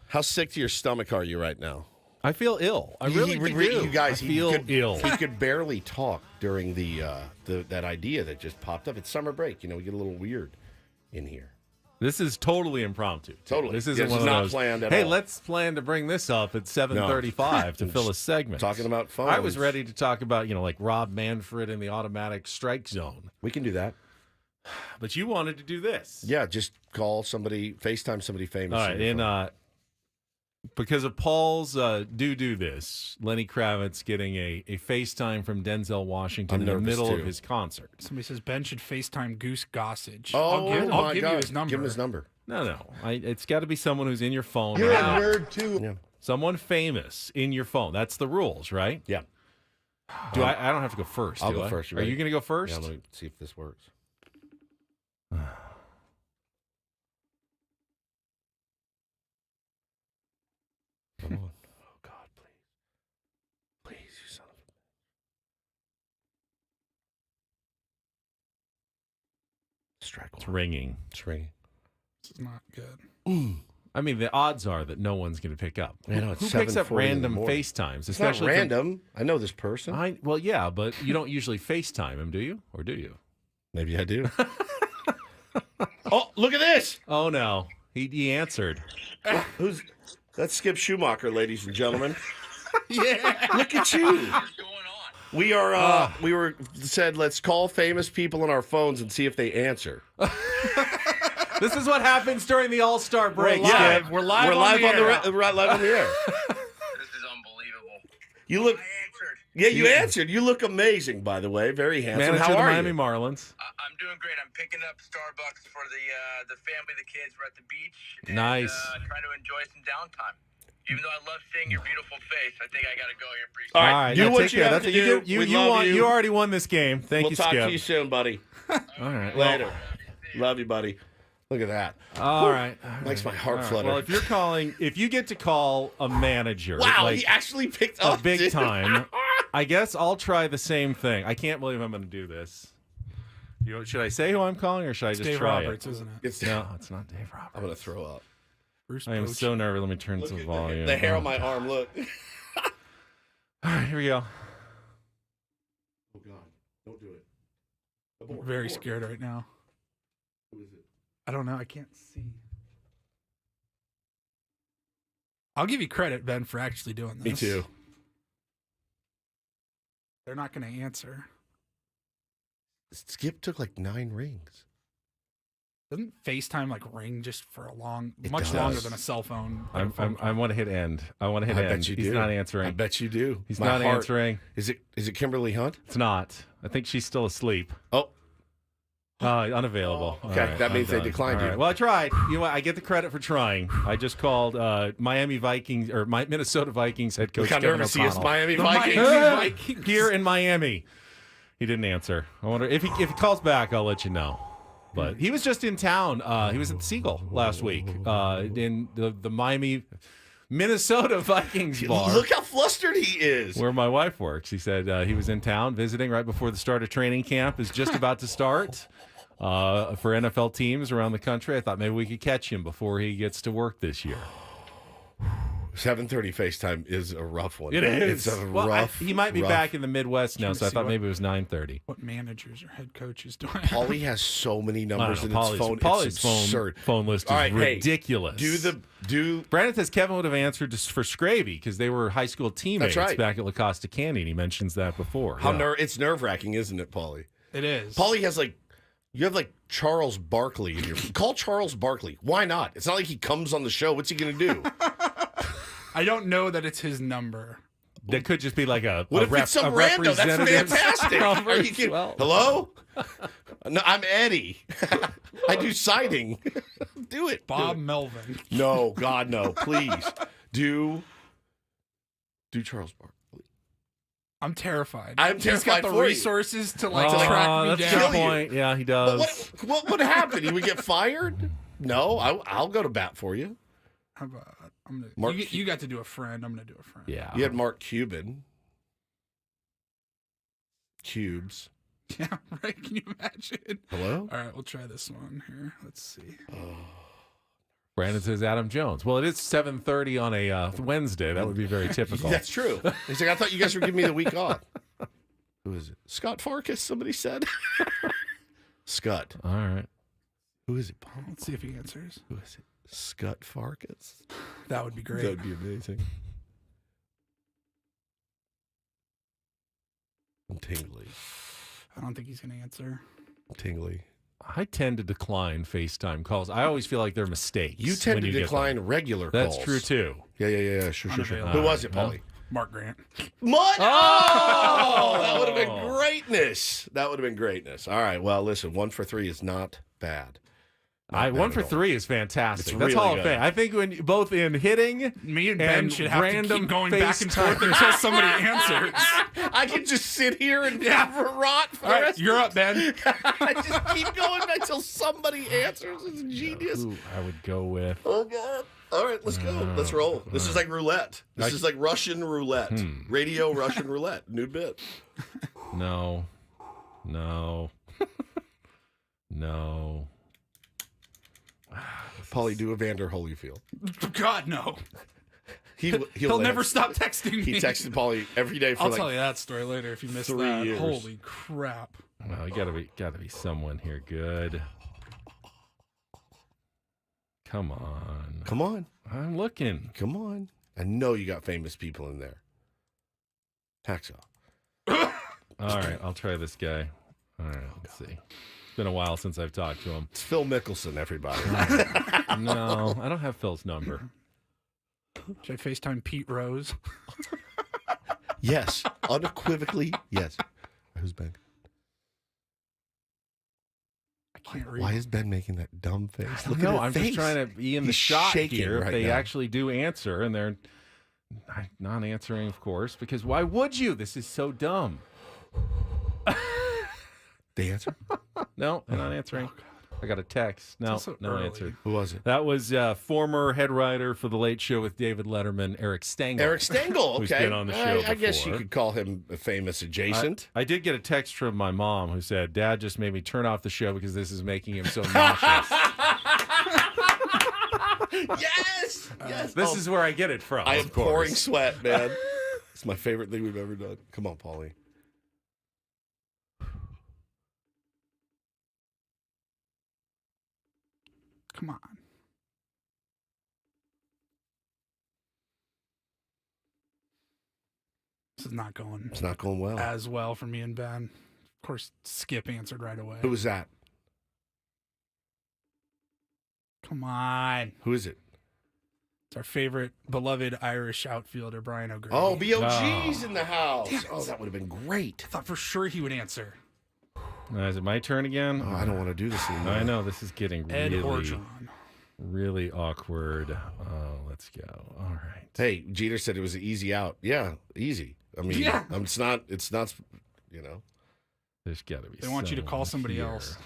How sick to your stomach are you right now? I feel ill. I really do. You guys, I feel ill. He could barely talk during that idea that just popped up. It's summer break. We get a little weird in here. This is totally impromptu. Totally. This isn't one of not those. planned at hey, all. let's plan to bring this up at 7:35 to fill a segment. Talking about phones. I was ready to talk about, like Rob Manfred in the automatic strike zone. We can do that. But you wanted to do this. Yeah, just call somebody, FaceTime somebody famous. All right, and because of Paul's do this, Lenny Kravitz getting a FaceTime from Denzel Washington in the middle of his concert. Somebody says Ben should FaceTime Goose Gossage. Oh, I'll give you his number. Give him his number. No. It's got to be someone who's in your phone. You're right a now. nerd, too. Yeah. Someone famous in your phone. That's the rules, right? Yeah. Do I don't have to go first. I'll do go I? first. Are you going to go first? Yeah, let me see if this works. Come on. Oh, God, please. Please, you son of a... Strike one. It's ringing. It's ringing. This is not good. I mean, the odds are that no one's going to pick up. I know, it's Who picks up 7:40 in the random morning. FaceTimes? It's not Especially random. I know this person. Well, yeah, but you don't usually FaceTime him, do you? Or do you? Maybe I do. Oh, look at this. Oh, no. He answered. That's Skip Schumacher, ladies and gentlemen. Yeah. Look at you. We are. We were said. Let's call famous people on our phones and see if they answer. This is what happens during the All-Star break. Yeah, We're live We're on live the on air. the live on the air. This is unbelievable. You look. I answered. Yeah, you answered. You look amazing, by the way. Very handsome. Manager How of the are Miami you? Marlins. I'm doing great. I'm picking up Starbucks for the family, the kids. We're at the beach. And, Nice. Trying to enjoy some downtime. Even though I love seeing your beautiful face, I think I got to go here pretty soon. All All right, right, do now what take you care. have to That's- do. We love you. You already won this game. Thank We'll you, talk Skip. to you soon, buddy. All right. Later. Love you, buddy. Look at that. All right. Makes my heart All right. flutter. Well, if you get to call a manager, Wow, like he actually picked up big dude. time, I guess I'll try the same thing. I can't believe I'm going to do this. Should I say who I'm calling, or should I It's just Dave try Roberts, it? isn't it? No, it's not Dave Roberts. I'm gonna throw up. Bruce I am Bochy. so nervous. Let me turn Look some at volume. the hair on my arm. Look. All right, here we go. Oh God! Don't do it. I'm very scared right now. Who is it? I don't know. I can't see. I'll give you credit, Ben, for actually doing this. Me too. They're not going to answer. Skip took like 9 rings. Doesn't FaceTime like ring just for a It much does. longer than a cell phone? I want to hit end. I want to hit I end. bet you He's do. not answering. I bet you do. He's My not heart- answering. Is it Kimberly Hunt? It's not. I think she's still asleep. Oh, Unavailable. okay. All right, That I'm means they done. declined All you. right. Well, I tried. You know what? I get the credit for trying. I just called Miami Vikings or Minnesota Vikings head coach look how Kevin nervous he is. O'Connell. Miami The Vikings. Miami Vikings. Here in Miami. He didn't answer. I wonder if he calls back, I'll let you know. But he was just in town. He was at the Seagull last week in the Miami, Minnesota Vikings bar. Look how flustered he is. Where my wife works. He said he was in town visiting right before the start of training camp is just about to start for NFL teams around the country. I thought maybe we could catch him before he gets to work this year. 7:30 FaceTime is a rough one. It is. It's a Well, rough. he might be rough- back in the Midwest now, Trying to so I see thought what- maybe it was 9:30. What managers or head coaches doing? Paulie has so many numbers in his phone. Paulie's It's absurd. phone list is All right, hey, ridiculous. Brandon says Kevin would have answered just for Scravy because they were high school teammates right. back at La Costa Canyon. He mentions that before. How Yeah. it's nerve-wracking, isn't it, Paulie? It is. Paulie has you have Charles Barkley in your call Charles Barkley. Why not? It's not like he comes on the show. What's he going to do? I don't know that it's his number. That could just be like What if it's some rando? That's fantastic. Are you kidding? Well, Hello? No, I'm Eddie. I do siding. Do it. Bob Do it. Melvin. No, God, no. Please. Do Charles Barkley. I'm terrified. I'm He's terrified got the for you. resources to like, track me that's a down. good Kill you. point. Yeah, he But does. what would happen? He would get fired? No, I'll go to bat for you. How about Mark- you got to do a friend. I'm gonna do a friend. Yeah. You had Mark Cuban. Cubes. Yeah, right. Can you imagine? Hello? All right, we'll try this one here. Let's see. Brandon says Adam Jones. Well, it is 7:30 on a Wednesday. That would be very typical. That's true. He's like, I thought you guys were giving me the week off. Who is it? Scott Farkas, somebody said. Scott. All right. Who is it, Paul? Let's see if he answers. Who is it? Scott Farkas. That would be great. That would be amazing. I'm tingly. I don't think he's going to answer. I'm tingly. I tend to decline FaceTime calls. I always feel like they're mistakes. You tend when to you get decline them. regular That's calls. true, too. Yeah. Sure. Unavailable. Who was it, Paulie? Mark Grant. What? Oh, that would have been greatness. That would have been greatness. All right. Well, listen, 1 for 3 is not bad. Not bad 1 for at all. 3 is fantastic. It's That's really all I'm good. saying. I think when both in hitting, Me and Ben should have to random keep going back and FaceTime. forth until somebody answers. I can just sit here and rot for All right, you're up, Ben. I just keep going until somebody answers. It's genius. Who I would go with. Oh, God. All right, let's go. Let's roll. This is like roulette. This is like Russian roulette. Radio Russian roulette. New bit. No. Paulie, do Evander Holyfield. God, no. He'll never answer. stop texting me. He texted Paulie every day for I'll like tell you that story later if you missed 3 that. years. Holy crap. Well, you gotta be someone here good. Come on. Come on. I'm looking. Come on. I know you got famous people in there. Hacksaw. All right, I'll try this guy. All right, let's see. It's been a while since I've talked to him. It's Phil Mickelson, everybody. No, I don't have Phil's number. Should I FaceTime Pete Rose? Yes. Unequivocally, yes. Who's Ben? I can't read. Why is Ben making that dumb face? Look No, at I'm his face. just trying to be in the He's shot shaking here. If right they now. actually do answer, and they're not answering, of course, because why would you? This is so dumb. They answer? No, they're not answering. I got a text. No, also no early. answer. Who was it? That was former head writer for The Late Show with David Letterman, Eric Stengel. Eric Stengel, okay. Who's been on the show I guess you before. could call him a famous adjacent. I did get a text from my mom who said, Dad just made me turn off the show because this is making him so nauseous. Yes! Yes! This is where I get it from. I am of course. pouring sweat, man. It's my favorite thing we've ever done. Come on, Paulie. Come on. This is not going It's not going well. as well for me and Ben. Of course, Skip answered right away. Who was that? Come on. Who is it? It's our favorite, beloved Irish outfielder, Brian O'Grady. Oh, BOG's in the house. Oh, that would have been great. I thought for sure he would answer. Is it my turn again? Oh, I don't want to do this anymore. I know this is getting Ed really, Orgeron. really awkward. Oh, let's go. All right. Hey, Jeter said it was an easy out. Yeah, easy. I mean, Yeah. it's not, you know. There's got to be. They want you to call someone somebody here. else.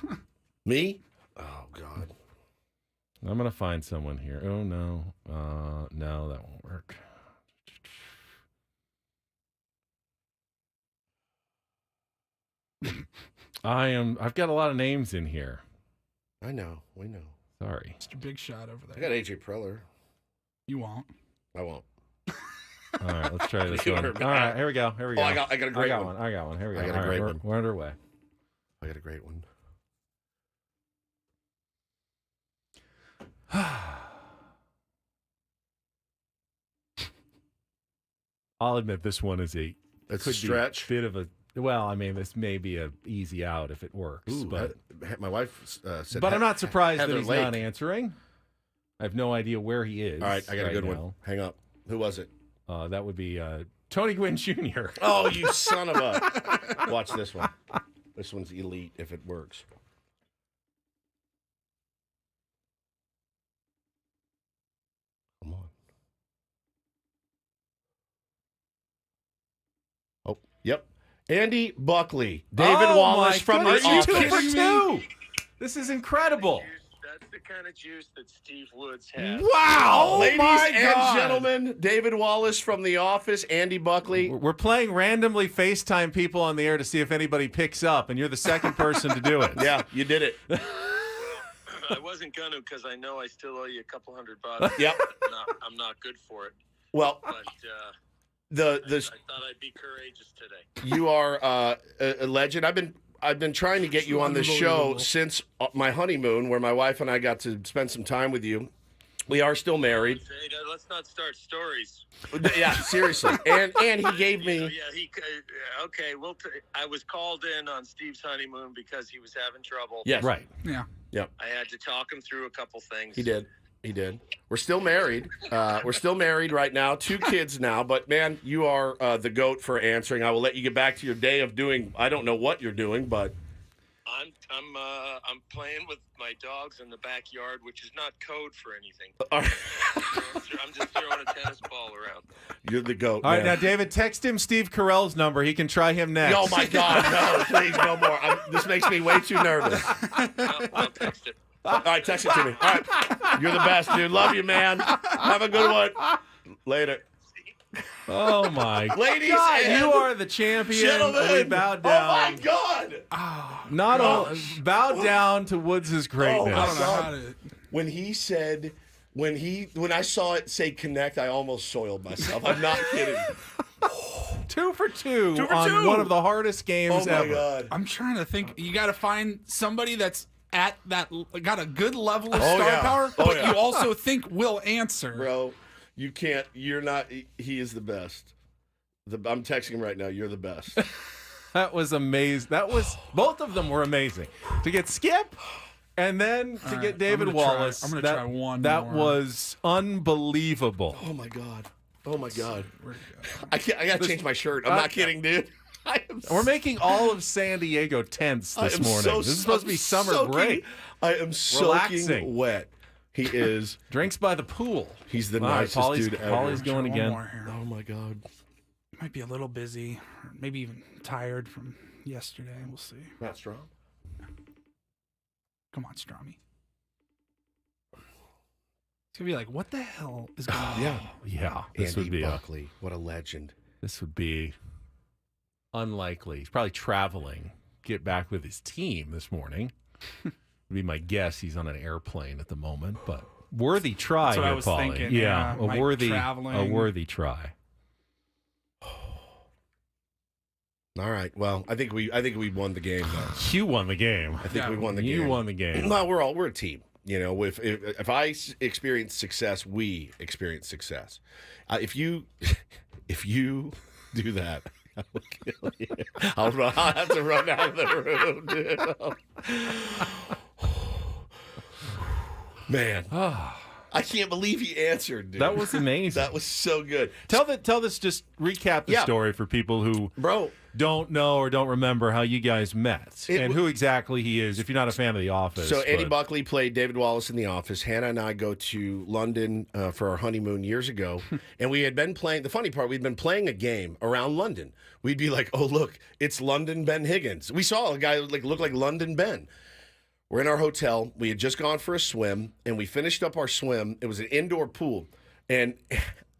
Me? Oh, God. I'm gonna find someone here. Oh no, no, that won't work. I've got a lot of names in here. I know. We know. Sorry. Mr. Big Shot over I there. got AJ Preller. You won't. I won't. All right, let's try this You one. were All bad. right, here we go. Here we go. I got a great I got one. I got one. Here we go. I got a All great right, one. We're underway. I got a great one. I'll admit this one is It's a could be stretch. bit of a. Well, I mean, this may be a easy out if it works, Ooh, but my wife said. I'm not surprised that Heather he's Lake. not answering. I have no idea where he is. All right, I got a good now. one. Hang up. Who was it? That would be Tony Gwynn Jr. Oh, you son of a! Watch this one. This one's elite if it works. Come on. Oh, yep. Andy Buckley, David Oh, Wallace my from the goodness, you office. two for two. This is incredible. That's the kind of juice that Steve Woods has. Wow, Oh, ladies my and God. gentlemen, David Wallace from The Office, Andy Buckley. We're playing randomly FaceTime people on the air to see if anybody picks up, and you're the second person to do it. Yeah, you did it. I wasn't gonna because I know I still owe you a couple $100. Yep. I'm not good for it. Well, But I thought I'd be courageous today. you are a legend. I've been trying to get you on this show since my honeymoon, where my wife and I got to spend some time with you. We are still married. Hey, let's not start stories. Yeah, seriously. And he gave me. Okay. Well, I was called in on Steve's honeymoon because he was having trouble. Yes. Right. Yeah. Yep. I had to talk him through a couple things. He did. We're still married. We're still married right now. 2 kids now. But man, you are the GOAT for answering. I will let you get back to your day of doing. I don't know what you're doing, but I'm playing with my dogs in the backyard, which is not code for anything. I'm just throwing a tennis ball around. You're the GOAT. All right, man. now, David, text him Steve Carell's number. He can try him next. Oh my God, no! Please, no more. This makes me way too nervous. I'll text it. All right, text it to me. All right, you're the best, dude. Love you, man. Have a good one. Later. Oh my Ladies God, and you are the champion. gentlemen. We bow down. Oh my God. Not all bow down to Woods' greatness. Oh, I don't know how to. When he said, when I saw it say connect, I almost soiled myself. I'm not kidding. 2 for 2 2 for on 2. one of the hardest games Oh my ever. God. I'm trying to think. You got to find somebody that's at that got a good level of Oh, star yeah. power, Oh, but yeah. you also think will answer. Bro, you can't. You're not. He is the best. I'm texting him right now. You're the best. That was amazing. That was both of them were amazing. To get Skip and then to get David I'm gonna try- Wallace. I'm gonna that, try one That more. was unbelievable. Oh my God. Oh my God. Where'd it go? I can't. I gotta change my shirt. I'm not kidding, dude. We're making all of San Diego tense this morning. This is supposed to be summer break. I am soaking Relaxing. wet. He is. Drinks by the pool. He's the All right, nicest Paulie's, dude ever. Paulie's going One again. more here. Oh my God. Might be a little busy, or maybe even tired from yesterday. We'll see. Not strong. Come on, Strami. It's gonna be like, what the hell is going on? Yeah. Yeah, this Andy would be Buckley. What a legend. this would be unlikely. He's probably traveling. Get back with his team this morning. Would be my guess. He's on an airplane at the moment, but worthy try That's what I here, was Paulie. thinking, Yeah, yeah. a Mike worthy traveling. try. All right. Well, I think we won the game though. You won the game. I think we won the game. You won the game. Well, we're a team. You know, if I experience success, we experience success. If you do that, I will kill you. I'll have to run out of the room, dude. Man, I can't believe he answered, dude. That was amazing. That was so good. Tell this. Just recap the story for people who don't know or don't remember how you guys met and who exactly he is. If you're not a fan of The Office. So Andy Buckley played David Wallace in The Office. Hannah and I go to London for our honeymoon years ago, and we had been playing. The funny part, we'd been playing a game around London. We'd be like, "Oh look, it's London Ben Higgins." We saw a guy look like London Ben. We're in our hotel. We had just gone for a swim, and we finished up our swim. It was an indoor pool, and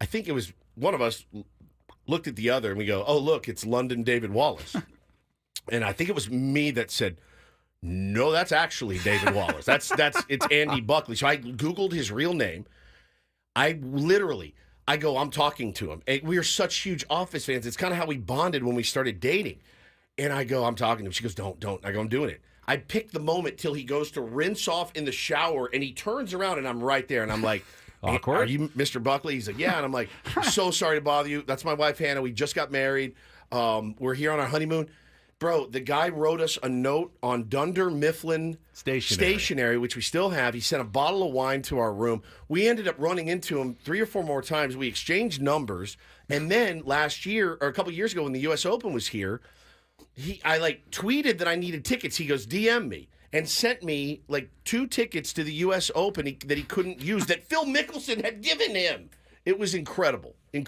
I think it was one of us looked at the other, and we go, "Oh, look, it's London David Wallace." And I think it was me that said, "No, that's actually David Wallace. It's Andy Buckley." So I Googled his real name. I go, I'm talking to him. And we are such huge Office fans. It's kind of how we bonded when we started dating. And I go, I'm talking to him. She goes, don't. I go, I'm doing it. I pick the moment till he goes to rinse off in the shower, and he turns around, and I'm right there, and I'm like, awkward. Are you Mr. Buckley? He's like, yeah. And I'm like, so sorry to bother you. That's my wife, Hannah. We just got married. We're here on our honeymoon. Bro, the guy wrote us a note on Dunder Mifflin stationery, which we still have. He sent a bottle of wine to our room. We ended up running into him 3 or 4 more times. We exchanged numbers. And then last year, or a couple years ago when the U.S. Open was here, I tweeted that I needed tickets. He goes, DM me, and sent me 2 tickets to the U.S. Open that he couldn't use that Phil Mickelson had given him. It was incredible. And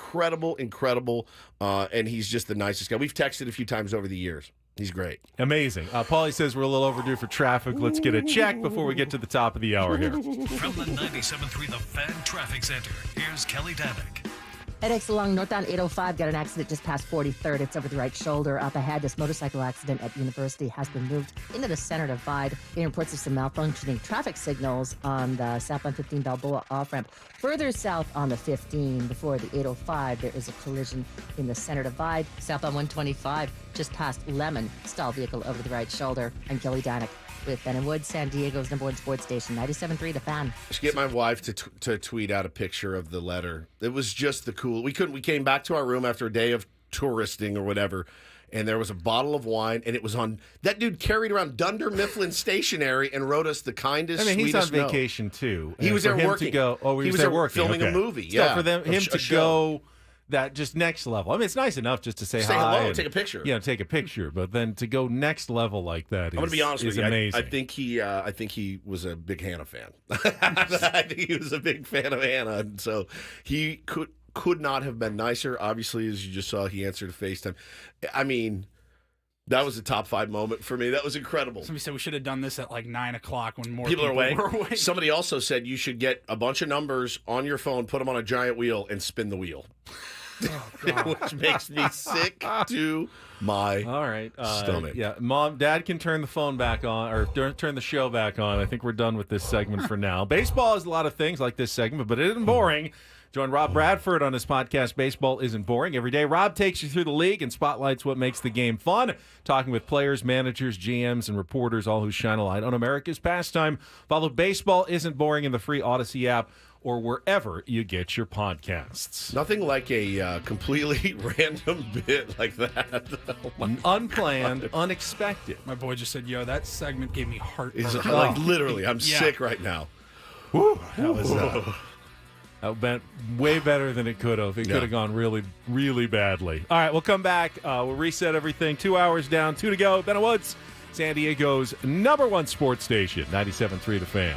he's just the nicest guy. We've texted a few times over the years. He's great. Amazing. Paulie says we're a little overdue for traffic. Let's get a check before we get to the top of the hour here. From the 97.3 The Fan Traffic Center, here's Kelly Damick. Headaches along northbound 805 got an accident just past 43rd. It's over the right shoulder. Up ahead, this motorcycle accident at University has been moved into the center divide. Getting reports of some malfunctioning traffic signals on the southbound 15 Balboa off-ramp. Further south on the 15, before the 805, there is a collision in the center divide. Southbound 125, just past Lemon, stalled vehicle over the right shoulder. I'm Kelly Danek with Ben and Wood, San Diego's #1 sports station, 97.3 The Fan. Just get my wife to tweet out a picture of the letter. It was just the cool. We came back to our room after a day of touristing or whatever, and there was a bottle of wine, and it was on. That dude carried around Dunder Mifflin stationery and wrote us the kindest, I mean, he's on sweetest note. vacation too. He was for there him working. To go, he was there working, filming okay. a movie. So Yeah, for him a to show. go that just next level. I mean, it's nice enough just to say Say hi, hello, and, take a picture. take a picture. But then to go next level like that I'm going to be honest with you. amazing. I think he was a big Hannah fan. I think he was a big fan of Hannah, and so he could not have been nicer. Obviously, as you just saw, he answered FaceTime. I mean, that was a top 5 moment for me. That was incredible. Somebody said we should have done this at like 9 o'clock when more People are awake. were awake. Somebody also said you should get a bunch of numbers on your phone, put them on a giant wheel, and spin the wheel. Which makes me sick to my stomach. Yeah, Mom, Dad can turn the phone back on or turn the show back on. I think we're done with this segment for now. Baseball is a lot of things like this segment, but it isn't boring. Join Rob Bradford on his podcast, Baseball Isn't Boring. Every day, Rob takes you through the league and spotlights what makes the game fun, talking with players, managers, GMs, and reporters, all who shine a light on America's pastime. Follow Baseball Isn't Boring in the free Odyssey app or wherever you get your podcasts. Nothing like a completely random bit like that. Unplanned, unexpected. My boy just said, yo, that segment gave me heartburn. Like literally, I'm sick right now. Woo. That was that way better than it could have. It could have gone really, really badly. All right, we'll come back. We'll reset everything. 2 hours down, 2 to go. Ben Woods, San Diego's #1 sports station, 97.3 The Fan.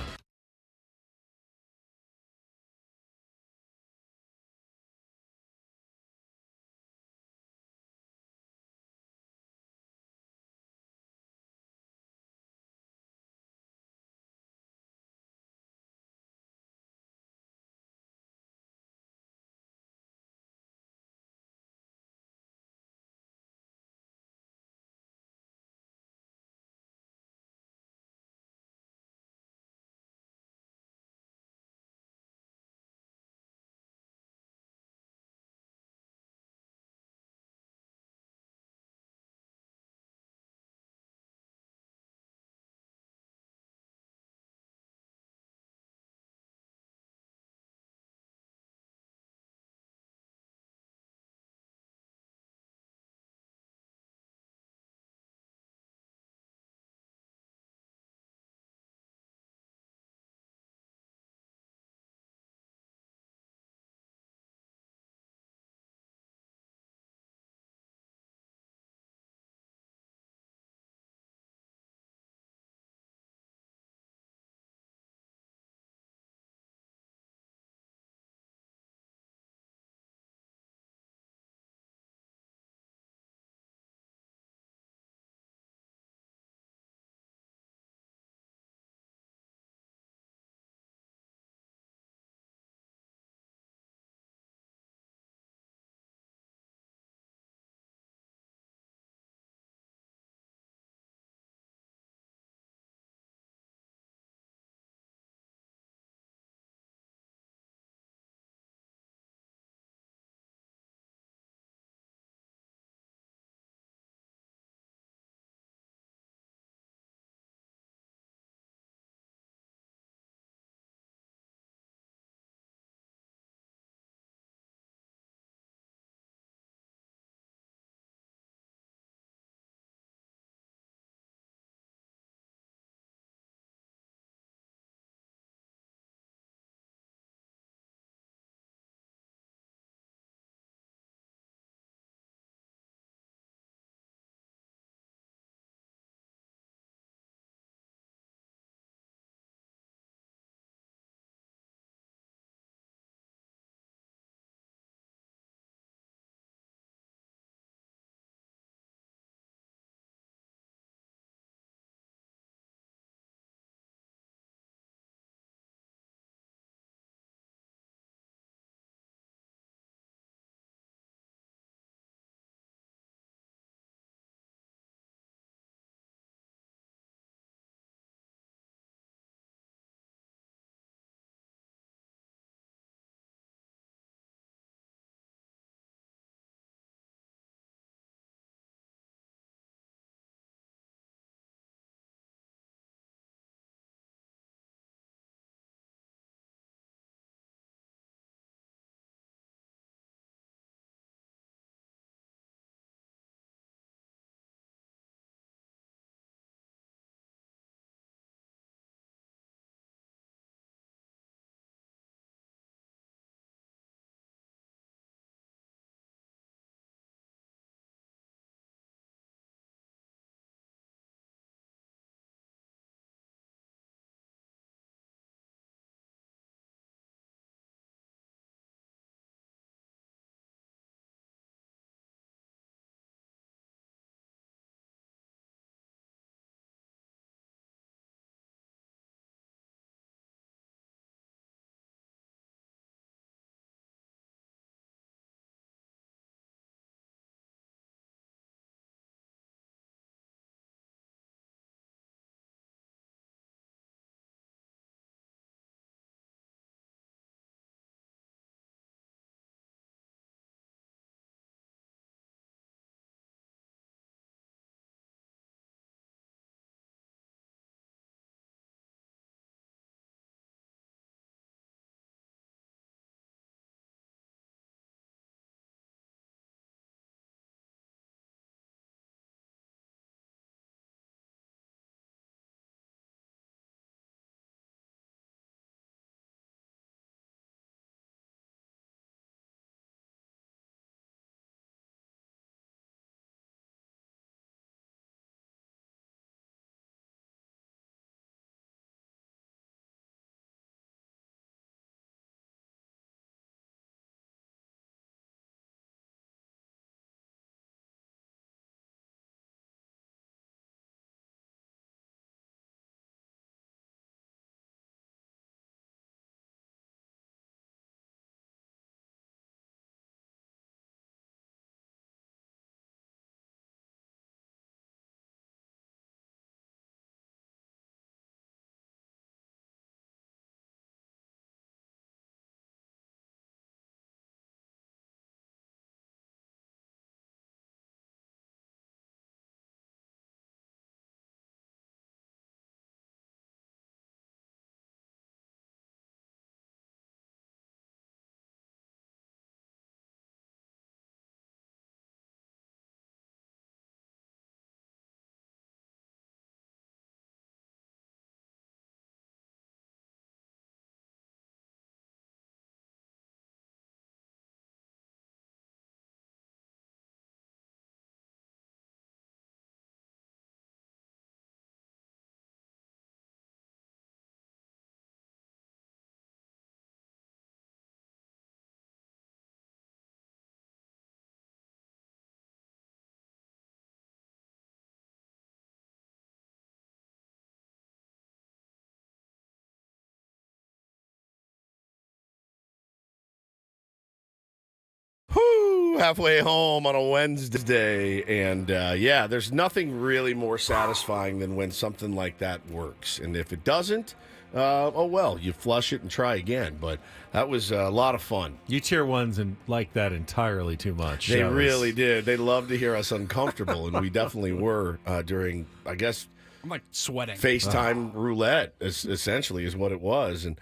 halfway home on a Wednesday. And yeah, there's nothing really more satisfying than when something like that works. And if it doesn't, oh well, you flush it and try again. But that was a lot of fun. You tier ones and like that entirely too much. They really did. They loved to hear us uncomfortable, and we definitely were during, I guess, I'm like sweating. FaceTime roulette, essentially, is what it was. And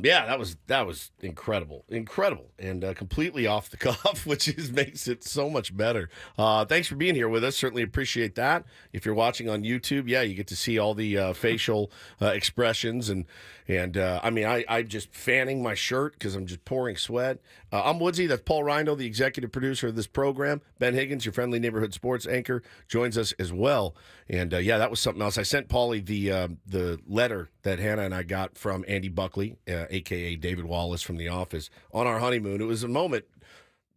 yeah, that was incredible, and completely off the cuff, which makes it so much better. Thanks for being here with us. Certainly appreciate that. If you're watching on YouTube, yeah, you get to see all the facial expressions and I mean, I'm just fanning my shirt because I'm just pouring sweat. I'm Woodsy. That's Paul Rindo, the executive producer of this program. Ben Higgins, your friendly neighborhood sports anchor, joins us as well. And yeah, that was something else. I sent Paulie the letter that Hannah and I got from Andy Buckley, a.k.a. David Wallace from The Office, on our honeymoon. It was a moment,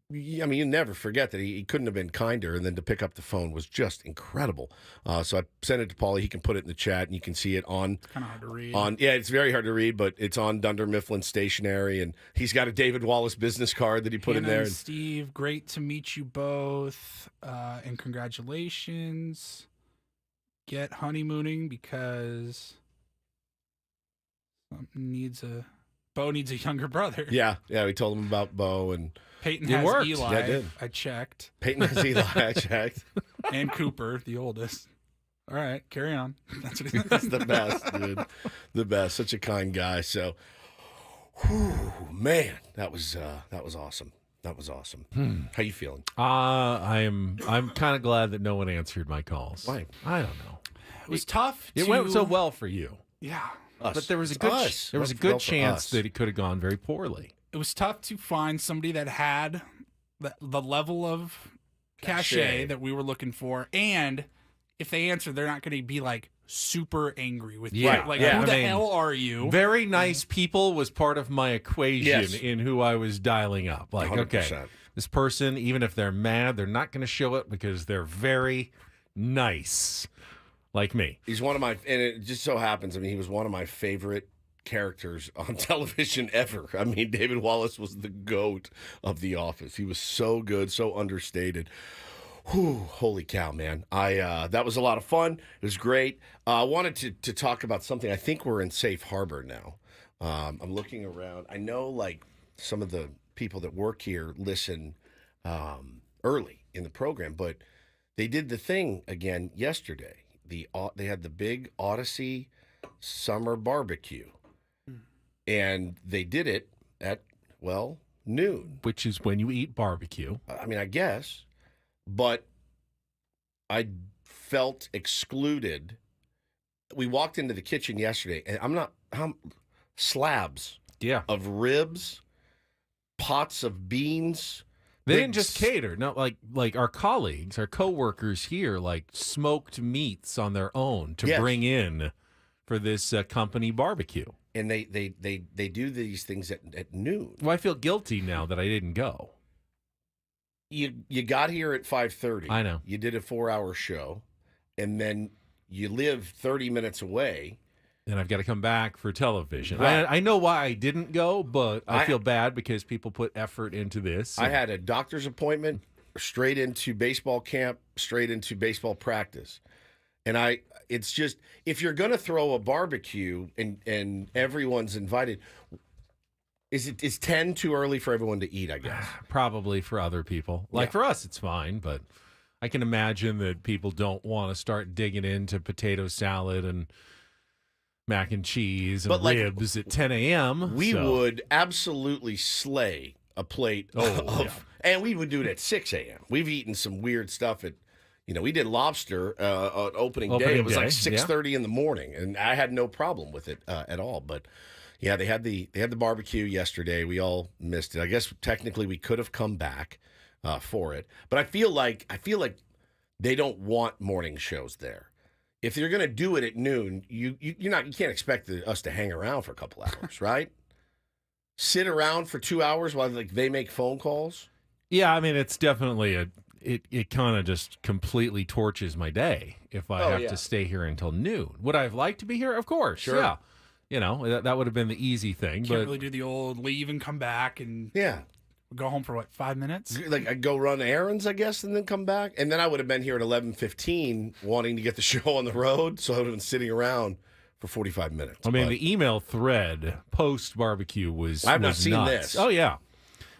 I mean, you never forget that he couldn't have been kinder, and then to pick up the phone was just incredible. So I sent it to Paulie. He can put it in the chat, and you can see it on. It's kind of hard to read. Yeah, it's very hard to read, but it's on Dunder Mifflin stationery, and he's got a David Wallace business card that he put Hannah in there. And Steve, great to meet you both, and congratulations. Get honeymooning because Bo needs a younger brother. Yeah, we told him about Bo, and Peyton it has worked. Eli. Yeah, it did. I checked. Peyton has Eli. I checked. And Cooper, the oldest. All right, carry on. That's what He's the best, dude. The best. Such a kind guy. So, whew, man, that was awesome. That was awesome. How you feeling? I'm kind of glad that no one answered my calls. Why? I don't know. It was tough. It went so well for you. Yeah. But there was a good chance that it could have gone very poorly. It was tough to find somebody that had the level of cachet that we were looking for, and if they answer, they're not going to be like super angry with you. Like, who the hell are you? Very nice people was part of my equation in who I was dialing up. Like, 100%. okay, this person, even if they're mad, they're not going to show it because they're very nice, like me. He's one of my, and it just so happens, I mean, he was one of my favorite characters on television ever. I mean, David Wallace was the GOAT of The Office. He was so good, so understated. Whew, holy cow, man. That was a lot of fun. It was great. I wanted to talk about something. I think we're in safe harbor now. I'm looking around. I know, like, some of the people that work here listen early in the program, but they did the thing again yesterday. They had the big Odyssey summer barbecue. And they did it at, well, noon. Which is when you eat barbecue. I mean, I guess. But I felt excluded. We walked into the kitchen yesterday, and slabs of ribs, pots of beans. They didn't just cater. No, like our colleagues, our coworkers here, like smoked meats on their own to bring in for this company barbecue. And they do these things at noon. Well, I feel guilty now that I didn't go. You got here at 5:30. I know. You did a 4-hour show, and then you live 30 minutes away. And I've got to come back for television. Right. I know why I didn't go, but I feel bad because people put effort into this. I had a doctor's appointment, straight into baseball camp, straight into baseball practice. And it's just, if you're going to throw a barbecue and everyone's invited, is 10 too early for everyone to eat, I guess? Probably for other people. Like for us, it's fine, but I can imagine that people don't want to start digging into potato salad and mac and cheese and ribs at 10 a.m. We would absolutely slay a plate and we would do it at 6 a.m. We've eaten some weird stuff at, we did lobster on opening day. It was like 6:30 in the morning, and I had no problem with it at all. But yeah, they had the barbecue yesterday. We all missed it. I guess technically we could have come back for it, but I feel like they don't want morning shows there. If they're going to do it at noon, you can't expect us to hang around for a couple hours, right? Sit around for 2 hours while they make phone calls. Yeah, I mean, it's definitely it kind of just completely torches my day if I have to stay here until noon. Would I have liked to be here? Of course, yeah. That would have been the easy thing. Can't really do the old leave and come back and Go home for what, 5 minutes? Like I'd go run errands, I guess, and then come back. And then I would have been here at 11:15 wanting to get the show on the road. So I would have been sitting around for 45 minutes. I mean, the email thread post-barbecue was I've not was seen nuts. this. Oh, yeah.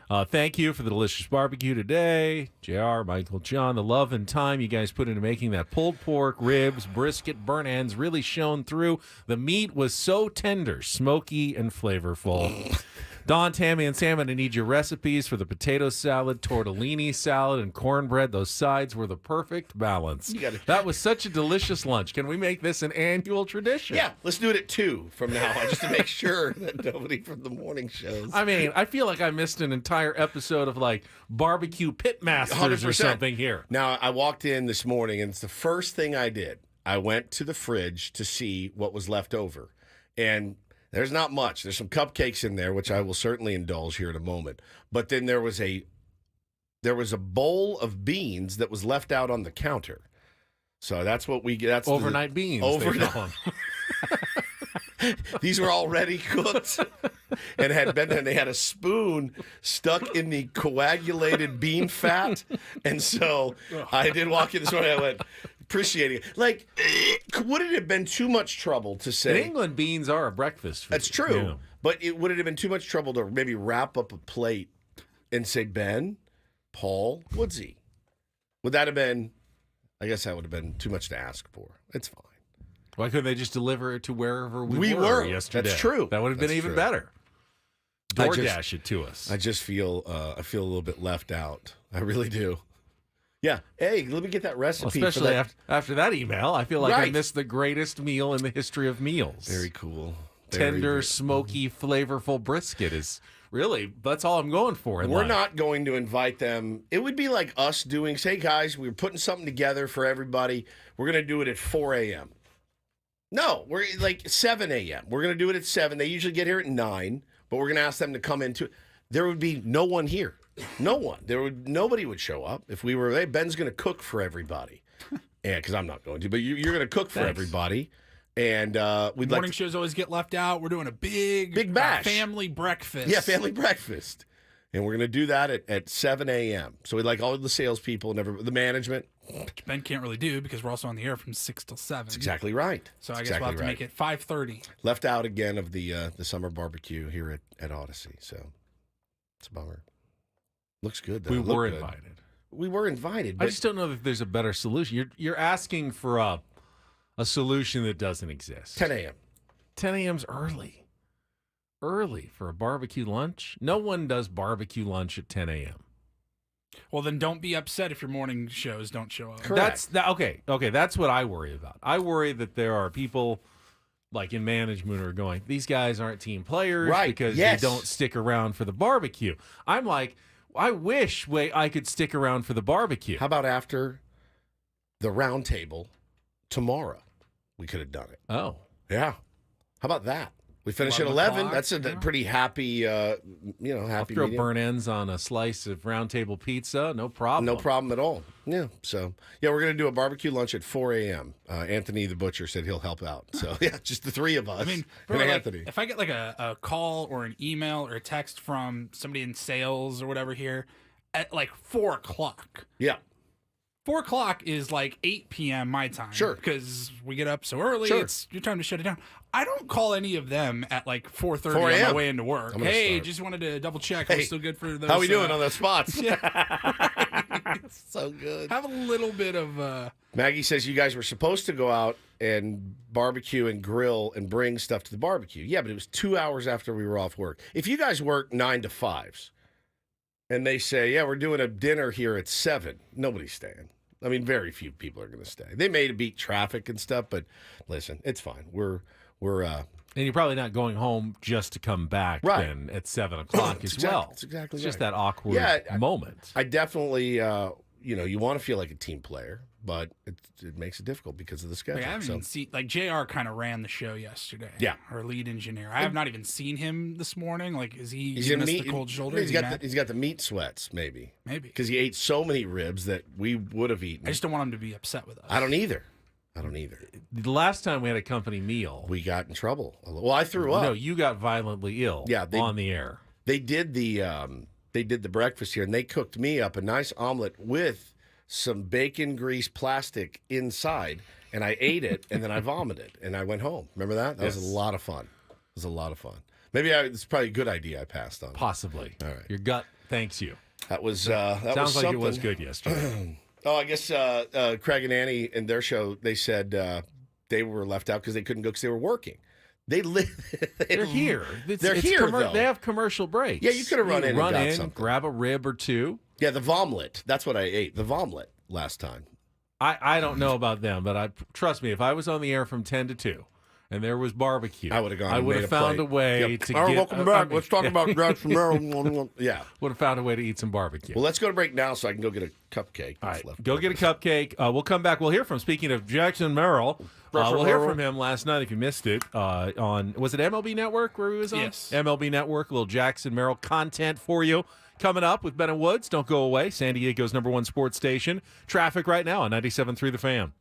Thank you for the delicious barbecue today. JR, Michael, John, the love and time you guys put into making that pulled pork, ribs, brisket, burnt ends really shone through. The meat was so tender, smoky, and flavorful. Don, Tammy, and Sam, I need your recipes for the potato salad, tortellini salad, and cornbread. Those sides were the perfect balance. That was such a delicious lunch. Can we make this an annual tradition? Yeah, let's do it at 2 from now on, just to make sure that nobody from the morning shows. I mean, I feel like I missed an entire episode of like barbecue pitmasters or 100%. something here. Now, I walked in this morning, and it's the first thing I did. I went to the fridge to see what was left over. And there's not much. There's some cupcakes in there, which I will certainly indulge here in a moment. But then there was a bowl of beans that was left out on the counter. So that's what we get. That's Overnight beans. Overnight. They call them. These were already cooked and had been there. And they had a spoon stuck in the coagulated bean fat. And so I did walk in this morning. I went, appreciating it. Like, would it have been too much trouble to say? In England, beans are a breakfast food. That's true. Yeah. But would it have been too much trouble to maybe wrap up a plate and say, Ben, Paul, Woodsy? Would that have been, I guess that would have been too much to ask for. It's fine. Why couldn't they just deliver it to wherever we were yesterday? That's true. That would have been That's even true. better. DoorDash it to us. I just feel, I feel a little bit left out. I really do. Yeah. Hey, let me get that recipe. Well, especially for that. after that email, I feel like I Right. missed the greatest meal in the history of meals. Very cool. Tender, smoky, flavorful brisket is really, that's all I'm going for. We're life. not going to invite them. It would be like us doing, say, guys, we're putting something together for everybody. We're going to do it at 4 a.m. No, we're like 7 a.m. We're going to do it at 7. They usually get here at 9, but we're going to ask them to come into. There would be no one here. No one. Nobody would show up if we were. Hey, Ben's going to cook for everybody. Yeah, because I'm not going to, but you're going to cook for everybody. And we'd Morning like shows always get left out. We're doing a big bash. family breakfast. Yeah, family breakfast. And we're going to do that at 7 a.m. So we'd like all the salespeople and the management. Which Ben can't really do because we're also on the air from 6 till 7. That's exactly right. So I That's guess we'll have exactly to make it 5:30. Left out again of the summer barbecue here at Odyssey. So it's a bummer. Looks good, though. We Looked were good. invited. We were invited. I But just don't know if there's a better solution. You're asking for a solution that doesn't exist. 10 a.m. 10 a.m.'s early. Early for a barbecue lunch. No one does barbecue lunch at 10 a.m. Well, then don't be upset if your morning shows don't show up. Correct. Okay. That's what I worry about. I worry that there are people like in management who are going, these guys aren't team players Right, because yes. they don't stick around for the barbecue. I'm like, I wish I could stick around for the barbecue. How about after the round table tomorrow? We could have done it. Oh. Yeah. How about that? We finish at 11 11. o'clock, That's a pretty happy, I'll happy throw medium. burnt ends on a slice of round table pizza. No problem. No problem at all. Yeah. So, yeah, we're going to do a barbecue lunch at 4 a.m. Anthony the butcher said he'll help out. So, yeah, just the three of us. I mean, and bro, like, Anthony. if I get like a call or an email or a text from somebody in sales or whatever here at like 4 o'clock. Yeah. 4 o'clock is like 8 p.m. my time. Sure. Because we get up so early. Sure. It's your time to shut it down. I don't call any of them at like 4:30 4 on my a.m. way into work. I'm gonna Hey, start. just wanted to double check. Hey, We're still good for those. How we doing on those spots? Yeah. It's so good. Have a little bit of. Maggie says you guys were supposed to go out and barbecue and grill and bring stuff to the barbecue. Yeah, but it was 2 hours after we were off work. If you guys work 9 to 5s and they say, yeah, we're doing a dinner here at 7, nobody's staying. I mean, very few people are going to stay. They may beat traffic and stuff, but listen, it's fine. We're And you're probably not going home just to come back Right. then at 7 o'clock as well. That's exactly It's just right. that awkward moment. I definitely, you want to feel like a team player, but it makes it difficult because of the schedule. I haven't even seen, like, JR kind of ran the show yesterday. Yeah. Our lead engineer. I have not even seen him this morning. Like, is he He's giving us meat, the cold shoulder? He's Is he got mad? he's got the meat sweats, maybe because he ate so many ribs that we would have eaten. I just don't want him to be upset with us. I don't either. The last time we had a company meal, we got in trouble. Well, I threw up. No, you got violently ill. Yeah, on the air. They did the they did the breakfast here, and they cooked me up a nice omelet with some bacon grease plastic inside, and I ate it, and then I vomited, and I went home. Remember that? That was a lot of fun. It was a lot of fun. Maybe it's probably a good idea I passed on. Possibly. All right. Your gut thanks you. That was Sounds was like something. it was good yesterday. I guess Craig and Annie in their show, they said they were left out because they couldn't go because they were working. They're here. They're here, though. They have commercial breaks. Yeah, you could have run in and got something. Grab a rib or two. Yeah, the vomlet. That's what I ate. The vomlet last time. I don't know about them, but trust me, if I was on the air from 10 to 2 and there was barbecue, I would have gone. I would have found a way to get. Welcome back. Let's talk about Jackson, Merrill. Yeah, would have found a way to eat some barbecue. Well, let's go to break now so I can go get a cupcake. All right, go get a cupcake. We'll come back. We'll hear from. Speaking of Jackson Merrill, we'll hear from him last night if you missed it. Was it MLB Network where he was on? Yes, MLB Network. A little Jackson Merrill content for you. Coming up with Ben and Woods. Don't go away. San Diego's #1 sports station. Traffic right now on 97.3 The Fan.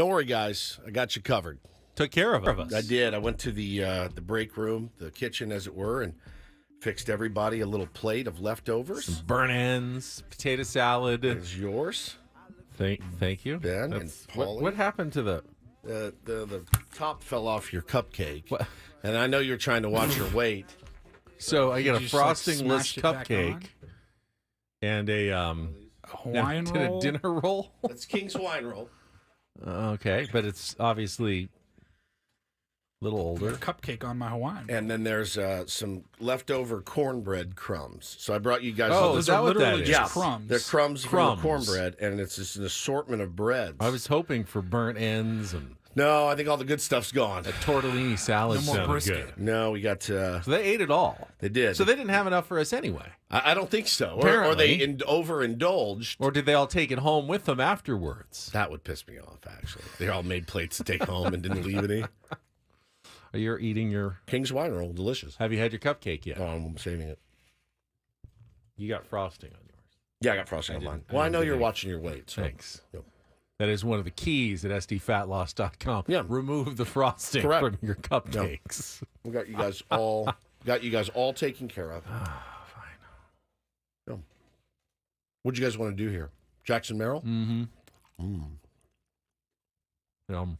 Don't worry, guys. I got you covered. Took care of us. I did. I went to the break room, the kitchen, as it were, and fixed everybody a little plate of leftovers. Some burnt ends, potato salad. It's yours. Thank you, Ben and Paulie. What happened to the top fell off your cupcake, and I know you're trying to watch your weight. So I got a frostingless smash it back cupcake and a Hawaiian roll? A dinner roll. That's King's Hawaiian roll. Okay, but it's obviously a little older. Cupcake on my Hawaiian. And then there's some leftover cornbread crumbs. So I brought you guys. Oh, is that what that is? Yeah, crumbs. They're crumbs from the cornbread, and it's just an assortment of breads. I was hoping for burnt ends and No, I think all the good stuff's gone. a tortellini salad. No more sounded brisket. good. No, we got. So they ate it all. They did. So they didn't have enough for us anyway. I don't think so. Or Apparently. they overindulged. Or did they all take it home with them afterwards? That would piss me off, actually. They all made plates to take home and didn't leave any. You're eating your King's Hawaiian roll, delicious. Have you had your cupcake yet? Oh, I'm saving it. You got frosting on yours. Yeah, I got frosting on mine. Well, I know you're watching your weight. So. Thanks. Yep. That is one of the keys at sdfatloss.com. Yeah. Remove the frosting Correct. from your cupcakes. We got you guys all taken care of. Fine. Yeah. What'd you guys want to do here? Jackson Merrill? Mm-hmm. Well,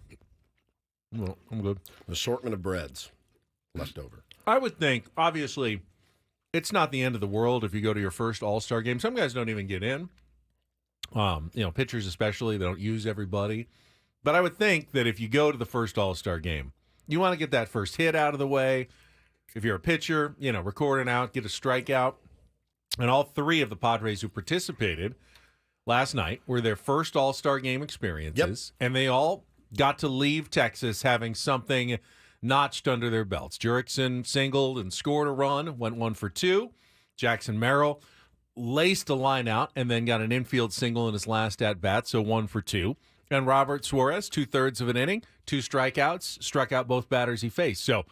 I'm good. An assortment of breads left over. I would think, obviously, it's not the end of the world if you go to your first All-Star game. Some guys don't even get in. Pitchers especially, they don't use everybody. But I would think that if you go to the first All-Star game, you want to get that first hit out of the way. If you're a pitcher, record an out, get a strikeout. And all three of the Padres who participated last night were their first All-Star game experiences. Yep. And they all got to leave Texas having something notched under their belts. Jurickson singled and scored a run, went 1 for 2. Jackson Merrill laced a line out and then got an infield single in his last at-bat, so 1 for 2. And Robert Suarez, 2/3 of an inning, 2 strikeouts, struck out both batters he faced. So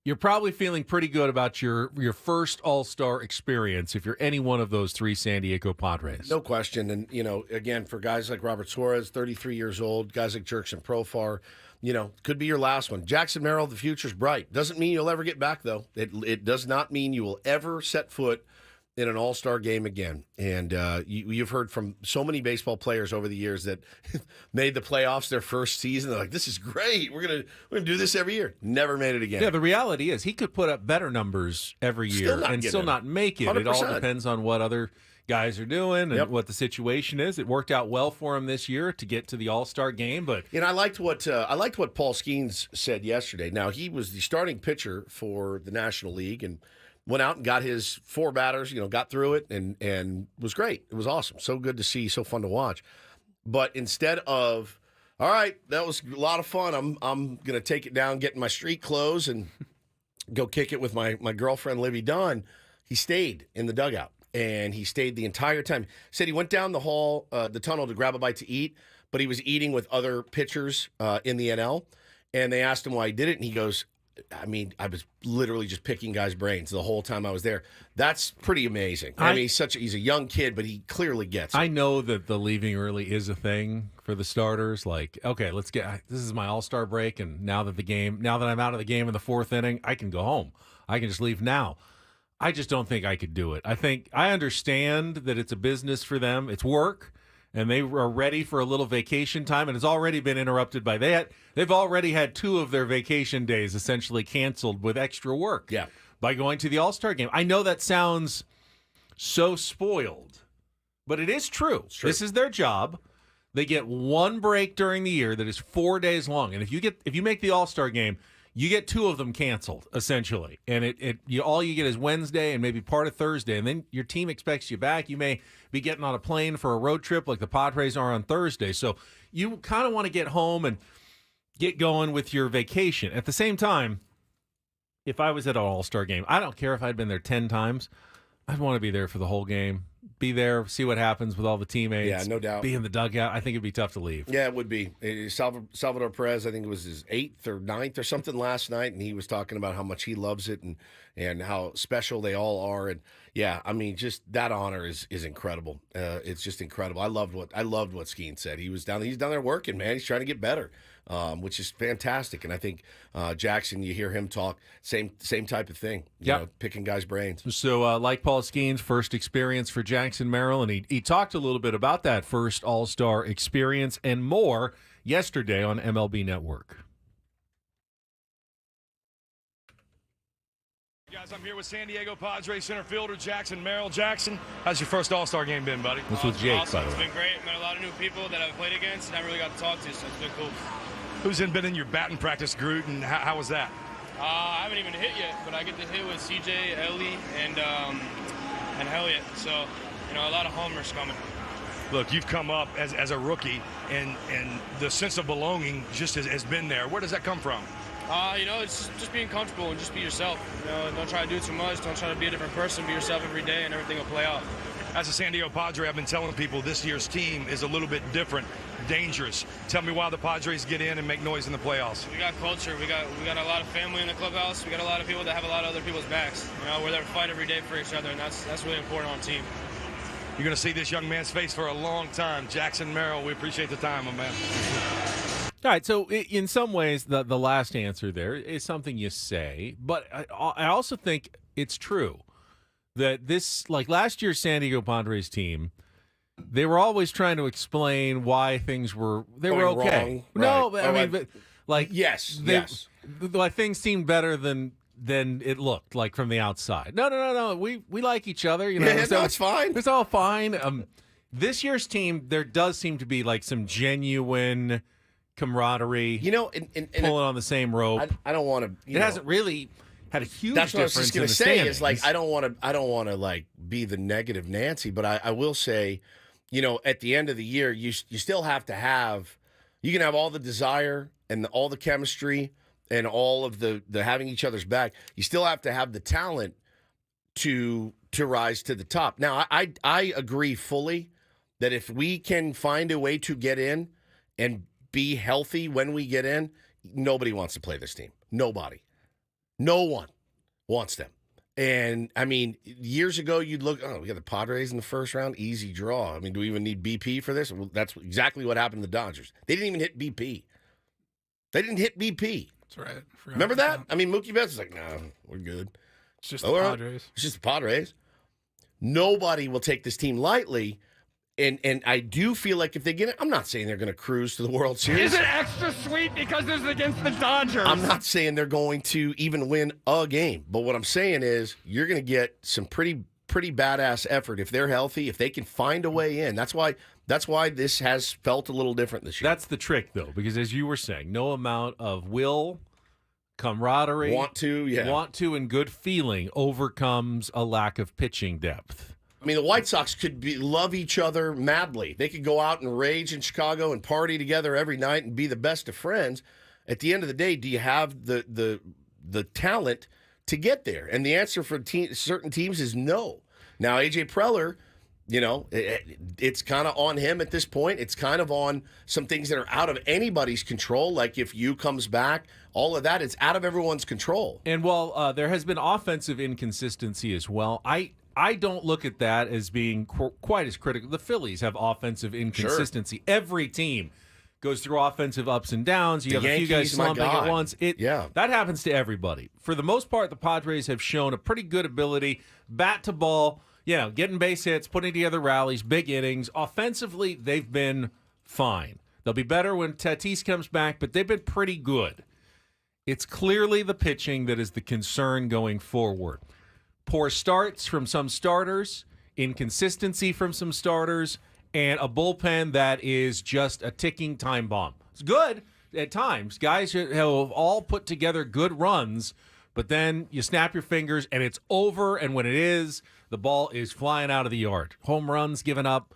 you're probably feeling pretty good about your first All-Star experience if you're any one of those 3 San Diego Padres. No question. And, again, for guys like Robert Suarez, 33 years old, guys like Jurickson Profar, could be your last one. Jackson Merrill, the future's bright. Doesn't mean you'll ever get back, though. It does not mean you will ever set foot in an All-Star game again. And you've heard from so many baseball players over the years that made the playoffs their first season. They're like, this is great. We're gonna do this every year. Never made it again. Yeah, the reality is he could put up better numbers every year and still not make it. 100%. It all depends on what other guys are doing and what the situation is. It worked out well for him this year to get to the All-Star game, but I liked what Paul Skeens said yesterday. Now, he was the starting pitcher for the National League and went out and got his 4 batters, got through it and was great. It was awesome. So good to see, so fun to watch. But instead of, all right, that was a lot of fun. I'm going to take it down, get in my street clothes and go kick it with my girlfriend, Livy Dunn. He stayed in the dugout and he stayed the entire time. Said he went down the tunnel to grab a bite to eat, but he was eating with other pitchers in the NL. And they asked him why he did it. And he goes, I was literally just picking guys' brains the whole time I was there. That's pretty amazing. He's a young kid, but he clearly gets it. I know that the leaving early is a thing for the starters. Like, okay, this is my All-Star break, and now that I'm out of the game in the 4th inning, I can go home. I can just leave now. I just don't think I could do it. I understand that it's a business for them. It's work. And they are ready for a little vacation time, and it's already been interrupted by that. They've already had 2 of their vacation days essentially canceled with extra work by going to the All-Star game. I know that sounds so spoiled, but it is true. This is their job. They get 1 break during the year that is 4 days long, and if you make the All-Star game, you get 2 of them canceled, essentially. And all you get is Wednesday and maybe part of Thursday. And then your team expects you back. You may be getting on a plane for a road trip like the Padres are on Thursday. So you kind of want to get home and get going with your vacation. At the same time, if I was at an All-Star game, I don't care if I'd been there 10 times. I'd want to be there for the whole game. be there, see what happens with all the teammates. Yeah, no doubt. Be in the dugout. I think it'd be tough to leave. Yeah, it would be. Salvador Perez, I think it was his 8th or 9th or something last night, and he was talking about how much he loves it and how special they all are. And yeah, I mean, just that honor is incredible. It's just incredible. I loved what Skeen said. He's down there working, man. He's trying to get better, which is fantastic. And I think Jackson, you hear him talk, same type of thing. You know, picking guys' brains. So, like Paul Skeen's first experience for Jackson Merrill, and he talked a little bit about that first All-Star experience and more yesterday on MLB Network. Guys, I'm here with San Diego Padres center fielder Jackson Merrill. Jackson, how's your first All-Star game been, buddy? This was Jake, awesome. by the way. It's been great. Met a lot of new people that I've played against and I really got to talk to, so it's been cool. Who's been in your batting practice, Groot, and how was that? I haven't even hit yet, but I get to hit with CJ, Ellie, and Elliott. So, you know, a lot of homers coming. Look, you've come up as a rookie, and the sense of belonging just has been there. Where does that come from? You know, it's just being comfortable and just be yourself. You know, don't try to do too much. Don't try to be a different person. Be yourself every day, and everything will play out. As a San Diego Padre, I've been telling people this year's team is a little bit different, dangerous. Tell me why the Padres get in and make noise in the playoffs. We got culture. We got a lot of family in the clubhouse. We got a lot of people that have a lot of other people's backs. You know, we're there to fight every day for each other, and that's really important on the team. You're going to see this young man's face for a long time. Jackson Merrill, we appreciate the time, my man. All right, so in some ways, the last answer there is something you say, but I also think it's true that this, like last year's San Diego Padres team, they were always trying to explain why things were okay. Wrong. No, Right. I mean, but like yes. Like things seemed better than it looked like from the outside. No. We like each other, you know. Yeah, so no, it's fine. It's all fine. This year's team, there does seem to be like some genuine camaraderie, you know, pulling on the same rope. I don't want to. It hasn't really had a huge that's what I was difference just going in to the say. standings. Is like I don't want to like be the negative Nancy, but I will say, you know, at the end of the year, you still have to have. You can have all the desire and all the chemistry and all of the having each other's back. You still have to have the talent to rise to the top. Now, I agree fully that if we can find a way to get in and be healthy when we get in, nobody wants to play this team. Nobody. No one wants them. And, I mean, years ago, you'd look, we got the Padres in the first round, easy draw. I mean, do we even need BP for this? Well, that's exactly what happened to the Dodgers. They didn't even hit BP. They didn't hit BP. That's right. Remember that? I mean, Mookie Betts was like, no, we're good. It's just the Padres. It's just the Padres. Nobody will take this team lightly. And I do feel like if they get it, I'm not saying they're going to cruise to the World Series. Is it extra sweet because this is against the Dodgers? I'm not saying they're going to even win a game. But what I'm saying is you're going to get some pretty badass effort if they're healthy, if they can find a way in. That's why this has felt a little different this year. That's the trick, though, because as you were saying, no amount of will, camaraderie, want to, and good feeling overcomes a lack of pitching depth. I mean, the White Sox could love each other madly. They could go out and rage in Chicago and party together every night and be the best of friends. At the end of the day, do you have the talent to get there? And the answer for certain teams is no. Now, A.J. Preller, you know, it's kind of on him at this point. It's kind of on some things that are out of anybody's control, like if you comes back, all of that, it's out of everyone's control. And while there has been offensive inconsistency as well, I don't look at that as being quite as critical. The Phillies have offensive inconsistency. Sure. Every team goes through offensive ups and downs. You have a few guys slumping at once. That happens to everybody. For the most part, the Padres have shown a pretty good ability, bat to ball, getting base hits, putting together rallies, big innings. Offensively, they've been fine. They'll be better when Tatis comes back, but they've been pretty good. It's clearly the pitching that is the concern going forward. Poor starts from some starters, inconsistency from some starters, and a bullpen that is just a ticking time bomb. It's good at times. Guys have all put together good runs, but then you snap your fingers and it's over, and when it is, the ball is flying out of the yard. Home runs given up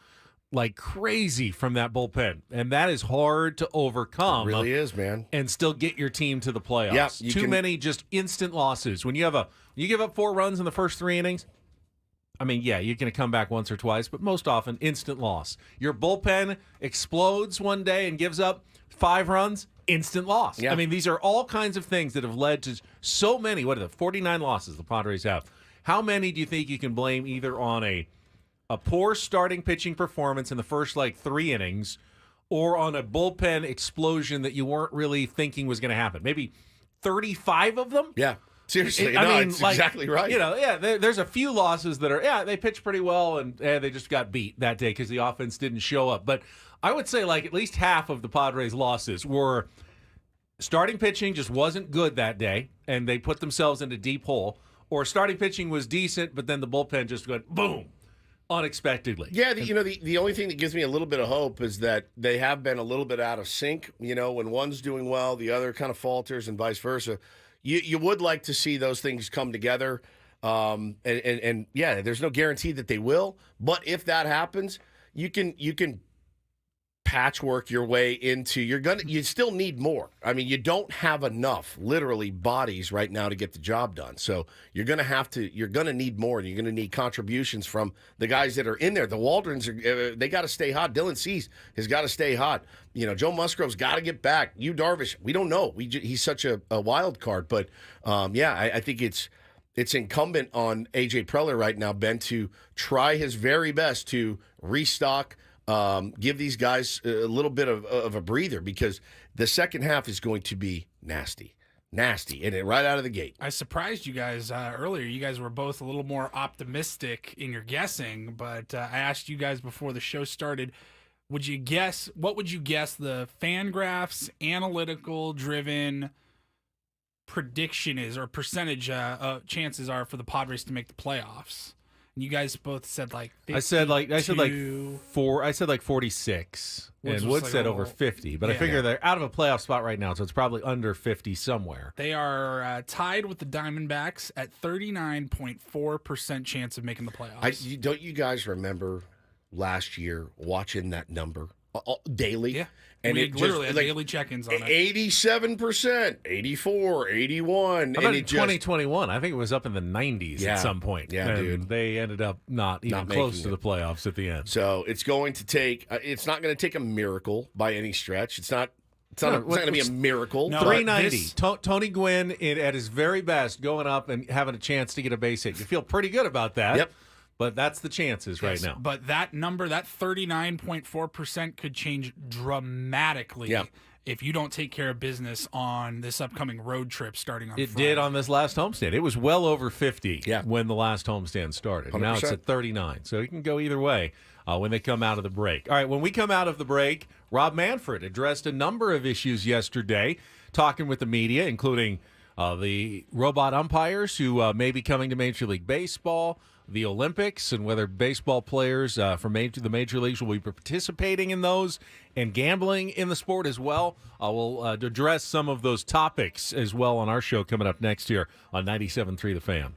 like crazy from that bullpen, and that is hard to overcome. It really is, man. And still get your team to the playoffs. Many just instant losses. When you give up 4 runs in the first 3 innings, I mean, yeah, you're going to come back once or twice, but most often, instant loss. Your bullpen explodes one day and gives up 5 runs, instant loss. Yeah. I mean, these are all kinds of things that have led to so many. What are the 49 losses the Padres have? How many do you think you can blame either on a poor starting pitching performance in the first, 3 innings, or on a bullpen explosion that you weren't really thinking was going to happen? Maybe 35 of them? Yeah. Seriously, it's exactly right. There's a few losses that are, they pitched pretty well, and they just got beat that day because the offense didn't show up. But I would say at least half of the Padres' losses were starting pitching just wasn't good that day, and they put themselves in a deep hole, or starting pitching was decent, but then the bullpen just went boom, unexpectedly. Yeah, the only thing that gives me a little bit of hope is that they have been a little bit out of sync. When one's doing well, the other kind of falters, and vice versa. You would like to see those things come together, and yeah, there's no guarantee that they will. But if that happens, you can patchwork your way into. You still need more. I mean, you don't have enough literally bodies right now to get the job done. So you're gonna need more, and you're gonna need contributions from the guys that are in there. The Waldrons they got to stay hot. Dylan Cease has got to stay hot. Joe Musgrove's got to get back. Darvish, we don't know. He's such a wild card. But I think it's incumbent on AJ Preller right now, Ben, to try his very best to restock. Give these guys a little bit of a breather, because the second half is going to be nasty, and right out of the gate. I surprised you guys earlier. You guys were both a little more optimistic in your guessing, but I asked you guys before the show started, what would you guess the FanGraphs analytical driven prediction is, or percentage chances are for the Padres to make the playoffs? And you guys both said 52. I said 46, and Wood said over 50. But I figure they're out of a playoff spot right now, so it's probably under 50 somewhere. They are tied with the Diamondbacks at 39.4% chance of making the playoffs. Don't you guys remember last year watching that number daily? Yeah. And we it literally just, had daily check-ins on it. 87%, 84, 81. How about in 2021? I think it was up in the 90s at some point. Yeah, and dude. They ended up not even close to the playoffs at the end. So it's going to take. It's not going to take a miracle by any stretch. It's not going to be a miracle. No, 390. Tony Gwynn at his very best, going up and having a chance to get a base hit. You feel pretty good about that. Yep. But that's the chances right now. But that number, that 39.4%, could change dramatically if you don't take care of business on this upcoming road trip starting on Friday. It did on this last homestand. It was well over 50 when the last homestand started. 100%. Now it's at 39. So it can go either way when they come out of the break. All right, when we come out of the break, Rob Manfred addressed a number of issues yesterday, talking with the media, including the robot umpires who may be coming to Major League Baseball, the Olympics, and whether baseball players from the major leagues will be participating in those, and gambling in the sport as well. We'll address some of those topics as well on our show coming up next here on 97.3 The Fan.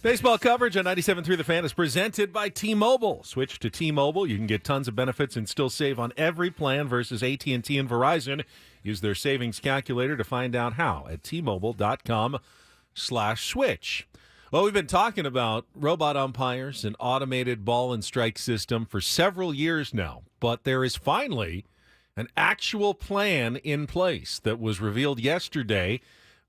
Baseball coverage on 97.3 The Fan is presented by T-Mobile. Switch to T-Mobile. You can get tons of benefits and still save on every plan versus AT&T and Verizon. Use their savings calculator to find out how at T-Mobile.com/switch. Well, we've been talking about robot umpires and automated ball and strike system for several years now, but there is finally an actual plan in place that was revealed yesterday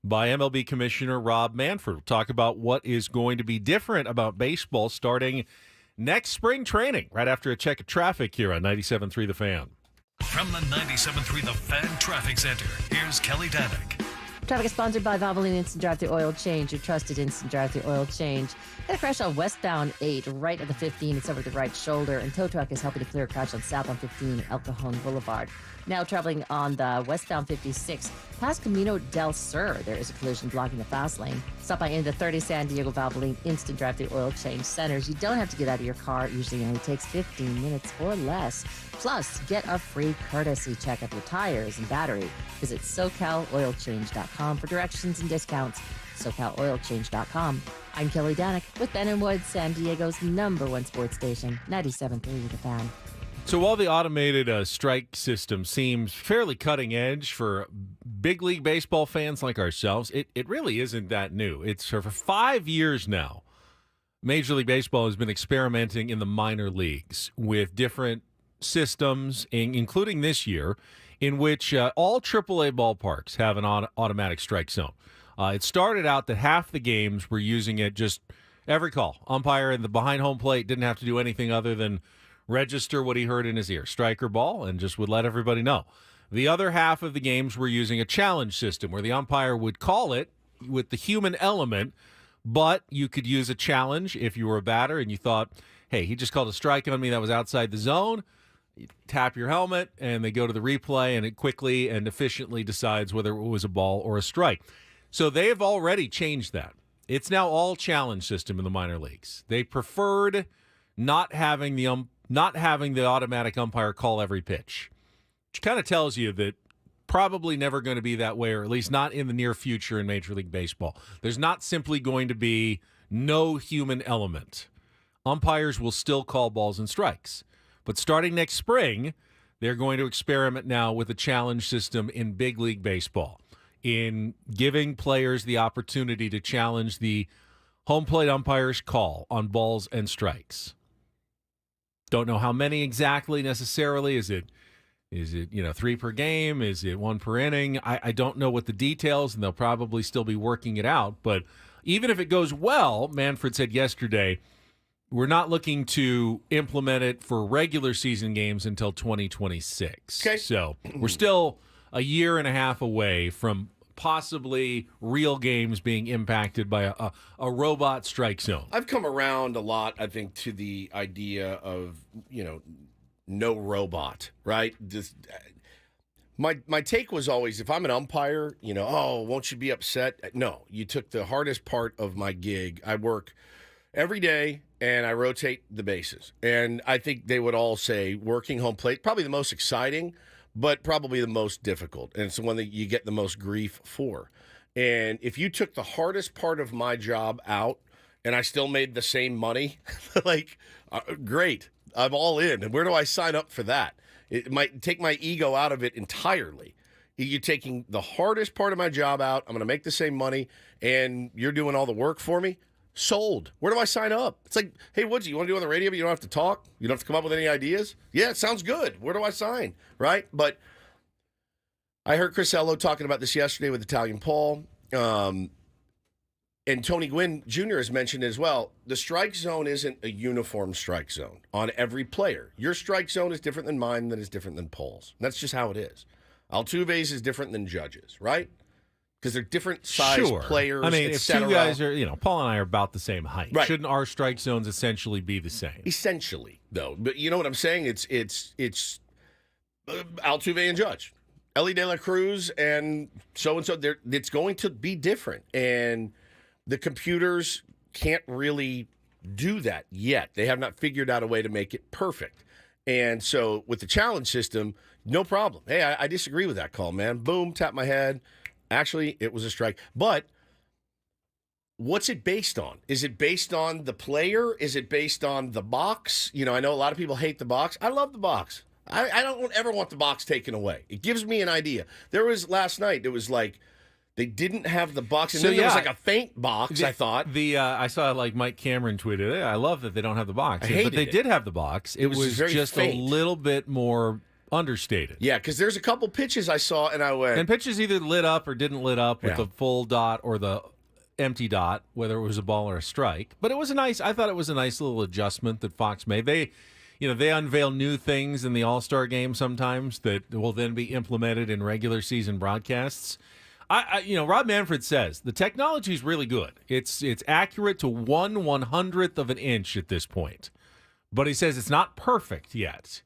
by MLB Commissioner Rob Manfred. We'll talk about what is going to be different about baseball starting next spring training, right after a check of traffic here on 97.3 The Fan. From the 97.3 The Fan Traffic Center, here's Kelly Danick. Traffic is sponsored by Valvoline Instant Drive-Thru Oil Change, your trusted instant drive-thru oil change. Got a crash on westbound 8, right at the 15. It's over the right shoulder, and tow truck is helping to clear a crash on southbound 15, El Cajon Boulevard. Now traveling on the westbound 56, past Camino del Sur, there is a collision blocking the fast lane. Stop by into 30 San Diego Valvoline Instant Drive-Thru Oil Change Centers. You don't have to get out of your car. It usually only takes 15 minutes or less. Plus, get a free courtesy check of your tires and battery. Visit SoCalOilChange.com for directions and discounts. SoCalOilChange.com. I'm Kelly Danick with Ben & Woods, San Diego's #1 sports station, 97.3 The Fan. So while the automated strike system seems fairly cutting edge for big league baseball fans like ourselves, it really isn't that new. It's for 5 years now. Major League Baseball has been experimenting in the minor leagues with different systems, including this year, in which all AAA ballparks have an automatic strike zone. It started out that half the games were using it just every call. Umpire in the behind home plate didn't have to do anything other than register what he heard in his ear, strike or ball, and just would let everybody know. The other half of the games were using a challenge system where the umpire would call it with the human element, but you could use a challenge if you were a batter and you thought, hey, he just called a strike on me that was outside the zone. You tap your helmet, and they go to the replay, and it quickly and efficiently decides whether it was a ball or a strike. So they have already changed that. It's now all challenge system in the minor leagues. They preferred not having the automatic umpire call every pitch, which kind of tells you that probably never going to be that way, or at least not in the near future in Major League Baseball. There's not simply going to be no human element. Umpires will still call balls and strikes. But starting next spring, they're going to experiment now with a challenge system in big league baseball, in giving players the opportunity to challenge the home plate umpire's call on balls and strikes. Don't know how many exactly necessarily. Is it 3 per game? Is it 1 per inning? I don't know what the details, and they'll probably still be working it out. But even if it goes well, Manfred said yesterday, we're not looking to implement it for regular season games until 2026. Okay. So we're still a year and a half away from possibly real games being impacted by a robot strike zone. I've come around a lot, I think, to the idea of, no robot, right? Just, my take was always, if I'm an umpire, won't you be upset? No, you took the hardest part of my gig. I work every day, and I rotate the bases. And I think they would all say working home plate, probably the most exciting, but probably the most difficult. And it's the one that you get the most grief for. And if you took the hardest part of my job out and I still made the same money, great, I'm all in. And where do I sign up for that? It might take my ego out of it entirely. You're taking the hardest part of my job out. I'm going to make the same money, and you're doing all the work for me. Sold. Where do I sign up? It's like, hey, Woodsy, you want to do it on the radio, but you don't have to talk? You don't have to come up with any ideas? Yeah, it sounds good. Where do I sign? Right? But I heard Chris Ello talking about this yesterday with Italian Paul. And Tony Gwynn Jr. has mentioned as well, the strike zone isn't a uniform strike zone on every player. Your strike zone is different than mine, that is different than Paul's. That's just how it is. Altuve's is different than Judge's, right? Because they're different size players. I mean, if two guys are, Paul and I are about the same height. Right. Shouldn't our strike zones essentially be the same? Essentially, though. But you know what I'm saying? It's Altuve and Judge, Ellie De La Cruz, and so. It's going to be different, and the computers can't really do that yet. They have not figured out a way to make it perfect. And so with the challenge system, no problem. Hey, I disagree with that call, man. Boom, tap my head. Actually, it was a strike. But what's it based on? Is it based on the player? Is it based on the box? You know, I know a lot of people hate the box. I love the box. I don't ever want the box taken away. It gives me an idea. There was last night, it was like they didn't have the box, and then there was like a faint box, I thought. I saw like Mike Cameron tweeted, "Hey, I love that they don't have the box." I hated but they it. did have the box. It was very just faint. a little bit more understated. Yeah, because there's a couple pitches I saw, and I went... And pitches either lit up or didn't lit up with Yeah. the full dot or the empty dot, whether it was a ball or a strike. But it was I thought it was a nice little adjustment that Fox made. They unveil new things in the All-Star game sometimes that will then be implemented in regular season broadcasts. Rob Manfred says the technology is really good. It's accurate to 1/100th of an inch at this point. But he says it's not perfect yet.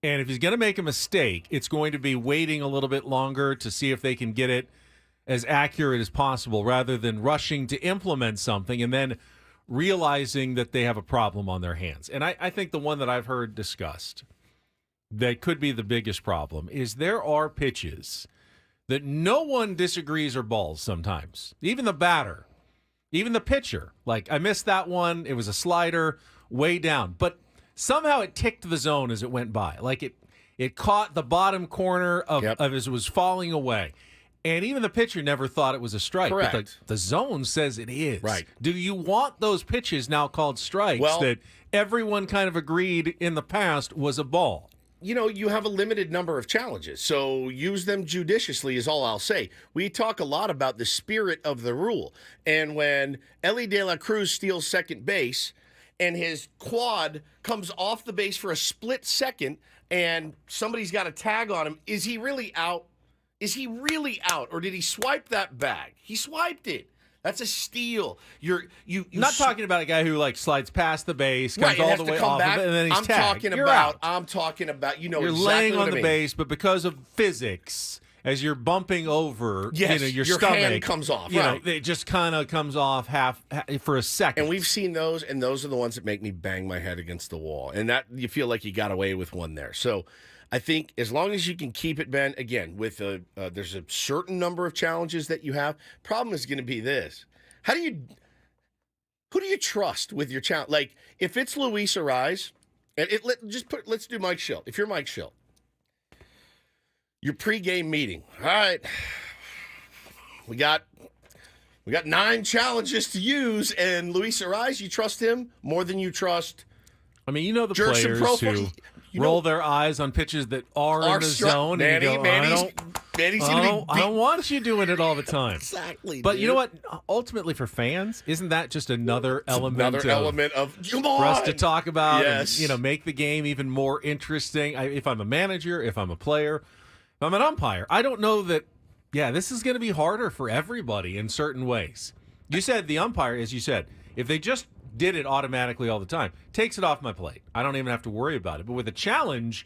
And if he's going to make a mistake, it's going to be waiting a little bit longer to see if they can get it as accurate as possible rather than rushing to implement something and then realizing that they have a problem on their hands. And I think the one that I've heard discussed that could be the biggest problem is there are pitches that no one disagrees are balls sometimes. Even the batter, even the pitcher. Like, I missed that one. It was a slider way down. But somehow it ticked the zone as it went by. Like, it caught the bottom corner of as it was falling away. And even the pitcher never thought it was a strike. Correct. But the zone says it is. Right. Do you want those pitches now called strikes that everyone kind of agreed in the past was a ball? You know, you have a limited number of challenges, so use them judiciously is all I'll say. We talk a lot about the spirit of the rule. And when Ellie De La Cruz steals second base and his quad comes off the base for a split second and somebody's got a tag on him, is he really out? Is he really out, or did he swipe that bag? He swiped it. That's a steal. You're not talking about a guy who like slides past the base, comes right, all the way off of it, and then he's tagged. I'm talking about, you know, you're exactly laying what on I the mean. base, but because of physics, as you're bumping over, Yes, your your stomach hand comes off, You right. know, it just kind of comes off half for a second. And we've seen those, and those are the ones that make me bang my head against the wall. And that you feel like you got away with one there. So I think as long as you can keep it, Ben, again, with there's a certain number of challenges that you have. Problem is going to be this. Who do you trust with your challenge? Like, if it's Luis Ariz, and let's do Mike Schill. If you're Mike Schill, your pregame meeting. All right, we got 9 challenges to use, and Luis Ariz, you trust him more than you trust. I mean, you know the Jerson players Profile, who roll their eyes on pitches that are in the zone. Manny, and you go, I don't want you doing it all the time. Exactly. But dude. you know what? Ultimately, for fans, isn't that just another element of come on. for us to talk about? Yes. And, make the game even more interesting. If I'm a manager, if I'm a player, if I'm an umpire, I don't know that. Yeah, this is going to be harder for everybody in certain ways. You said the umpire, as you said, if they just did it automatically all the time, takes it off my plate. I don't even have to worry about it. But with a challenge,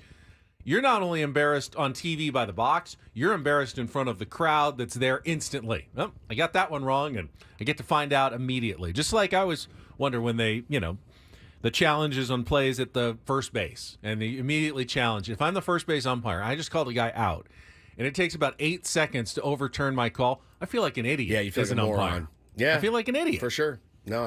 you're not only embarrassed on TV by the box, you're embarrassed in front of the crowd that's there instantly. Oh, I got that one wrong, and I get to find out immediately. Just like I always wonder when they, the challenges on plays at the first base, and they immediately challenge. If I'm the first base umpire, I just called a guy out, and it takes about 8 seconds to overturn my call. I feel like an idiot. Yeah, you feel as like an a moron. umpire. Yeah, I feel like an idiot for sure. No,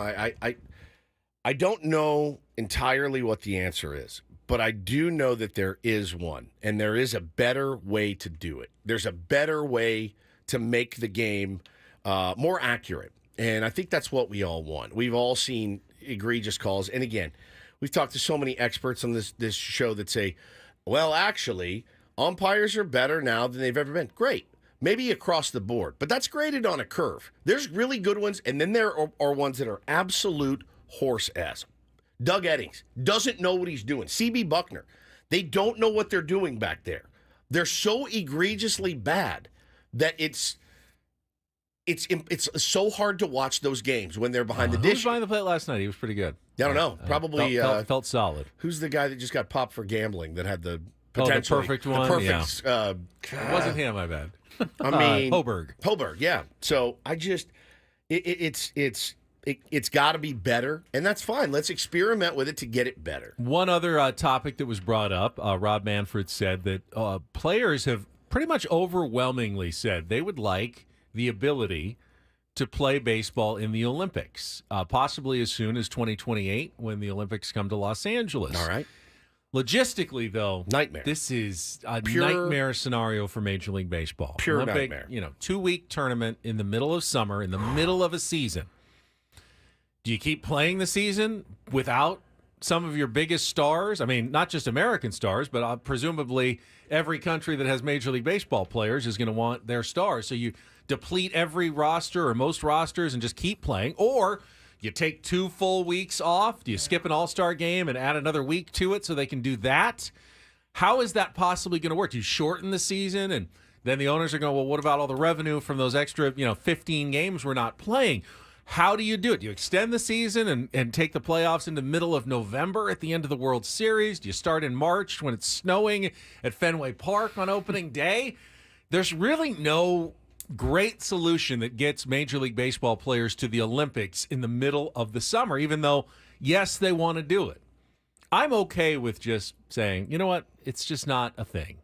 I don't know entirely what the answer is, but I do know that there is one, and there is a better way to do it. There's a better way to make the game more accurate, and I think that's what we all want. We've all seen egregious calls, and again, we've talked to so many experts on this show that say, well, actually, umpires are better now than they've ever been. Great. Maybe across the board, but that's graded on a curve. There's really good ones, and then there are ones that are absolute horse ass. Doug Eddings doesn't know what he's doing. C.B. Buckner, they don't know what they're doing back there. They're so egregiously bad that it's so hard to watch those games when they're behind the dish. Who was behind the plate last night? He was pretty good. I don't know. Probably felt solid. Who's the guy that just got popped for gambling that had the the perfect one? The perfect. Yeah. It wasn't him, I bet. I mean, Hoberg, yeah. So I just, it's got to be better, and that's fine. Let's experiment with it to get it better. One other topic that was brought up, Rob Manfred said that players have pretty much overwhelmingly said they would like the ability to play baseball in the Olympics, possibly as soon as 2028 when the Olympics come to Los Angeles. All right. Logistically, though, nightmare. This is a Pure nightmare scenario for Major League Baseball. Pure Olympic, nightmare. 2-week tournament in the middle of summer, in the middle of a season. Do you keep playing the season without some of your biggest stars? I mean, not just American stars, but presumably every country that has Major League Baseball players is going to want their stars. So you deplete every roster or most rosters and just keep playing, or you take 2 full weeks off. Do you skip an all-star game and add another week to it so they can do that? How is that possibly going to work? Do you shorten the season, and then the owners are going, well, what about all the revenue from those extra 15 games we're not playing? How do you do it? Do you extend the season and take the playoffs in the middle of November at the end of the World Series? Do you start in March when it's snowing at Fenway Park on opening day? There's really no great solution that gets Major League Baseball players to the Olympics in the middle of the summer, even though, yes, they want to do it. I'm okay with just saying, you know what, it's just not a thing.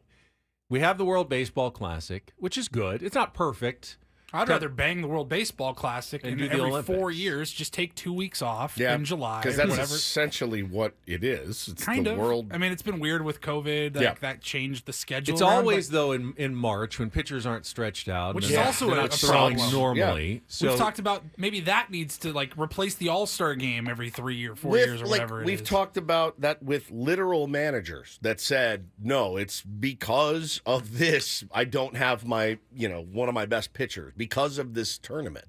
We have the World Baseball Classic, which is good. It's not perfect. I'd rather bang the World Baseball Classic and do the every Olympics. 4 years, just take 2 weeks off in July. Because that's whatever. essentially what it is. It's Kind the of. world. I mean, it's been weird with COVID. That changed the schedule. It's around, always, but though, in March when pitchers aren't stretched out. Which and is they're also not a throwing problem. normally. So we've talked about maybe that needs to replace the All-Star game every 3 or 4 years or whatever We've talked about that with literal managers that said, no, it's because of this. I don't have my, one of my best pitchers because of this tournament.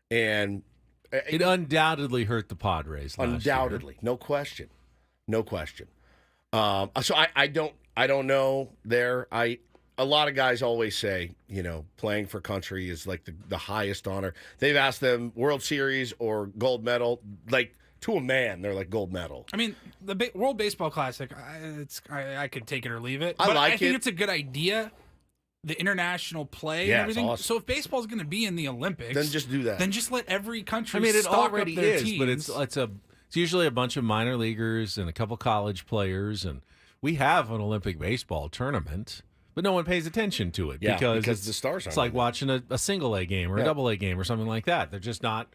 And it undoubtedly hurt the Padres last year. No question. So I don't know there. A lot of guys always say, playing for country is like the highest honor. They've asked them World Series or gold medal, like to a man, they're like gold medal. I mean, the World Baseball Classic, I could take it or leave it. I think it's a good idea. The international play and everything. Awesome. So if baseball's going to be in the Olympics, then just do that. Then just let every country. It stock already up their is, teams. but it's usually a bunch of minor leaguers and a couple college players, and we have an Olympic baseball tournament, but no one pays attention to it because the stars aren't. It's like watching a single A game or a double A game or something like that. They're just not.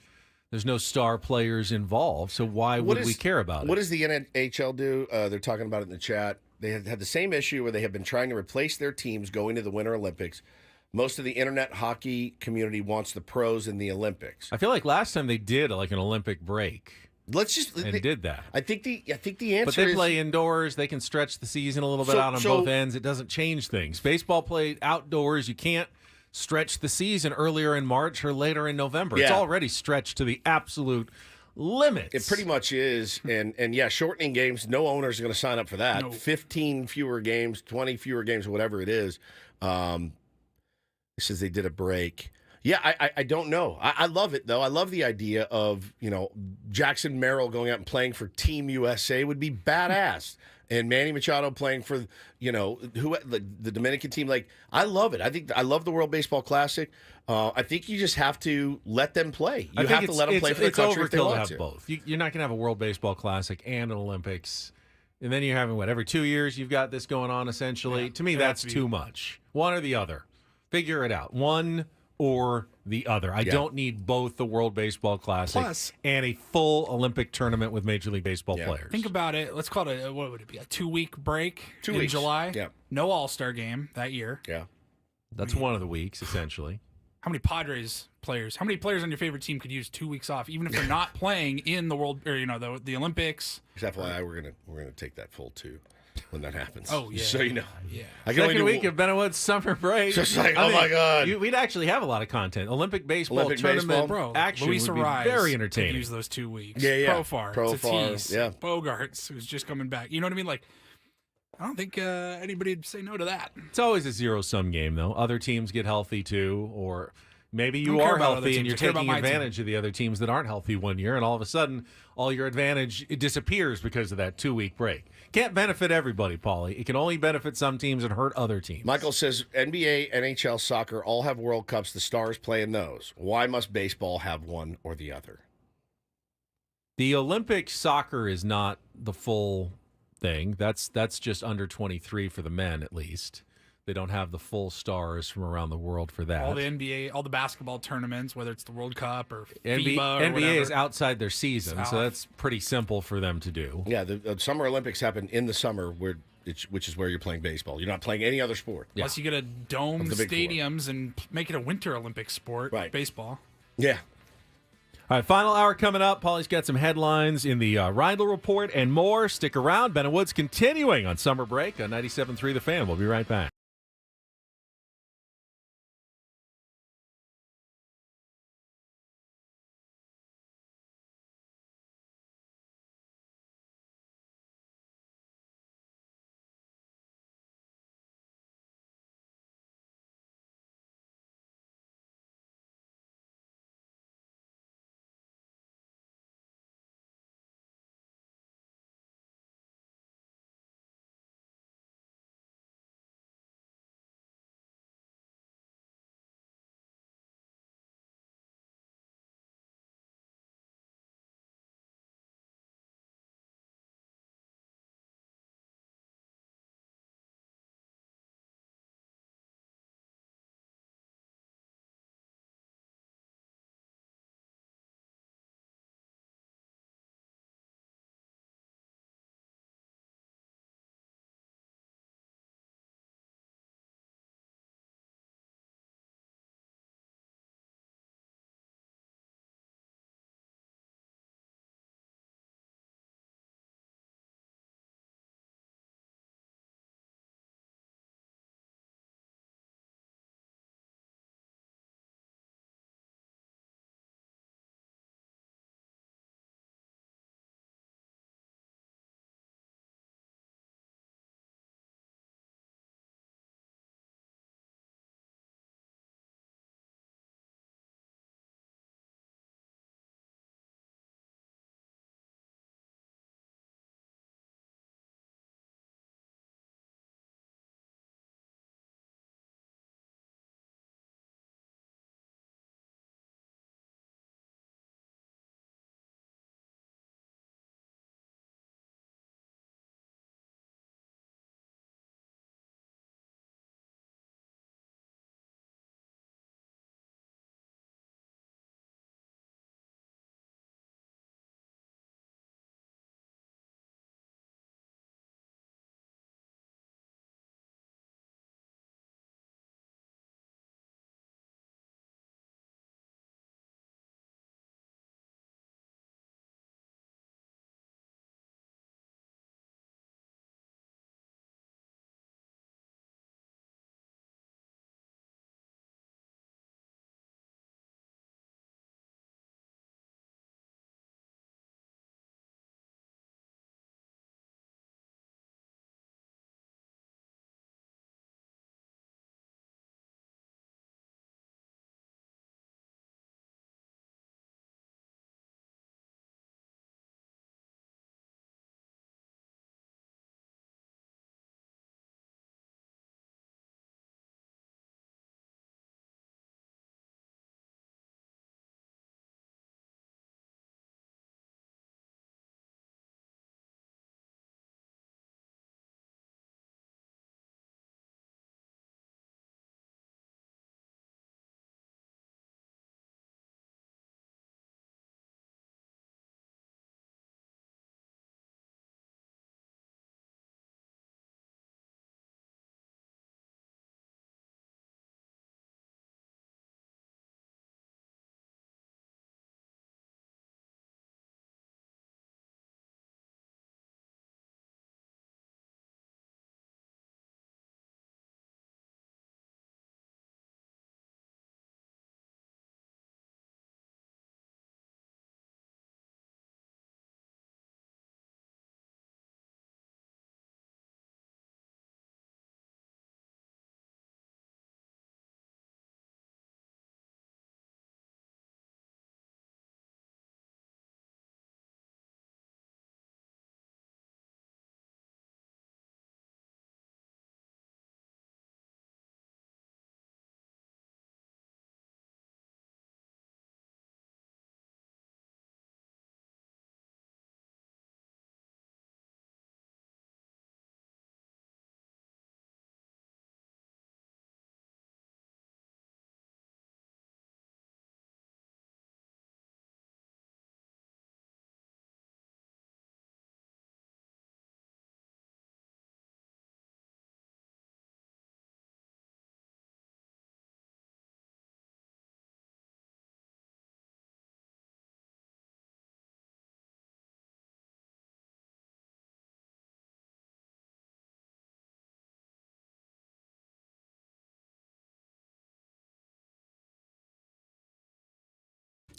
There's no star players involved, so why would we care about it? What does the NHL do? They're talking about it in the chat. They have had the same issue where they have been trying to replace their teams going to the Winter Olympics. Most of the internet hockey community wants the pros in the Olympics. I feel like last time they did like an Olympic break. Did that. I think the answer But they play indoors. They can stretch the season a little bit out on both ends. It doesn't change things. Baseball played outdoors. You can't stretch the season earlier in March or later in November. It's already stretched to the absolute limits. It pretty much is. And shortening games, no owners are going to sign up for that. No. 15 fewer games, 20 fewer games, whatever it is. It says they did a break. Yeah, I don't know. I love it, though. I love the idea of, Jackson Merrill going out and playing for Team USA would be badass. And Manny Machado playing for, the Dominican team. Like, I love it. I love the World Baseball Classic. I think you just have to let them play. You have to let them play for the country if they want to have both. You're not going to have a World Baseball Classic and an Olympics. And then you're having, every 2 years you've got this going on, essentially. Yeah, to me, that's too much. One or the other. Figure it out. One or the other. I don't need both the World Baseball Classic and a full Olympic tournament with Major League Baseball players. Think about it. Let's call it what would it be? A 2-week break 2 in weeks. July? Yeah. No All-Star game that year. Yeah. That's one of the weeks, essentially. How many Padres players? How many players on your favorite team could use 2 weeks off, even if they're not playing in the World or the Olympics? FYI, we're gonna take that full 2 when that happens. Oh yeah. So Yeah. Second week of Bennewood's summer break. Just like, my God. We'd actually have a lot Olympic baseball tournament action Luis would be Arise very could entertaining. use those 2 weeks. Yeah. Profar, Tatis, yeah. Bogarts, who's just coming back. You know what I mean? Like, I don't think anybody would say no to that. It's always a zero-sum game, though. Other teams get healthy, too, or maybe you Don't care are about other healthy and teams. you're I care about taking my advantage of the other teams that aren't healthy one year, and all of a sudden, all your advantage disappears because of that 2-week break. Can't benefit everybody, Paulie. It can only benefit some teams and hurt other teams. Michael says NBA, NHL, soccer all have World Cups. The stars play in those. Why must baseball have one or the other? The Olympic soccer is not the full thing. That's just under 23 for the men, at least. They don't have the full stars from around the world for that. All the NBA, all the basketball tournaments, whether it's the World Cup or NBA, FIBA or NBA whatever. is outside their season, so that's pretty simple for them to do. Yeah, the Summer Olympics happen in the summer, which is where you're playing baseball. You're not playing any other sport. Unless you get a dome Of the big four. stadiums and make it a winter Olympic sport, Right. baseball. Yeah. All right, final hour coming up. Paulie's got some headlines in the Reindl Report and more. Stick around. Ben and Woods continuing on summer break on 97.3 The Fan. We'll be right back.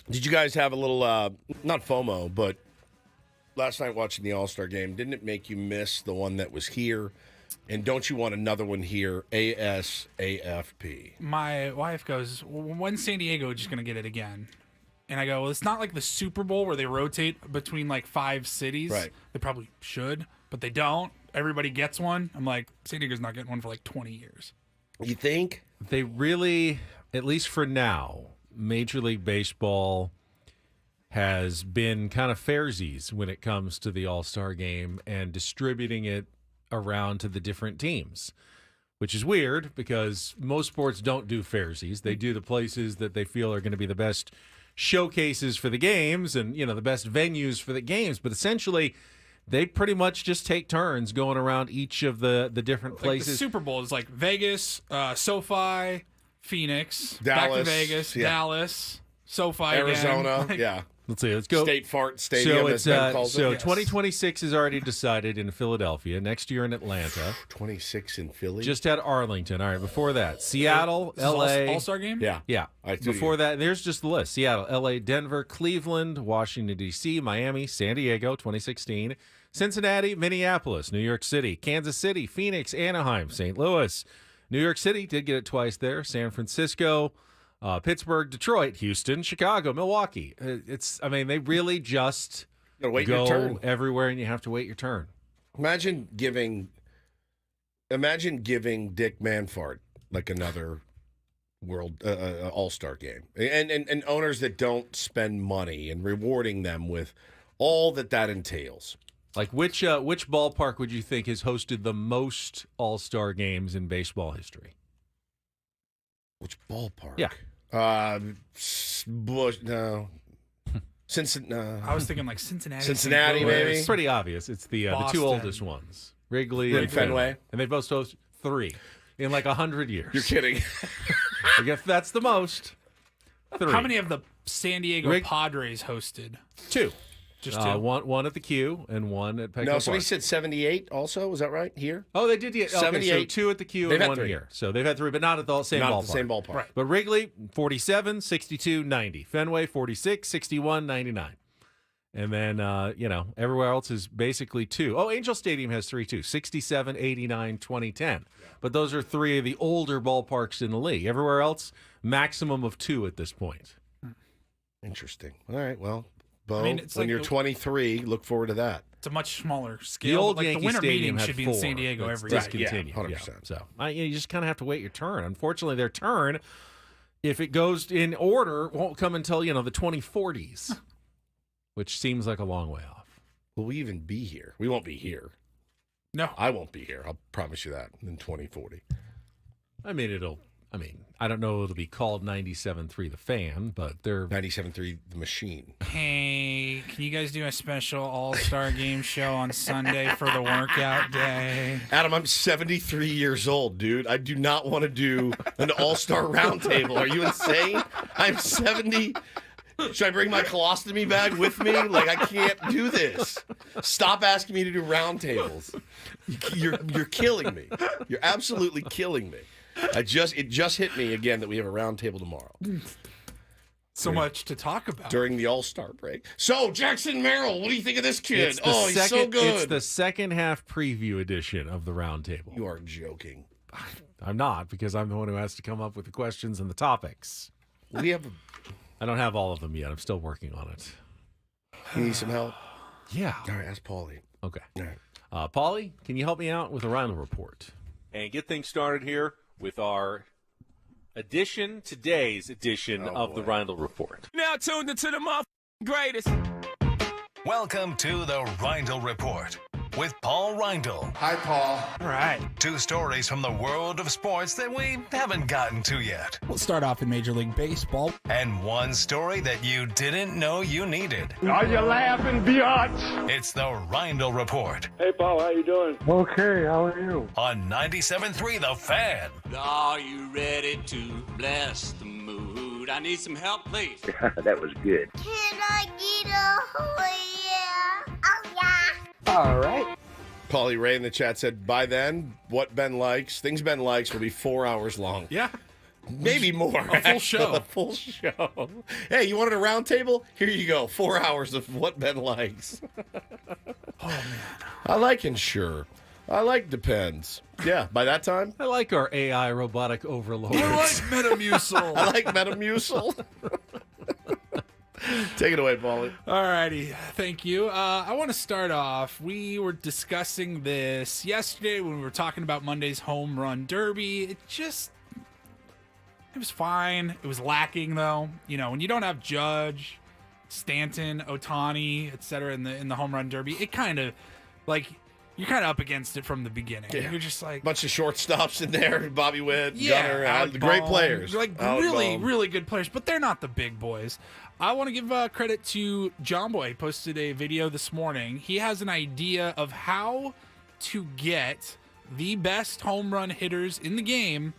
Did you guys have a little, not FOMO, but last night watching the All-Star game, didn't it make you miss the one that was here? And don't you want another one here, ASAFP? My wife goes, when's San Diego just going to get it again? And I go, well, it's not like the Super Bowl where they rotate between like 5 cities. Right. They probably should, but they don't. Everybody gets one. I'm like, San Diego's not getting one for like 20 years. You think? They really, at least for now, Major League Baseball has been kind of fairsies when it comes to the All-Star game and distributing it around to the different teams, which is weird because most sports don't do fairsies. They do the places that they feel are going to be the best showcases for the games and, you know, the best venues for the games. But essentially, they pretty much just take turns going around each of the different places. Like the Super Bowl is like Vegas, SoFi, Phoenix, Dallas, back to Vegas, yeah. Dallas, SoFi, Arizona, again. yeah. Let's see. Let's go. State Fart Stadium, as Ben calls it. 2026 is already decided in Philadelphia. Next year in Atlanta. 26 in Philly. Just had Arlington. All right. Before that, Seattle, L.A. All-Star game? Yeah. Yeah. Before that, there's just the list. Seattle, L.A., Denver, Cleveland, Washington, D.C., Miami, San Diego, 2016, Cincinnati, Minneapolis, New York City, Kansas City, Phoenix, Anaheim, St. Louis. New York City did get it twice there. San Francisco, Pittsburgh, Detroit, Houston, Chicago, Milwaukee. They really just go your turn everywhere, and you have to wait your turn. Imagine giving Dick Manfart like another world All-Star game, and owners that don't spend money and rewarding them with all that entails. Like which ballpark would you think has hosted the most All-Star games in baseball history? Which ballpark? Yeah. Bush, no. Cincinnati. No. I was thinking like Cincinnati. Cincinnati, maybe. It's pretty obvious. It's the two oldest ones, Wrigley and Fenway, and they both host 3 in like 100 years. You're kidding. I guess that's the most. 3. How many of the San Diego Padres hosted? 2. Just 2. One at the Q and one at Petco No, Park. somebody said 78 also. Was that right? Here? Oh, they did. Yeah. 78. Okay, so 2 at the Q and 1 here. So they've had 3, but not at the same ballpark. At the same ballpark. Right. But Wrigley, 47, 62, 90. Fenway, 46, 61, 99. And then, everywhere else is basically 2. Oh, Angel Stadium has 3, too. 67, 89, 2010. But those are 3 of the older ballparks in the league. Everywhere else, maximum of 2 at this point. Interesting. All right, well, Bo, it's when like you're 23, look forward to that. It's a much smaller scale. The old like Yankee the winter Stadium meeting had should be 4. in San Diego That's every year. discontinued. Yeah, 100%. So you just kind of have to wait your turn. Unfortunately, their turn, if it goes in order, won't come until, the 2040s, which seems like a long way off. Will we even be here? We won't be here. No. I won't be here. I'll promise you that in 2040. I don't know it'll be called 97.3 The Fan, but they're 97.3 The Machine. Hey, can you guys do a special All-Star game show on Sunday for the workout day? Adam, I'm 73 years old, dude. I do not want to do an All-Star roundtable. Are you insane? I'm 70. Should I bring my colostomy bag with me? Like, I can't do this. Stop asking me to do roundtables. You're killing me. You're absolutely killing me. It just hit me again that we have a roundtable tomorrow. So much to talk about. During the All-Star break. So, Jackson Merrill, what do you think of this kid? He's so good. It's the second half preview edition of the roundtable. You are joking. I'm not, because I'm the one who has to come up with the questions and the topics. I don't have all of them yet. I'm still working on it. You need some help? Yeah. All right, ask Paulie. Okay. All right. Paulie, can you help me out with a Rhino report? And get things started here with our today's edition of the Rhino Report. Now tuned into the greatest. Welcome to the Reindl Report with Paul Reindl. Hi, Paul. All right. 2 stories from the world of sports that we haven't gotten to yet. We'll start off in Major League Baseball. And 1 story that you didn't know you needed. Are you laughing, biatch? It's the Reindl Report Hey, Paul, how you doing? Okay, how are you? on 97.3 The Fan. Are you ready to bless the mood? I need some help, please. That was good. Can I get a yeah? Oh, yeah. All right. Paulie Ray in the chat said, by then, what Ben likes, things Ben likes will be 4 hours long. Yeah. Maybe more. A full show. A full show. Hey, you wanted a round table? Here you go. 4 hours of what Ben likes. Oh, man. I like Ensure. I like Depends. Yeah, by that time. I like our AI robotic overlords. I like Metamucil. I like Metamucil. Take it away, Paulie. All righty. Thank you. I want to start off. We were discussing this yesterday when we were talking about Monday's home run derby. It was fine. It was lacking, though. You know, when you don't have Judge, Stanton, Ohtani, etc. in the home run derby, it kind of, like, you're kind of up against it from the beginning. Yeah. You're just like... Bunch of shortstops in there. Bobby Witt, Gunnar, Alec great Bohm, players. Like, really good players, but they're not the big boys. I want to give credit to John Boy. He posted a video this morning. He has an idea of how to get the best home run hitters in the game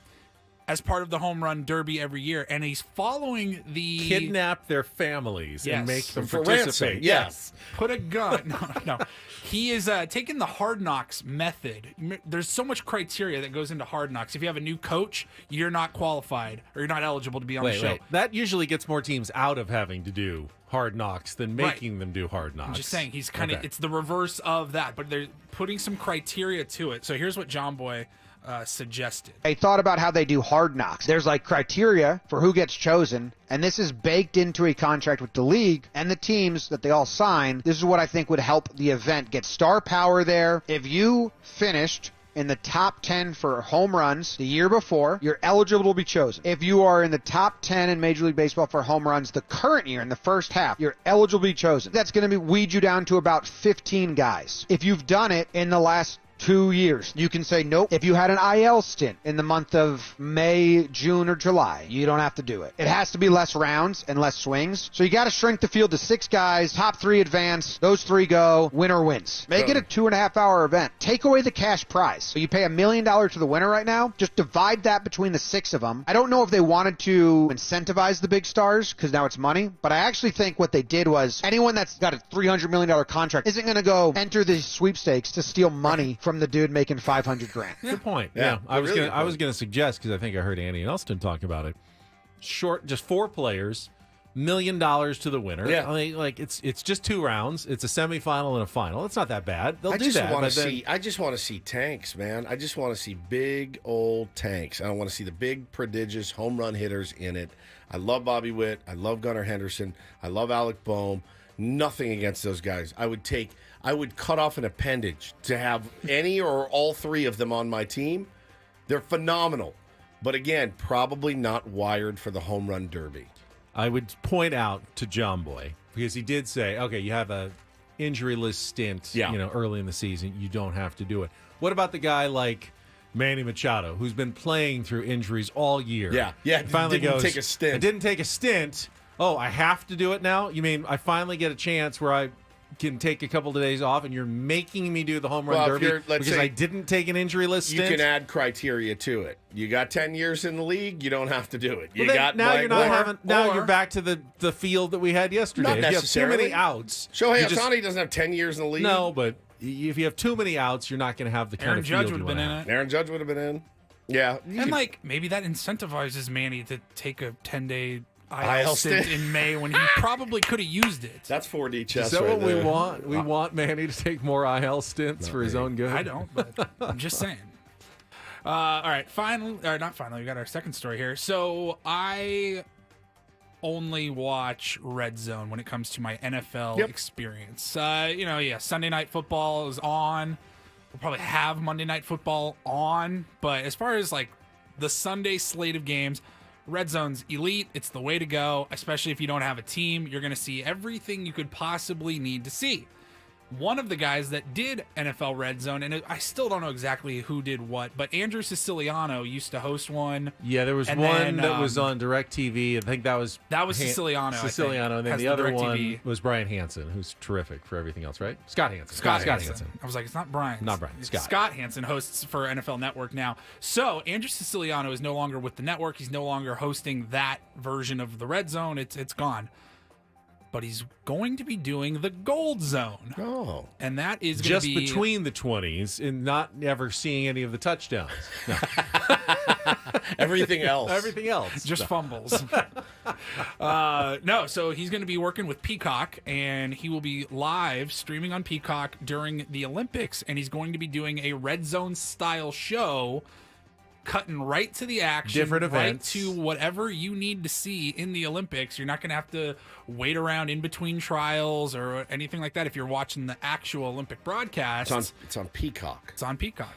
as part of the home run derby every year, and he's following the... Kidnap their families and make them for participate. ransom. Yes. Put a gun. No. He is taking the Hard Knocks method. There's so much criteria that goes into Hard Knocks. If you have a new coach, you're not qualified or you're not eligible to be on the show. That usually gets more teams out of having to do Hard Knocks than making them do Hard Knocks. I'm just saying, he's kind of... It's the reverse of that, but they're putting some criteria to it. So here's what John Boy suggested. I thought about how they do Hard Knocks. There's like criteria for who gets chosen, and this is baked into a contract with the league and the teams that they all sign. This is what I think would help the event get star power there. If you finished in the top 10 for home runs the year before, you're eligible to be chosen. If you are in the top 10 in Major League Baseball for home runs the current year in the first half, you're eligible to be chosen. That's going to weed you down to about 15 guys. If you've done it in the last 2 years, you can say nope. If you had an IL stint in the month of May, June, or July, you don't have to do it. It has to be less rounds and less swings. So you got to shrink the field to 6 guys, top 3 advance, those 3 go, winner wins. Make it a 2.5 hour event. Take away the cash prize. So you pay $1 million to the winner right now, just divide that between the 6 of them. I don't know if they wanted to incentivize the big stars because now it's money, but I actually think what they did was anyone that's got a $300 million contract isn't going to go enter the sweepstakes to steal money from the dude making $500,000. Good point. Yeah, I was gonna suggest, because I think I heard Andy and Elston talk about it. Just 4 players, $1 million to the winner. Yeah, I mean, like it's just 2 rounds. It's a semifinal and a final. It's not that bad. They'll do that. I just want to see tanks, man. I just want to see big old tanks. I don't want to see the big prodigious home run hitters in it. I love Bobby Witt. I love Gunnar Henderson. I love Alec Bohm. Nothing against those guys. I would cut off an appendage to have any or all 3 of them on my team. They're phenomenal. But again, probably not wired for the home run derby. I would point out to John Boy, because he did say, okay, you have a injury-less stint, early in the season. You don't have to do it. What about the guy like Manny Machado, who's been playing through injuries all year? Yeah. Finally didn't take a stint. I didn't take a stint. Oh, I have to do it now? You mean I finally get a chance where I can take a couple of days off, and you're making me do the home run derby because I didn't take an injury list stint? You can add criteria to it. You got 10 years in the league, you don't have to do it. You you're back to the field that we had yesterday. Not if necessarily. you have too many outs. Shohei Ohtani doesn't have 10 years in the league. No, but if you have too many outs, you're not going to have the kind of field you want to have. Aaron Judge would have been in. Yeah. And maybe that incentivizes Manny to take a 10-day IL stint in May when he probably could have used it. That's 4D chess. Is that right what there. we want? We want Manny to take more IL stints for his own good? I don't, but I'm just saying. All right, not finally. We got our second story here. So I only watch Red Zone when it comes to my NFL experience. Sunday Night Football is on. We'll probably have Monday Night Football on, but as far as like the Sunday slate of games, Red Zone's elite. It's the way to go, especially if you don't have a team. You're going to see everything you could possibly need to see. One of the guys that did NFL Red Zone, and I still don't know exactly who did what, but Andrew Siciliano used to host one. Yeah, there was one that was on DirecTV. I think that was Siciliano. And then the other one was Brian Hansen, who's terrific for everything else, right? Scott Hansen. Scott Hansen. I was like, it's not Brian. Not Brian. Scott Hansen hosts for NFL Network now. So Andrew Siciliano is no longer with the network. He's no longer hosting that version of the Red Zone. It's gone. But he's going to be doing the Gold Zone. Oh. And that is just going to be... between the 20s and not ever seeing any of the touchdowns. No. Everything else. Everything else. Just fumbles. No, so he's going to be working with Peacock, and he will be live streaming on Peacock during the Olympics, and he's going to be doing a Red Zone style show, cutting right to the action, Different events. right to whatever you need to see in the Olympics. You're not going to have to wait around in between trials or anything like that if you're watching the actual Olympic broadcast. It's on Peacock. It's on Peacock.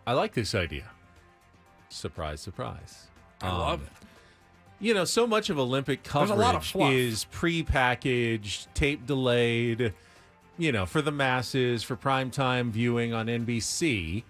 I like this idea. Surprise, surprise. I love it. You know, so much of Olympic There's a lot of coverage fluff. is pre-packaged, tape delayed, you know, for the masses, for primetime viewing on NBC,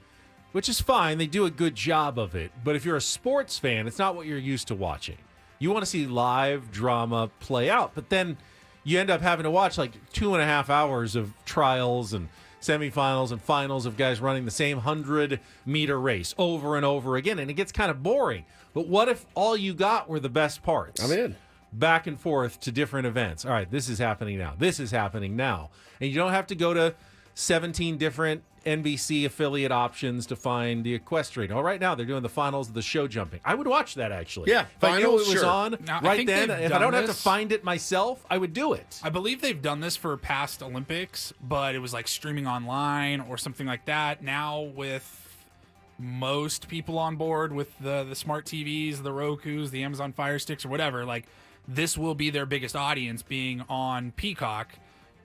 which is fine. They do a good job of it. But if you're a sports fan, it's not what you're used to watching. You want to see live drama play out, but then you end up having to watch like 2.5 hours of trials and semifinals and finals of guys running the same 100-meter race over and over again, and it gets kind of boring. But what if all you got were the best parts? I'm in. Back and forth to different events. All right, this is happening now. This is happening now. And you don't have to go to 17 different NBC affiliate options to find the equestrian. Oh, right now they're doing the finals of the show jumping. I would watch that, actually. Yeah, if I knew it finals, was sure. on Now, I right think then, they've if I done don't have to this- find it myself, I would do it. I believe they've done this for past Olympics, but it was like streaming online or something like that. Now with most people on board with the smart TVs, the Rokus, the Amazon Fire Sticks or whatever, like this will be their biggest audience being on Peacock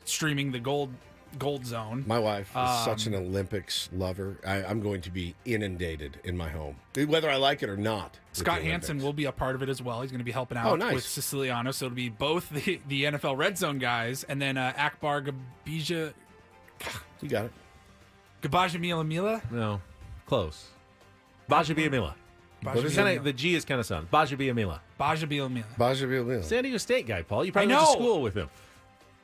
streaming the Gold Zone. My wife is such an Olympics lover. I'm going to be inundated in my home, whether I like it or not. with Scott the Hansen Olympics. will be a part of it as well. He's going to be helping out Oh, nice. with Siciliano. So it'll be both the NFL Red Zone guys and then Akbar Gabija. You got it. Gabaja Mila Mila? No, close. Baja Biamila. Baja Kinda, Biamila. the G is kind of sound. Baja Biamila. Baja Mila Mila. Baja Biamila. San Diego State guy, Paul. You probably I went to know. school with him.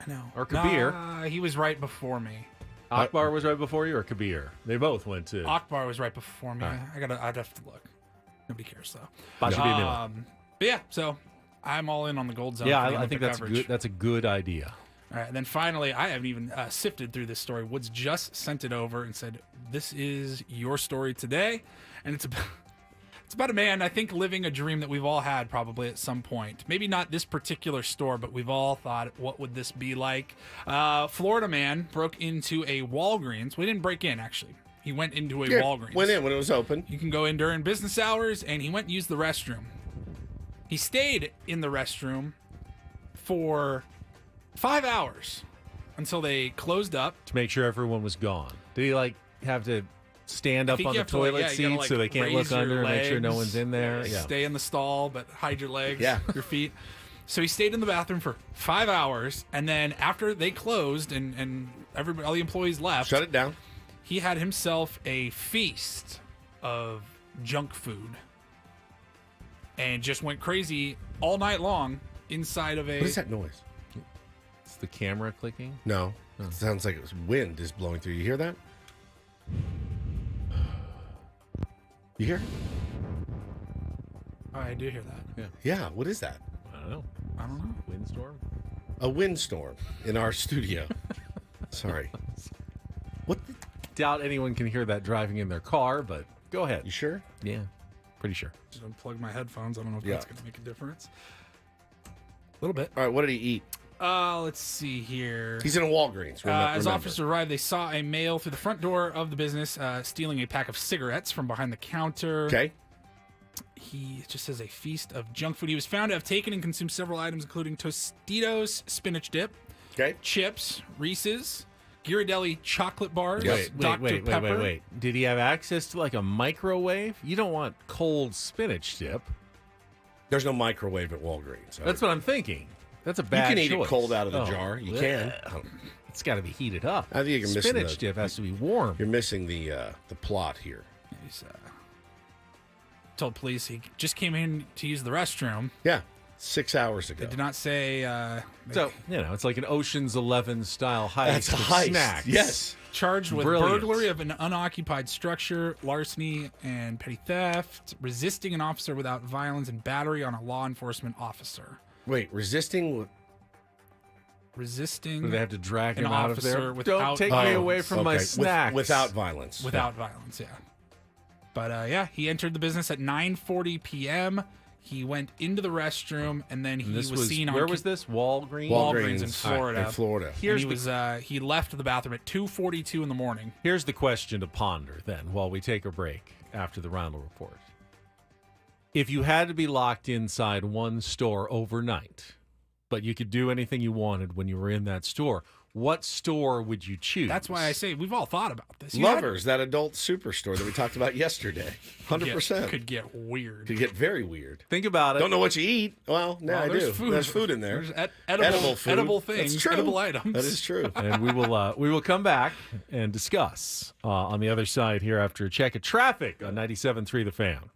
I know. Or Kabir. Nah, he was right before me. Akbar was right before you, or Kabir? They both went to. Akbar was right before me. All right. I'd have to look. Nobody cares though. Baja Biamila. But yeah, so I'm all in on the Gold Zone. Yeah, for the I think Olympic that's coverage. good. That's a good idea. All right, and then finally, I haven't even sifted through this story. Woods just sent it over and said, "This is your story today," and it's about a man, I think, living a dream that we've all had probably at some point. Maybe not this particular store, but we've all thought, what would this be like? Florida man broke into a Walgreens. We didn't break in, actually. He went into a Walgreens. Went in when it was open. You can go in during business hours, and he went and used the restroom. He stayed in the restroom for 5 hours until they closed up. To make sure everyone was gone. Did he like have to stand I up think on you the have to, like, toilet yeah, you seat gotta, like, so they can't raise look under your and make sure no legs, one's in there? Yeah. Stay in the stall, but hide your legs, Yeah. your feet. So he stayed in the bathroom for 5 hours, and then after they closed and everybody, all the employees left, Shut it down. he had himself a feast of junk food and just went crazy all night long inside of a... What is that noise? It's the camera clicking. No. It sounds like it was wind is blowing through. You hear that? You hear? Oh, I do hear that. Yeah. What is that? I don't know. I don't know. Windstorm? A windstorm in our studio. Sorry. What? Doubt anyone can hear that driving in their car, but go ahead. You sure? Yeah, pretty sure. Just unplug my headphones. I don't know if Yeah. that's going to make a difference. A little bit. All right. What did he eat? Let's see here. He's in a Walgreens. As remember. officers arrived, they saw a male through the front door of the business stealing a pack of cigarettes from behind the counter. Okay. He just says a feast of junk food. He was found to have taken and consumed several items, including Tostitos spinach dip, chips, Reese's, Ghirardelli chocolate bars, Dr. Pepper. Wait. Did he have access to like a microwave? You don't want cold spinach dip. There's no microwave at Walgreens. That's what I'm thinking. That's a bad You can eat choice. it cold out of the Oh, jar. You yeah. can. It's got to be heated up. I think you're missing spinach dip has to be warm. You're missing the plot here. He's told police he just came in to use the restroom. Yeah, 6 hours ago. They did not say. So, it's like an Ocean's 11 style heist. That's a with heist. Snacks. Yes. Charged with Brilliant. burglary of an unoccupied structure, larceny and petty theft, resisting an officer without violence, and battery on a law enforcement officer. Wait, resisting. Resisting. Do they have to drag an him out of officer there? without Don't take me away from my Okay. snacks. Without violence. Without violence, yeah. But yeah, he entered the business at 9:40 p.m. He went into the restroom, and then he was seen on. Where was this? Walgreens in Florida. In Florida. He left the bathroom at 2:42 in the morning. Here's the question to ponder then while we take a break after the Roundel Report. If you had to be locked inside one store overnight, but you could do anything you wanted when you were in that store, what store would you choose? That's why I say we've all thought about this. Lovers, that adult superstore that we talked about yesterday. 100%. Could get weird. Could get very weird. Think about it. Don't know what you eat. Well, now I do. There's food in there. There's edible food. Edible things. That's true. Edible items. That is true. And we will come back and discuss on the other side here after a check of traffic on 97.3 The Fan.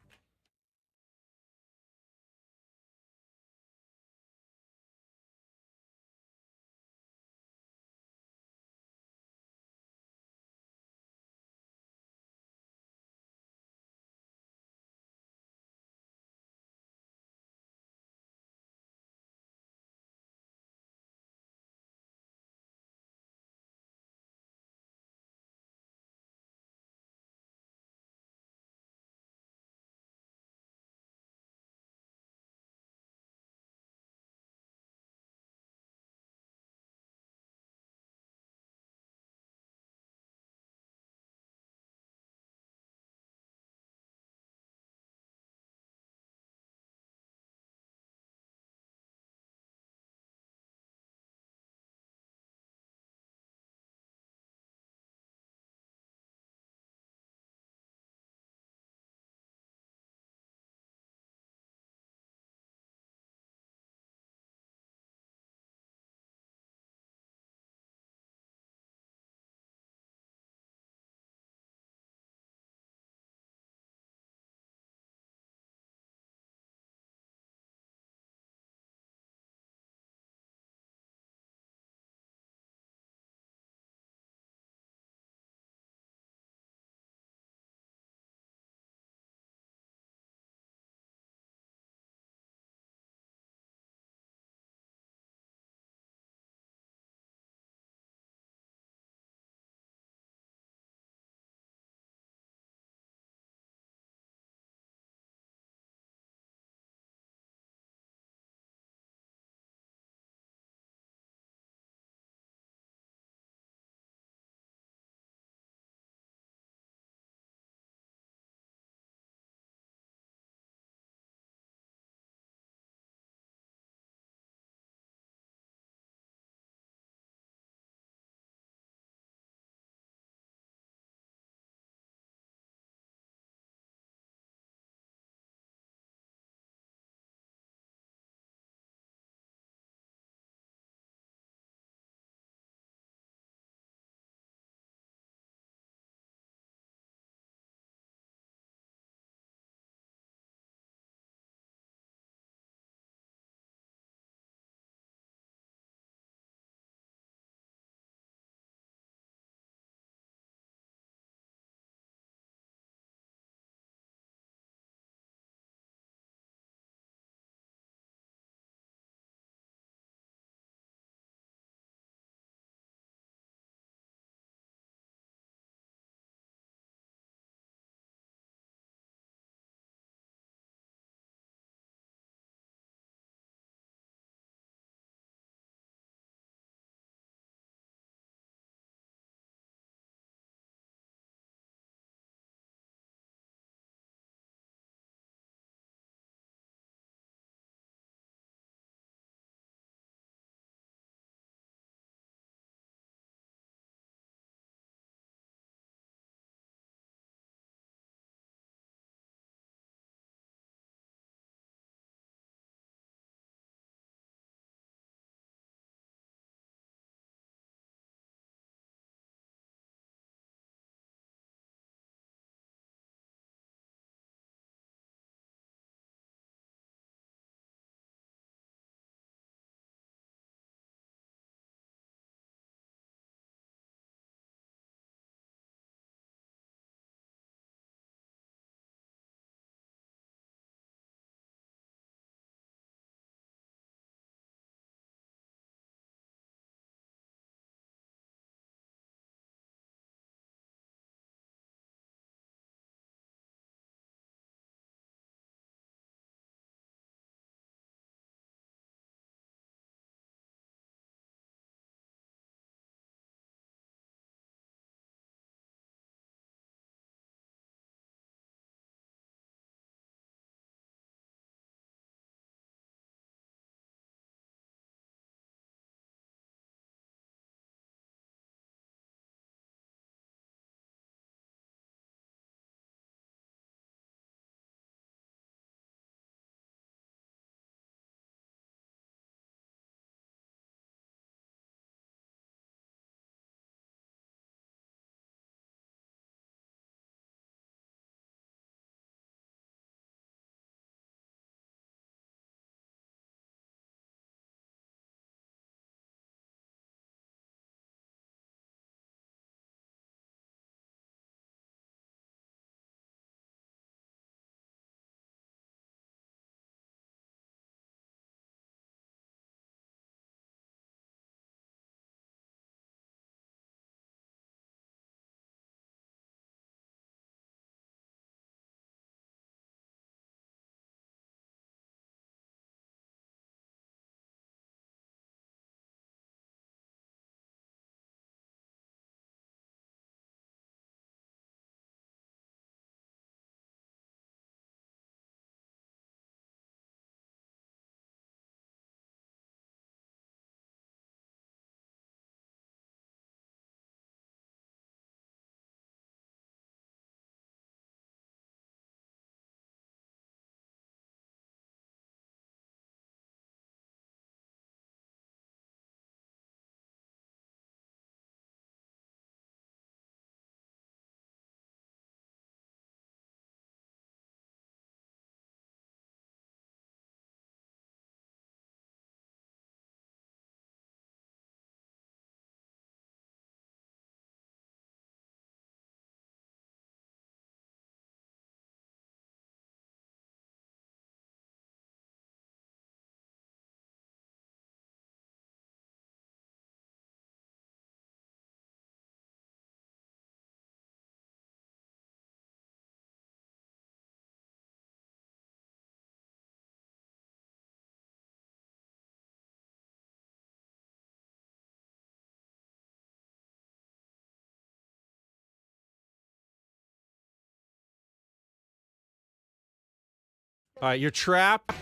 All right, you're trapped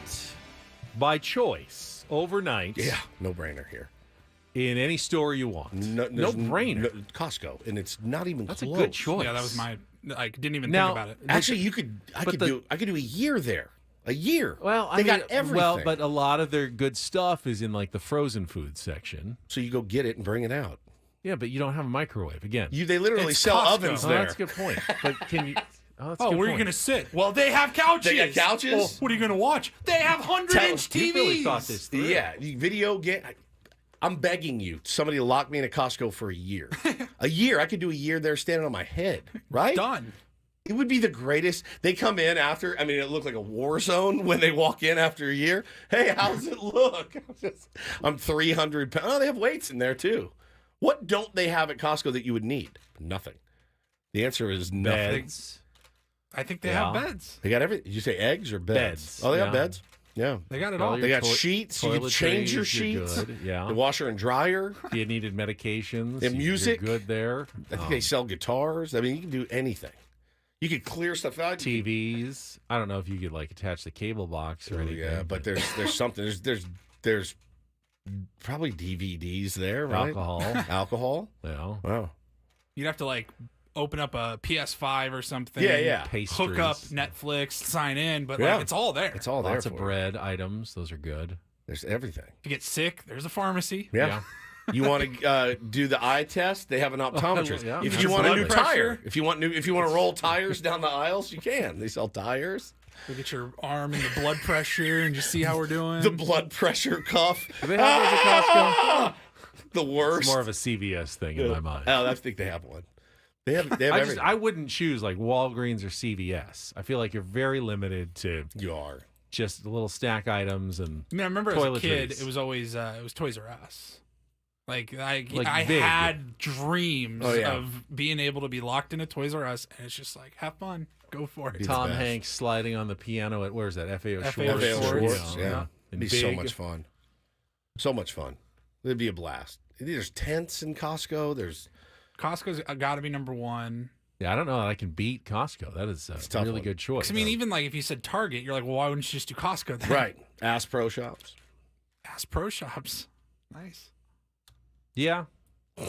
by choice overnight. Yeah, no brainer here. In any store you want. No brainer. Costco, and it's not even That's close. a good choice. Yeah, that was my. I didn't even Now, think about it. Actually, I could do a year there. A year. Well, they got everything. Well, but a lot of their good stuff is in like the frozen food section. So you go get it and bring it out. Yeah, but you don't have a microwave again. They literally sell Costco. ovens Oh, there. that's a good point. But can you? Oh, where are you going to sit? Well, they have couches. They got couches? Well, what are you going to watch? They have 100-inch TVs. You really thought this through. Yeah, video game. I'm begging you, somebody to lock me in a Costco for a year. A year. I could do a year there standing on my head, right? Done. It would be the greatest. They come in after, it looked like a war zone when they walk in after a year. Hey, how's it look? I'm 300 pounds. Oh, they have weights in there too. What don't they have at Costco that you would need? Nothing. The answer is nothing. Beds. I think they have beds. They got everything. Did you say eggs or beds? Oh, they got beds. Yeah. They got it all. They got sheets. You can change your sheets. Good. Yeah. The washer and dryer. If you needed medications. The music. You're good there. I think they sell guitars. You can do anything. You could clear stuff out. TVs. I don't know if you could attach the cable box or anything. Yeah, but there's something. There's probably DVDs there, right? Alcohol. Yeah. Wow. You'd have to open up a PS5 or something. Yeah. Hook up Netflix, sign in, but it's all there. It's all there. Lots of bread items. Those are good. There's everything. If you get sick, there's a pharmacy. Yeah. You want to do the eye test? They have an optometrist. Yeah, if you want a new pressure. tire, if you want to roll tires down the aisles, you can. They sell tires. Go get your arm and the blood pressure and just see how we're doing. The blood pressure cuff. Do they have those at Costco? The worst. It's more of a CVS thing in my mind. Oh, I think they have one. They have everything. I wouldn't choose Walgreens or CVS. I feel like you're very limited to. You are. Just little snack items and. I remember as a kid, it was always Toys R Us. I had dreams of being able to be locked in a Toys R Us, and it's just have fun, go for it. Tom Hanks sliding on the piano at where's that? FAO Schwartz. Yeah. It'd be so much fun. So much fun. It'd be a blast. There's tents in Costco. Costco's got to be number one. Yeah, I don't know that I can beat Costco. That is a really good choice. Even if you said Target, you're well, why wouldn't you just do Costco then? Right. Ask Pro Shops. Ask Pro Shops. Nice. Yeah. Yeah.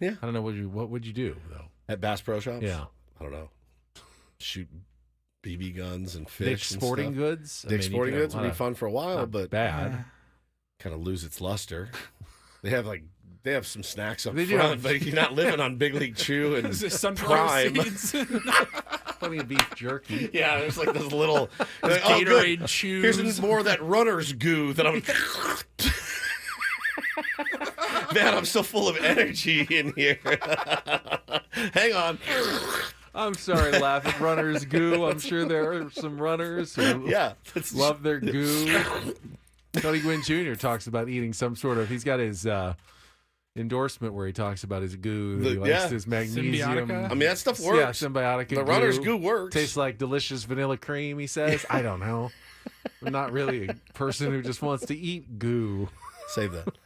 I don't know what would you do though at Bass Pro Shops? Yeah. I don't know. Shoot BB guns and fish. Dick's Sporting Goods. Dick's Sporting Goods would be fun for a while, but bad. Kind of lose its luster. They have some snacks up front, but you're not living on Big League Chew and Prime. Plenty of beef jerky. Yeah, there's those little Gatorade chews. Here's more of that runner's goo that I'm. Man, I'm so full of energy in here. Hang on. I'm sorry to laugh at runners' goo. I'm sure there are some runners who love their goo. Tony Gwynn Jr. talks about eating some sort of. He's got his endorsement where he talks about his goo. He likes his magnesium. Symbiotica? That stuff works. Yeah, Symbiotica. The runner's goo works. Tastes like delicious vanilla cream. He says. I don't know. I'm not really a person who just wants to eat goo. Save that.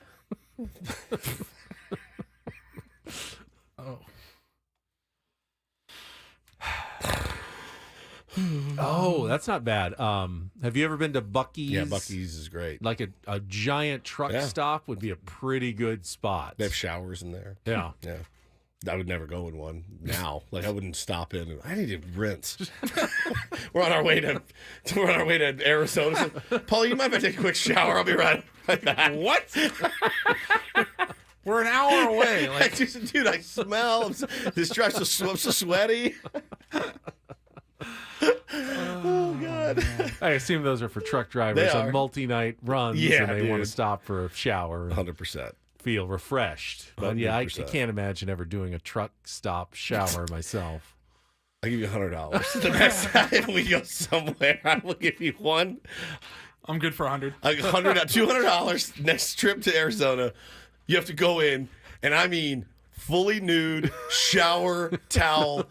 Oh, that's not bad. Have you ever been to Buc-ee's? Yeah, Buc-ee's is great. Like a giant truck stop would be a pretty good spot. They have showers in there. Yeah. Yeah. I would never go in one now. I wouldn't stop in. I need to rinse. We're on our way to Arizona. Paul, you might take a quick shower. I'll be right back. What? We're an hour away. Dude, I smell. This dress is so sweaty. Oh God! I assume those are for truck drivers on multi-night runs, and they want to stop for a shower. 100%. Feel refreshed, but 100%. yeah, I can't imagine ever doing a truck stop shower myself. I'll give you $100 the next time we go somewhere. I will give you one. I'm good for $100. $200 next trip to Arizona. You have to go in, and I mean fully nude, shower, towel.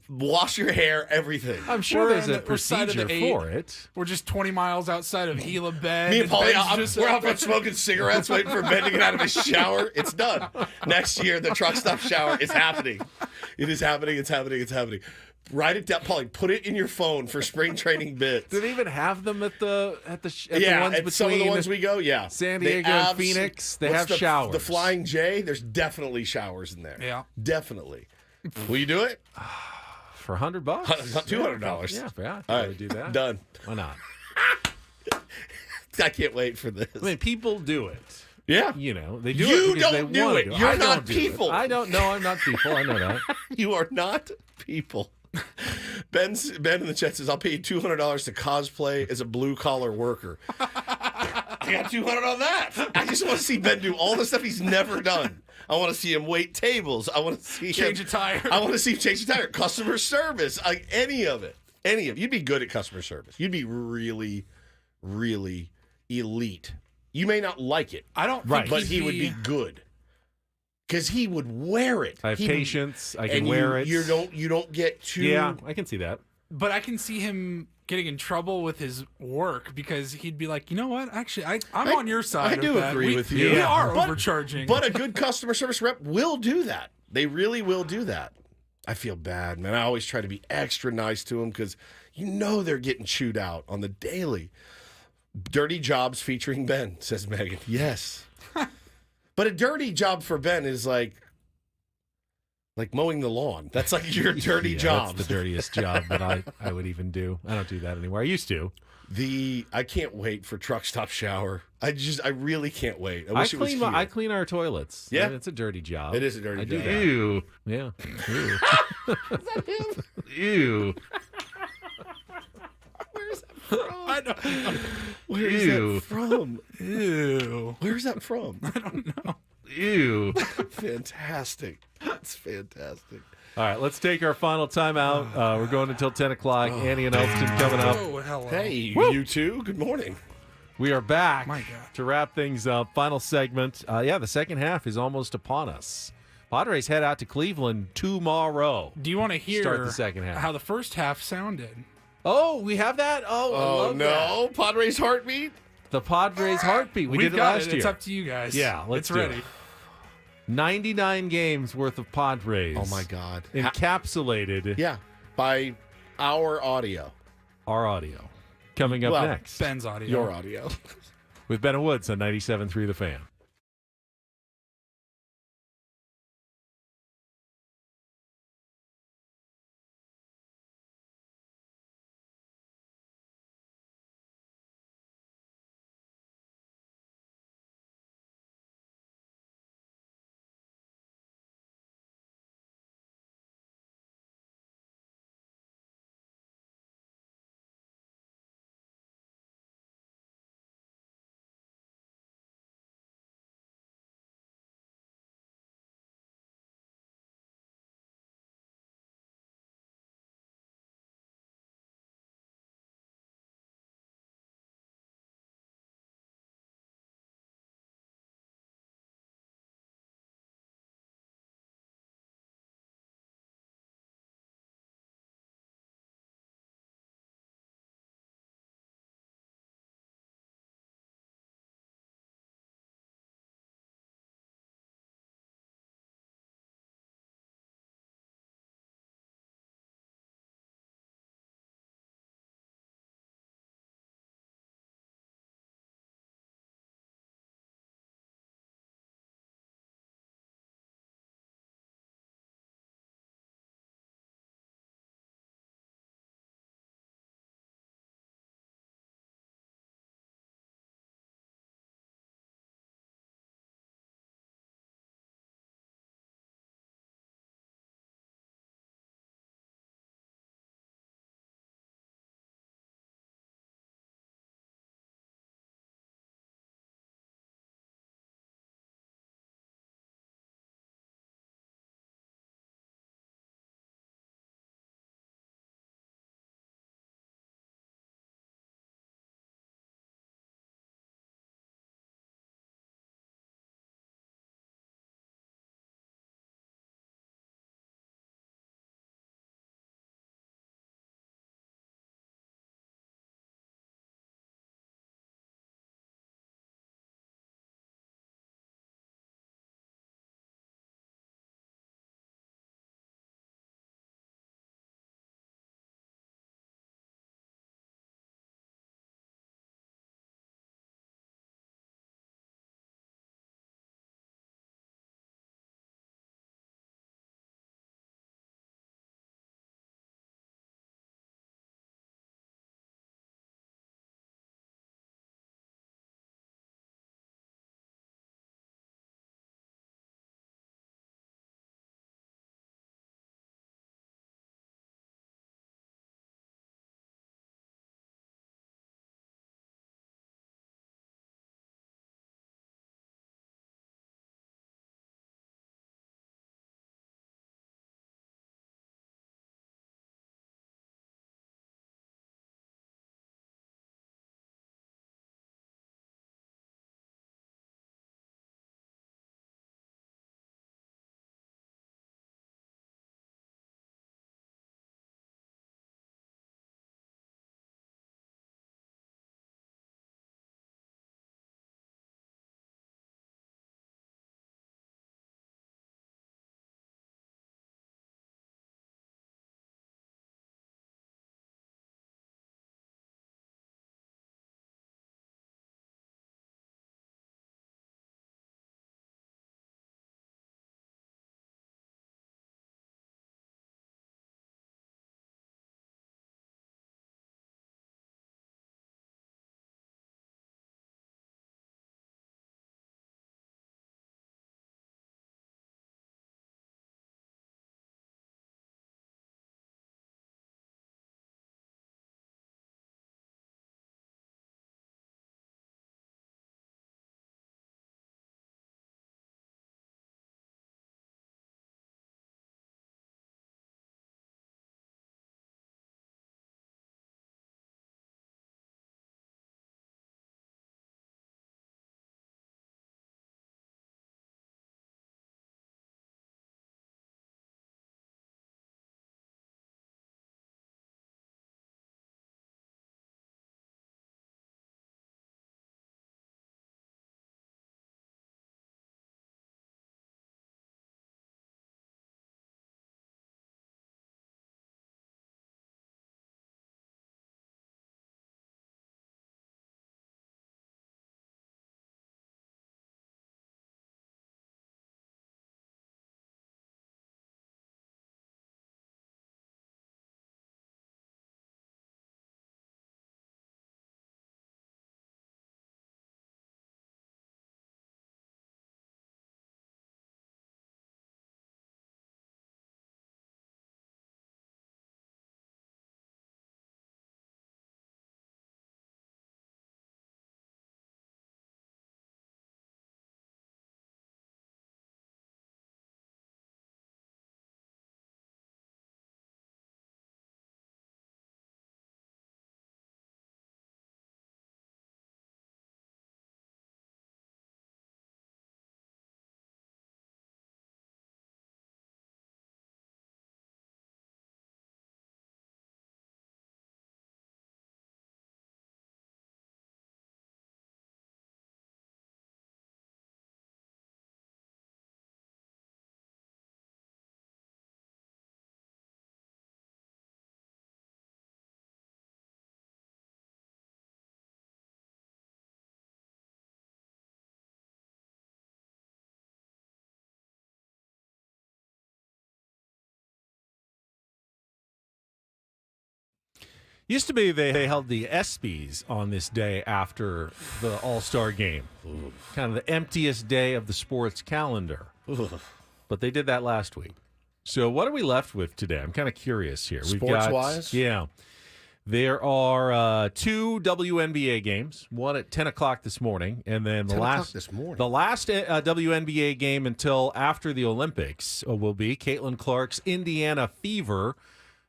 Wash your hair, everything. I'm sure there's a procedure for it. We're just 20 miles outside of Gila Bend. Me and Paulie, we're out front smoking cigarettes, waiting for Ben to get out of his shower. It's done. Next year, the truck stop shower is happening. It is happening. It's happening. It's happening. Write it down, Paulie. Put it in your phone for spring training bits. Do they even have them at the ones between some of the ones we go, yeah. San Diego and Phoenix? They have showers. The Flying J, there's definitely showers in there. Yeah. Definitely. Will you do it? For $100? $200. Yeah, All I right. would do that. Done. Why not? I can't wait for this. I mean, people do it. Yeah. You know, they do You it because they don't do want it. to. You're I not don't do people. it. I don't know. I'm not people. I know that. You are not people. Ben in the chat says, I'll pay you $200 to cosplay as a blue-collar worker. I got $200 on that. I just want to see Ben do all the stuff he's never done. I want to see him wait tables. I want to see Change a tire. I want to see him change a tire. Customer service. Like any of it. You'd be good at customer service. You'd be really, really elite. You may not like it. I don't think but he would be good. Because he would wear it. I have patience. I can wear it. You don't get too. Yeah, I can see that. But I can see him getting in trouble with his work because he'd be like, you know what? Actually, I'm on your side. I do agree with you. We are overcharging. But a good customer service rep will do that. They really will do that. I feel bad, man. I always try to be extra nice to them because they're getting chewed out on the daily. Dirty jobs featuring Ben, says Megan. Yes. But a dirty job for Ben is like mowing the lawn. That's like your dirty job. That's the dirtiest job that I would even do. I don't do that anymore. I used to. I can't wait for truck stop shower. I really can't wait. I wish it was here. I clean our toilets. Yeah. It's a dirty job. It is a dirty job. I do that. Ew. Yeah. Ew. Is that him? Ew. Where's that from? I don't know. Where is that from? Ew. Where's that from? I don't know. Ew. Fantastic. That's fantastic. All right, let's take our final timeout. We're going until 10 o'clock. Annie and Elston coming up. Oh, hello. Hey, Woo! you two. Good morning. We are back My God. to wrap things up. Final segment. The second half is almost upon us. Padres head out to Cleveland tomorrow. Do you want to hear Start the second half. how the first half sounded? Oh, we have that? Oh, I love no. that. Padres heartbeat? The Padres heartbeat. We We've did it got last year. It's up to you guys. Yeah, let's it's do ready. it. 99 games worth of Padres. Oh, my God. Encapsulated. Yeah, by our audio. Our audio. Coming up next. Ben's audio. Your audio. With Ben and Woods on 97.3 The Fan. Used to be they held the ESPYs on this day after the All-Star game. Kind of the emptiest day of the sports calendar. But they did that last week. So what are we left with today? I'm kind of curious here. Sports-wise? Yeah. There are 2 WNBA games, one at 10 o'clock this morning, and then the last WNBA game until after the Olympics will be Caitlin Clark's Indiana Fever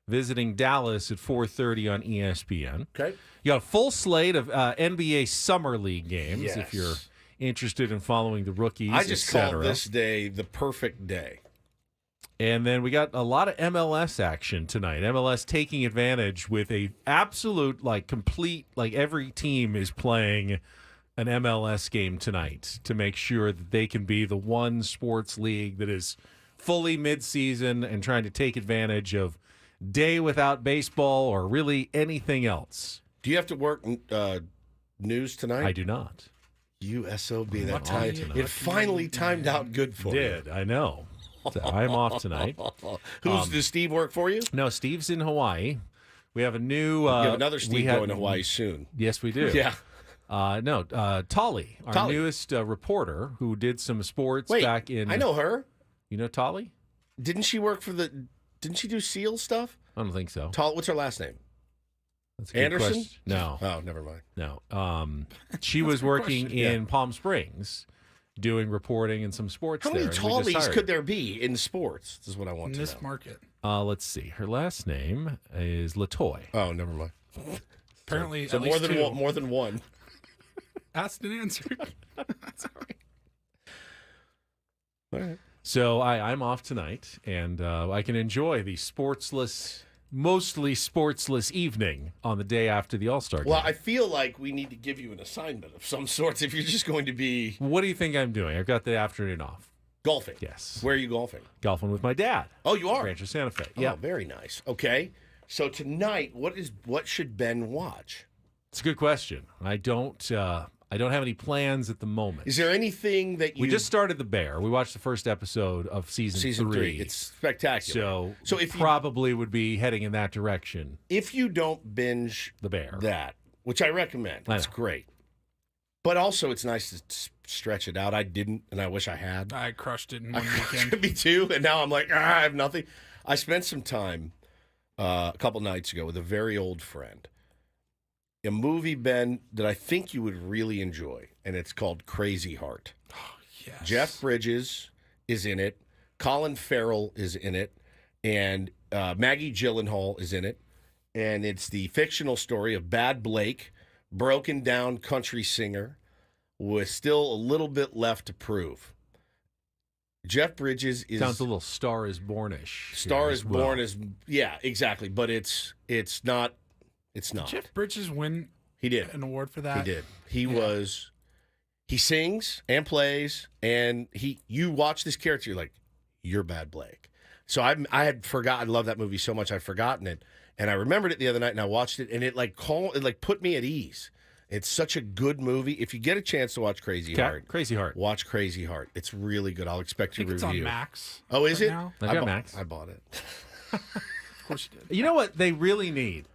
visiting Dallas at 4:30 on ESPN. Okay. You got a full slate of NBA Summer League games Yes. if you're interested in following the rookies, I just et cetera. called this day the perfect day. And then we got a lot of MLS action tonight. MLS taking advantage with a absolute, complete, every team is playing an MLS game tonight to make sure that they can be the one sports league that is fully midseason and trying to take advantage of day without baseball or really anything else. Do you have to work news tonight? I do not. You SOB. That time. tonight? It finally timed out good for you. I know. So I'm off tonight. Does Steve work for you? No, Steve's in Hawaii. We have a new... you have another Steve going to Hawaii soon. Yes, we do. Yeah. Tolly, our Tolly. newest reporter who did some sports Wait, back in... I know her. You know Tolly? Didn't she work for the... Didn't she do SEAL stuff? I don't think so. What's her last name? That's a good Anderson? question. No. Oh, never mind. No. She was working in Palm Springs doing reporting and some sports How many there. and we just Tallies hired could there be in sports? This is what I want In to this know. market. Let's see. Her last name is Latoy. Oh, never mind. Apparently, So at more least than two. one, more than one. Asked and answered. Sorry. All right. So I'm off tonight, and I can enjoy the mostly sportsless evening on the day after the All-Star game. Well, I feel like we need to give you an assignment of some sorts if you're just going to be What do you think I'm doing? I've got the afternoon off. golfing. Yes. Where are you golfing? Golfing with my dad. Oh, you are? Rancho Santa Fe. Oh, Yeah. very nice. Okay. So tonight, what should Ben watch? It's a good question. I don't have any plans at the moment. Is there anything that you... We just started The Bear. We watched the first episode of season 3. It's spectacular. So if probably would be heading in that direction. If you don't binge The Bear, that, which I recommend, it's great. But also, it's nice to stretch it out. I didn't, and I wish I had. I crushed it in one weekend. Me too. And now I'm like, I have nothing. I spent some time a couple nights ago with a very old friend. A movie, Ben, that I think you would really enjoy, and it's called Crazy Heart. Oh, yes. Jeff Bridges is in it. Colin Farrell is in it. And Maggie Gyllenhaal is in it. And it's the fictional story of Bad Blake, broken down country singer with still a little bit left to prove. Jeff Bridges is... Sounds a little Star is Born-ish. Star is Born is... Yeah, exactly. But it's not... It's not. Did Jeff Bridges win He did. an award for that? He did. He sings and plays, and you watch this character, you're like, you're Bad Blake. So I had forgotten. I love that movie so much, I'd forgotten it, and I remembered it the other night, and I watched it, and it put me at ease. It's such a good movie. If you get a chance to watch Crazy Heart, watch Crazy Heart. It's really good. I'll expect your review. It's on Max. Oh, is right it? now. I got Max. I bought it. Of course you did. You know what they really need?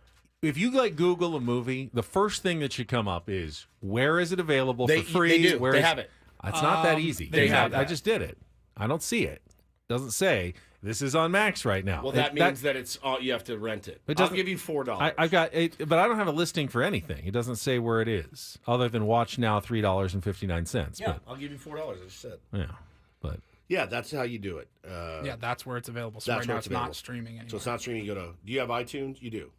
If you Google a movie, the first thing that should come up is where is it available for free? They do. Where They is- have it. It's not that easy. they have I that. just did it. I don't see it. Doesn't say this is on Max right now. Well, that means that it's you have to rent it. I'll doesn't- give you $4. I've got it, but I don't have a listing for anything. It doesn't say where it is, other than watch now $3.59. Yeah, I'll give you $4. I just said. Yeah, but yeah, that's how you do it. Yeah, that's where it's available. So That's right where now it's it's not available. streaming anymore. So it's not streaming. You go to. Do you have iTunes? You do.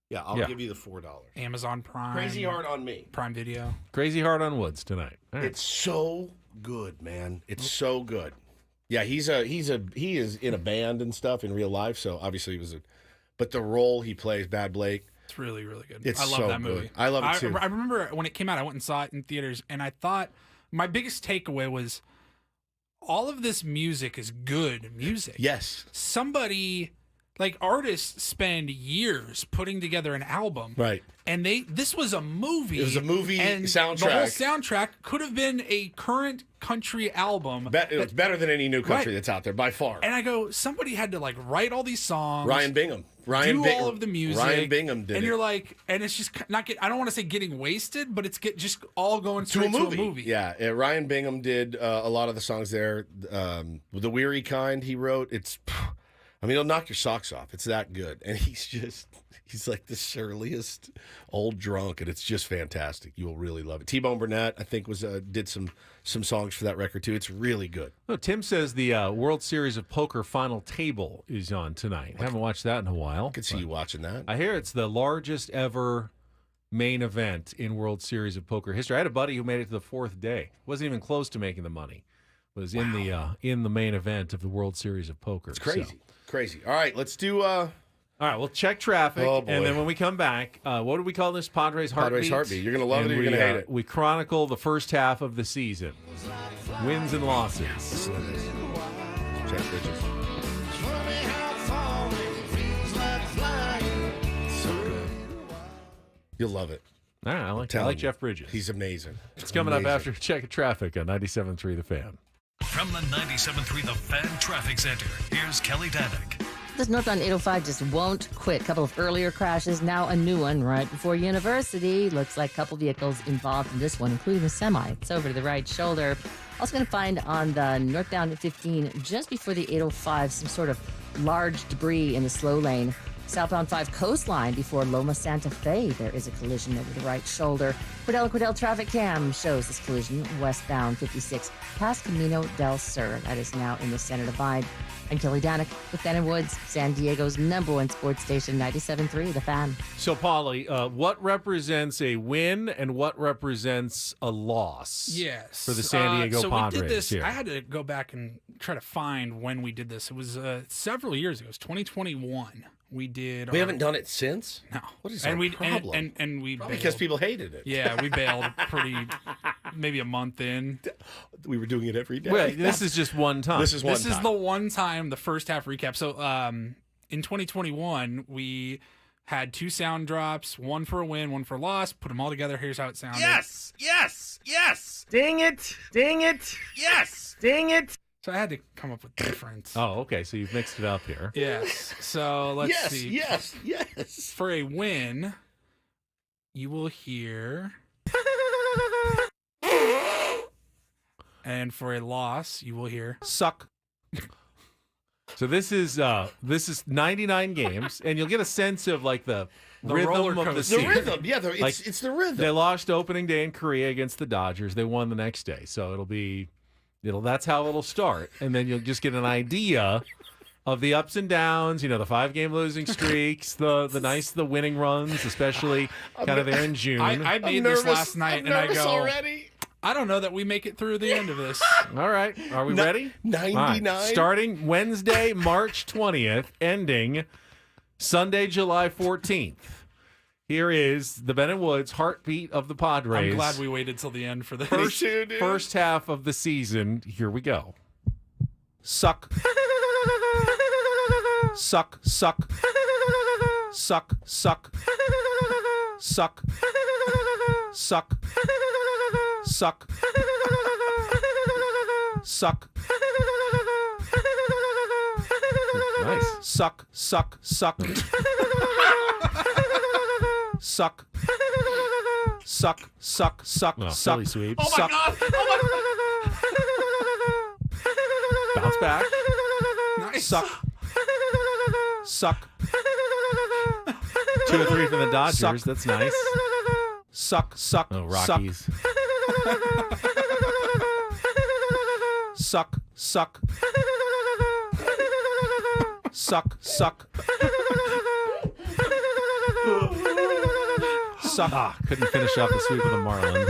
Yeah, I'll give you the $4. Amazon Prime. Crazy Heart on me. Prime Video. Crazy Heart on Woods tonight. All right. It's so good, man. It's so good. Yeah, he is in a band and stuff in real life. So obviously but the role he plays, Bad Blake. It's really, really good. It's I love so that good. movie. I love it too. I remember when it came out, I went and saw it in theaters, and I thought my biggest takeaway was all of this music is good music. Yes. Somebody Like artists spend years putting together an album, Right. And this was a movie. It was a movie and soundtrack. The whole soundtrack could have been a current country album. It's better than any new country that's out there by far. And I go, somebody had to like write all these songs. Ryan Bingham. Do all of the music. Ryan Bingham did and it. you're like, and it's just I don't want to say getting wasted, but it's just all going straight to a movie. Yeah, Ryan Bingham did a lot of the songs there. The Weary Kind he wrote. It'll knock your socks off. It's that good. And he's like the surliest old drunk, and it's just fantastic. You will really love it. T-Bone Burnett, I think, did some songs for that record, too. It's really good. Oh, Tim says the World Series of Poker Final Table is on tonight. I haven't watched that in a while. I could see you watching that. I hear it's the largest ever main event in World Series of Poker history. I had a buddy who made it to the fourth day. Wasn't even close to making the money. Was in the main event of the World Series of Poker. It's crazy. So. Crazy. All right, let's do... All right, we'll check traffic, Oh, boy. and then when we come back, what do we call this? Padres Heartbeat? Padres Heartbeat. You're going to love it or you're going to hate it. We chronicle the first half of the season. Wins and losses. Jeff Bridges. So good. You'll love it. All right, I like Jeff Bridges. He's amazing. It's coming up after check of traffic on 97.3 The Fan. From the 97.3 The Fan Traffic Center, here's Kelly Danick. This northbound 805 just won't quit. Couple of earlier crashes, now a new one right before University. Looks like a couple vehicles involved in this one, including a semi. It's over to the right shoulder. Also going to find on the northbound 15, just before the 805, some sort of large debris in the slow lane. Southbound 5 coastline before Loma Santa Fe. There is a collision over the right shoulder. Cordell traffic cam shows this collision westbound 56 past Camino del Sur. That is now in the center divide. I'm Kelly Danick with Ben and Woods, San Diego's #1 sports station, 97.3 The Fan. So, Polly, what represents a win and what represents a loss? Yes. For the San Diego Padres we did this. here. I had to go back and try to find when we did this. It was several years ago. It was 2021. We did. We haven't done it since? No. What is and our we problem? And we Probably bailed. because people hated it. Yeah, we bailed maybe a month in. We were doing it every day. Well, this is just one time. This is the one time, the first half recap. So in 2021, we had 2 sound drops, one for a win, one for a loss. Put them all together. Here's how it sounded. Yes! Ding it! Yes! Ding it! So I had to come up with different. Oh, okay. So you've mixed it up here. Yes. So let's see. Yes. For a win, you will hear. And for a loss, you will hear. Suck. So this is 99 games, and you'll get a sense of like the rhythm of the season. The rhythm, yeah, it's the rhythm. They lost opening day in Korea against the Dodgers. They won the next day, so that's how it'll start, and then you'll just get an idea of the ups and downs. The 5-game losing streaks, the winning runs, especially kind of there in June. I made this last night, and I go already. I don't know that we make it through the end of this. All right. Are we ready? 99. Right. Starting Wednesday, March 20th, ending Sunday, July 14th. Here is the Ben and Woods heartbeat of the Padres. I'm glad we waited till the end for this. First half of the season. Here we go. Suck. Suck, suck. Suck, suck. Suck. Suck. Suck. Suck. Nice. Suck, suck, suck. Suck. Suck, suck, suck, Oh, suck. Philly sweep. Oh my God. Bounce back. Nice. Suck. Suck. 2 or 3 from the Dodgers. Suck. That's nice. Suck, suck, Oh, Rockies. Suck. Suck, suck. Suck, suck. Suck. Couldn't finish off the sweep of the Marlins.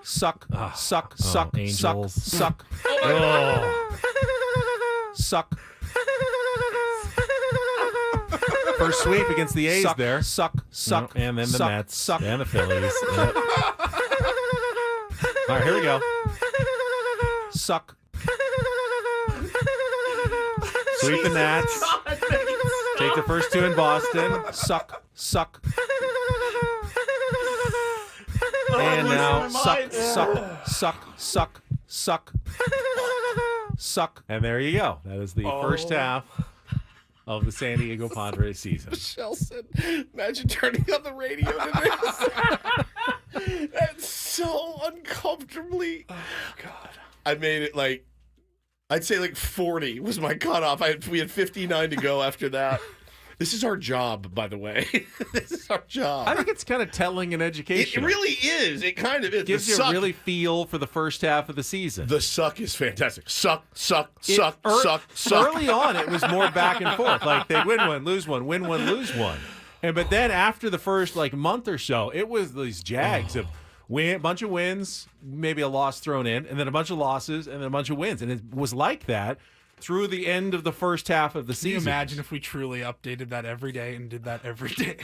Suck, suck, suck, Angels. suck, suck. Oh. Suck. First sweep against the A's Suck, there. Suck, suck. And then the suck, Mets. Suck. And the Phillies. Yep. All right, here we go. Suck. Sweep the Nats. Like the first two in Boston. Suck. And now suck. And there you go. That is the first half of the San Diego Padres season. Michelle said, imagine turning on the radio to this. That's so uncomfortably. Oh, God. I made it like, I'd say like 40 was my cutoff. We had 59 to go after that. This is our job, by the way. This is our job. I think it's kind of telling and educational. It really is. It kind of is. Gives you a really feel for the first half of the season. The suck is fantastic. Suck. Early on, it was more back and forth. Like they'd win one, lose one, win one, lose one. But then after the first month or so, it was these jags of a bunch of wins, maybe a loss thrown in, and then a bunch of losses, and then a bunch of wins. And it was like that through the end of the first half of the season. Can you imagine if we truly updated that every day and did that every day?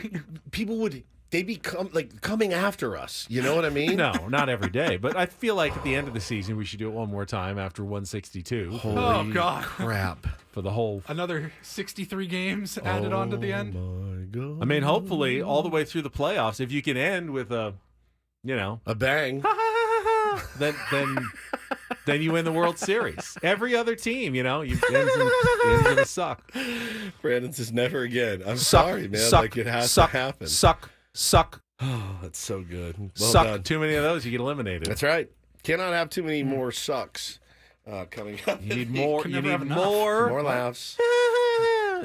People they'd be coming after us. You know what I mean? No, not every day. But I feel like at the end of the season, we should do it one more time after 162. Holy God. crap. For the whole... Another 63 games added on to the end? My God. I mean, hopefully, all the way through the playoffs, if you can end with a bang. Then you win the World Series. Every other team, you ends in a suck. Brandon says never again. I'm sorry, man. It has to happen. Suck. Oh, that's so good. Well suck. done. Too many of those, you get eliminated. That's right. Cannot have too many more sucks coming up. You need more. You need more laughs.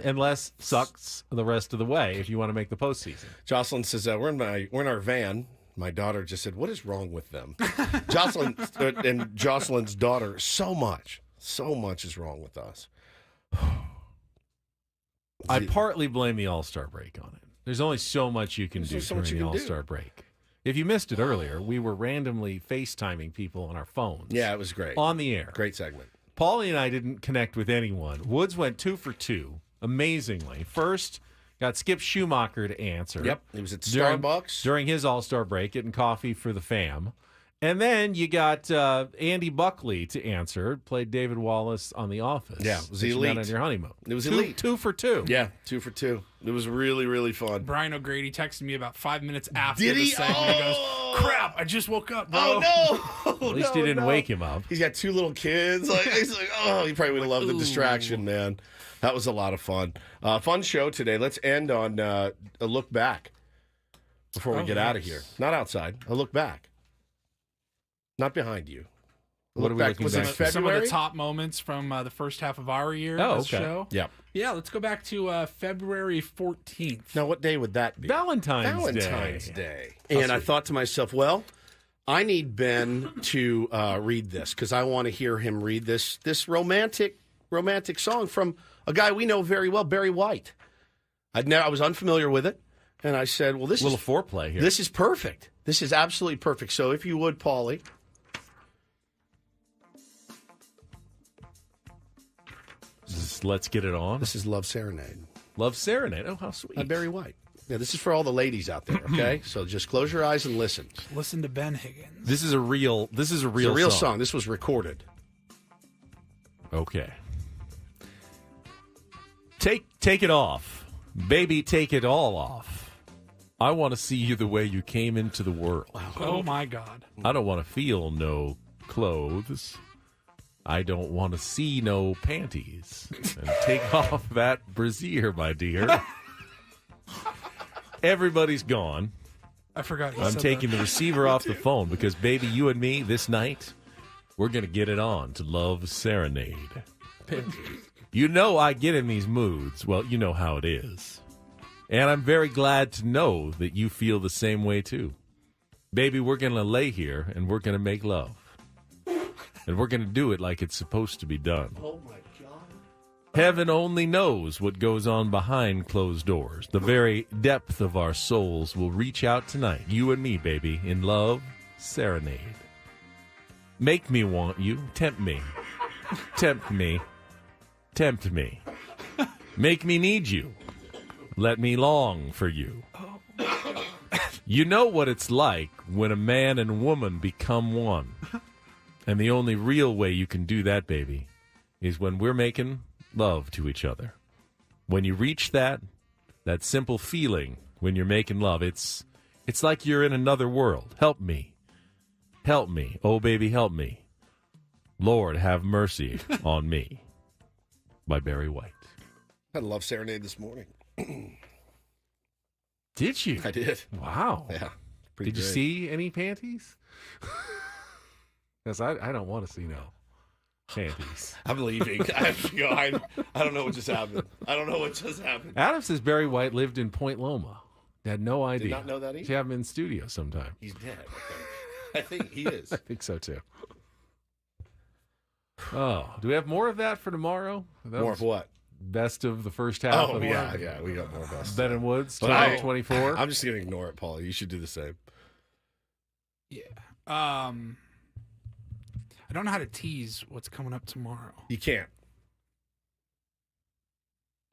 And less sucks the rest of the way if you want to make the postseason. Jocelyn says we're in our van. My daughter just said, "What is wrong with them?" Jocelyn and Jocelyn's daughter, so much is wrong with us. I partly blame the All-Star break on it. There's only so much you can do during the All-Star break. If you missed it earlier, we were randomly FaceTiming people on our phones. Yeah, it was great. On the air. Great segment. Paulie and I didn't connect with anyone. Woods went 2 for 2, amazingly. First, got Skip Schumacher to answer. Yep, he was at Starbucks. During his All-Star break, getting coffee for the fam. And then you got Andy Buckley to answer, played David Wallace on The Office. Yeah, it was elite. On your honeymoon. It was elite. 2 for 2. Yeah, 2 for 2. It was really, really fun. Brian O'Grady texted me about 5 minutes after Did the he? segment. He goes, crap, I just woke up, bro. Oh, no. At least he didn't wake him up. He's got 2 little kids. He's like, he probably would have loved the distraction, man. That was a lot of fun. Fun show today. Let's end on a look back before we get out of here. Not outside. A look back. Not behind you. What are we looking back February? Some of the top moments from the first half of our year. Oh, this okay. show. Yep. Yeah, let's go back to February 14th. Now, what day would that be? Valentine's Day. And I thought to myself, well, I need Ben to read this because I want to hear him read this romantic song from a guy we know very well, Barry White. I was unfamiliar with it, and I said, well, this is a little foreplay here. This is perfect. This is absolutely perfect. So if you would, Paulie. Let's get it on. This is Love Serenade. Love Serenade. Oh, how sweet. Barry White. Yeah, this is for all the ladies out there, okay? So just close your eyes and listen. Listen to Ben Higgins. This is a real song. This was recorded. Okay. Take it off. Baby, take it all off. I want to see you the way you came into the world. Oh, my God. I don't want to feel no clothes. I don't want to see no panties. And take off that brassiere, my dear. Everybody's gone. I forgot. I'm taking the receiver off the phone because, baby, you and me this night, we're going to get it on to Love Serenade. You know I get in these moods. Well, you know how it is. And I'm very glad to know that you feel the same way, too. Baby, we're going to lay here and we're going to make love. And we're going to do it like it's supposed to be done. Oh, my God. Heaven only knows what goes on behind closed doors. The very depth of our souls will reach out tonight. You and me, baby, in Love Serenade. Make me want you. Tempt me. Tempt me. Tempt me. Make me need you. Let me long for you. You know what it's like when a man and woman become one. And the only real way you can do that, baby, is when we're making love to each other. When you reach that That simple feeling when you're making love. It's like you're in another world. Help me. Help me. Oh, baby, help me. Lord, have mercy on me. By Barry White. I had a love serenade this morning. Did you? I did. Wow. Yeah. Did you see any panties? Because I don't want to see no panties. I'm leaving. I don't know what just happened. Adam says Barry White lived in Point Loma. Had no idea. Did not know that either. Should have him in studio sometime. He's dead, I think he is. I think so, too. Oh, do we have more of that for tomorrow? More of what? Best of the first half. Oh, of yeah, we got more best. Ben and Woods, But 24. I'm just going to ignore it, Paul. You should do the same. Yeah. I don't know how to tease what's coming up tomorrow. You can't.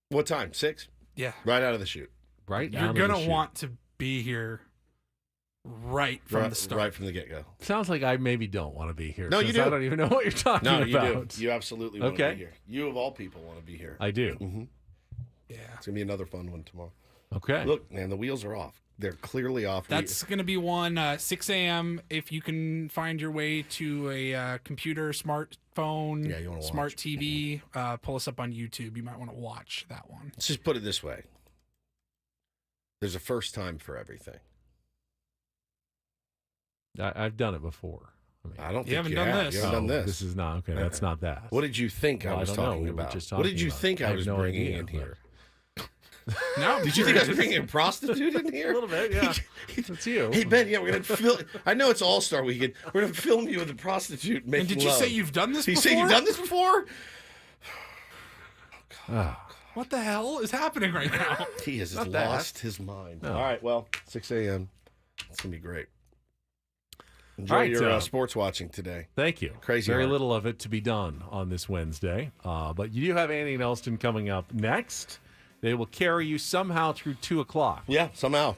What time? 6? Yeah. Right out of the chute. Right. You're going to want to be here right from the start. Right from the get-go. Sounds like I maybe don't want to be here. No, you do. I don't even know what you're talking about. No, you do. You absolutely want to be here. You, of all people, want to be here. I do. Mm-hmm. Yeah. It's going to be another fun one tomorrow. Okay. Look, man, the wheels are off. They're clearly off. That's going to be one 6 a.m. If you can find your way to a computer, smartphone, Yeah, you wanna smart TV, pull us up on YouTube. You might want to watch that one. Let's just put it this way. There's a first time for everything. I've done it before. I don't think you haven't you done have. this. You haven't done this. This is not okay. That's not that. What did you think I Well, was don't know. talking We were about? just What did talking you about think it. I have was no bringing idea, in here? No, Did you think I was bringing a prostitute in here? A little bit, yeah. That's you. Hey, Ben, yeah, we're going to film. I know it's All-Star Weekend. We're going to film you with a prostitute making And did you love. say you've done this He before? said you've done this before? What the hell is happening right now? He has Not lost his mind. No. All right, well, 6 a.m. It's going to be great. Enjoy All right, your sports watching today. Thank you. Crazy Very hard. little of it to be done on this Wednesday. But you do have Andy and Elston coming up next. They will carry you somehow through 2 o'clock. Yeah, somehow.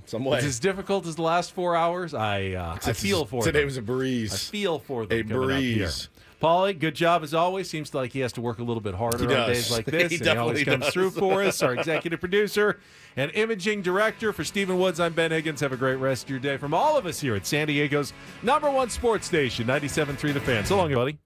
Some way. It's as difficult as the last 4 hours. I feel for them. Today was a breeze. I feel for them. A coming up here. breeze. Paulie, good job as always. Seems like he has to work a little bit harder He on does. days like this. He and he always definitely comes does. through for us. Our executive producer and imaging director for Stephen Woods. I'm Ben Higgins. Have a great rest of your day from all of us here at San Diego's #1 sports station, 97.3 The Fan. So long, buddy.